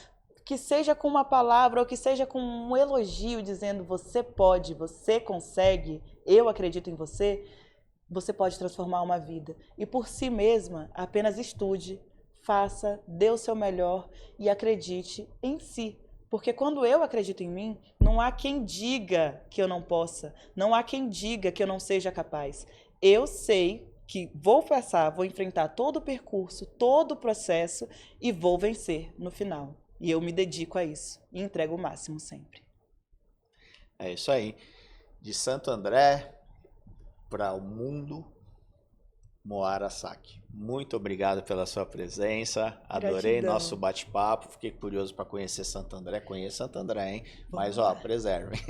que seja com uma palavra ou que seja com um elogio dizendo você pode, você consegue, eu acredito em você, você pode transformar uma vida. E por si mesma, apenas estude, faça, dê o seu melhor e acredite em si. Porque quando eu acredito em mim, não há quem diga que eu não possa, não há quem diga que eu não seja capaz. Eu sei que vou passar, vou enfrentar todo o percurso, todo o processo e vou vencer no final. E eu me dedico a isso e entrego o máximo sempre. É isso aí. De Santo André para o mundo, Moara Saki. Muito obrigado pela sua presença. Adorei Gratidão. nosso bate-papo. Fiquei curioso para conhecer Santo André. Conheço Santo André, hein? Mas, lá. preservem.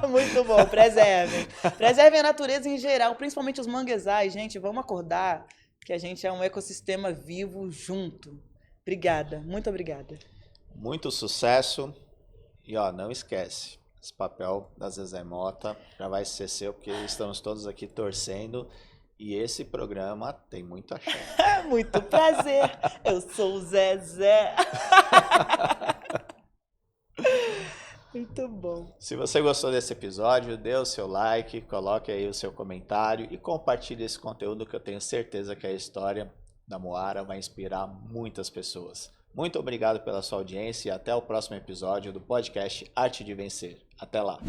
Muito bom, preservem. Preservem a natureza em geral, principalmente os manguezais, gente. Vamos acordar que a gente é um ecossistema vivo junto. Obrigada, muito obrigada. Muito sucesso. E, não esquece. Esse papel da Zezé Mota já vai ser seu, porque estamos todos aqui torcendo. E esse programa tem muito axé. Muito prazer. Eu sou o Zezé. Muito bom. Se você gostou desse episódio, dê o seu like, coloque aí o seu comentário e compartilhe esse conteúdo que eu tenho certeza que a história da Moara vai inspirar muitas pessoas. Muito obrigado pela sua audiência e até o próximo episódio do podcast Arte de Vencer. Até lá!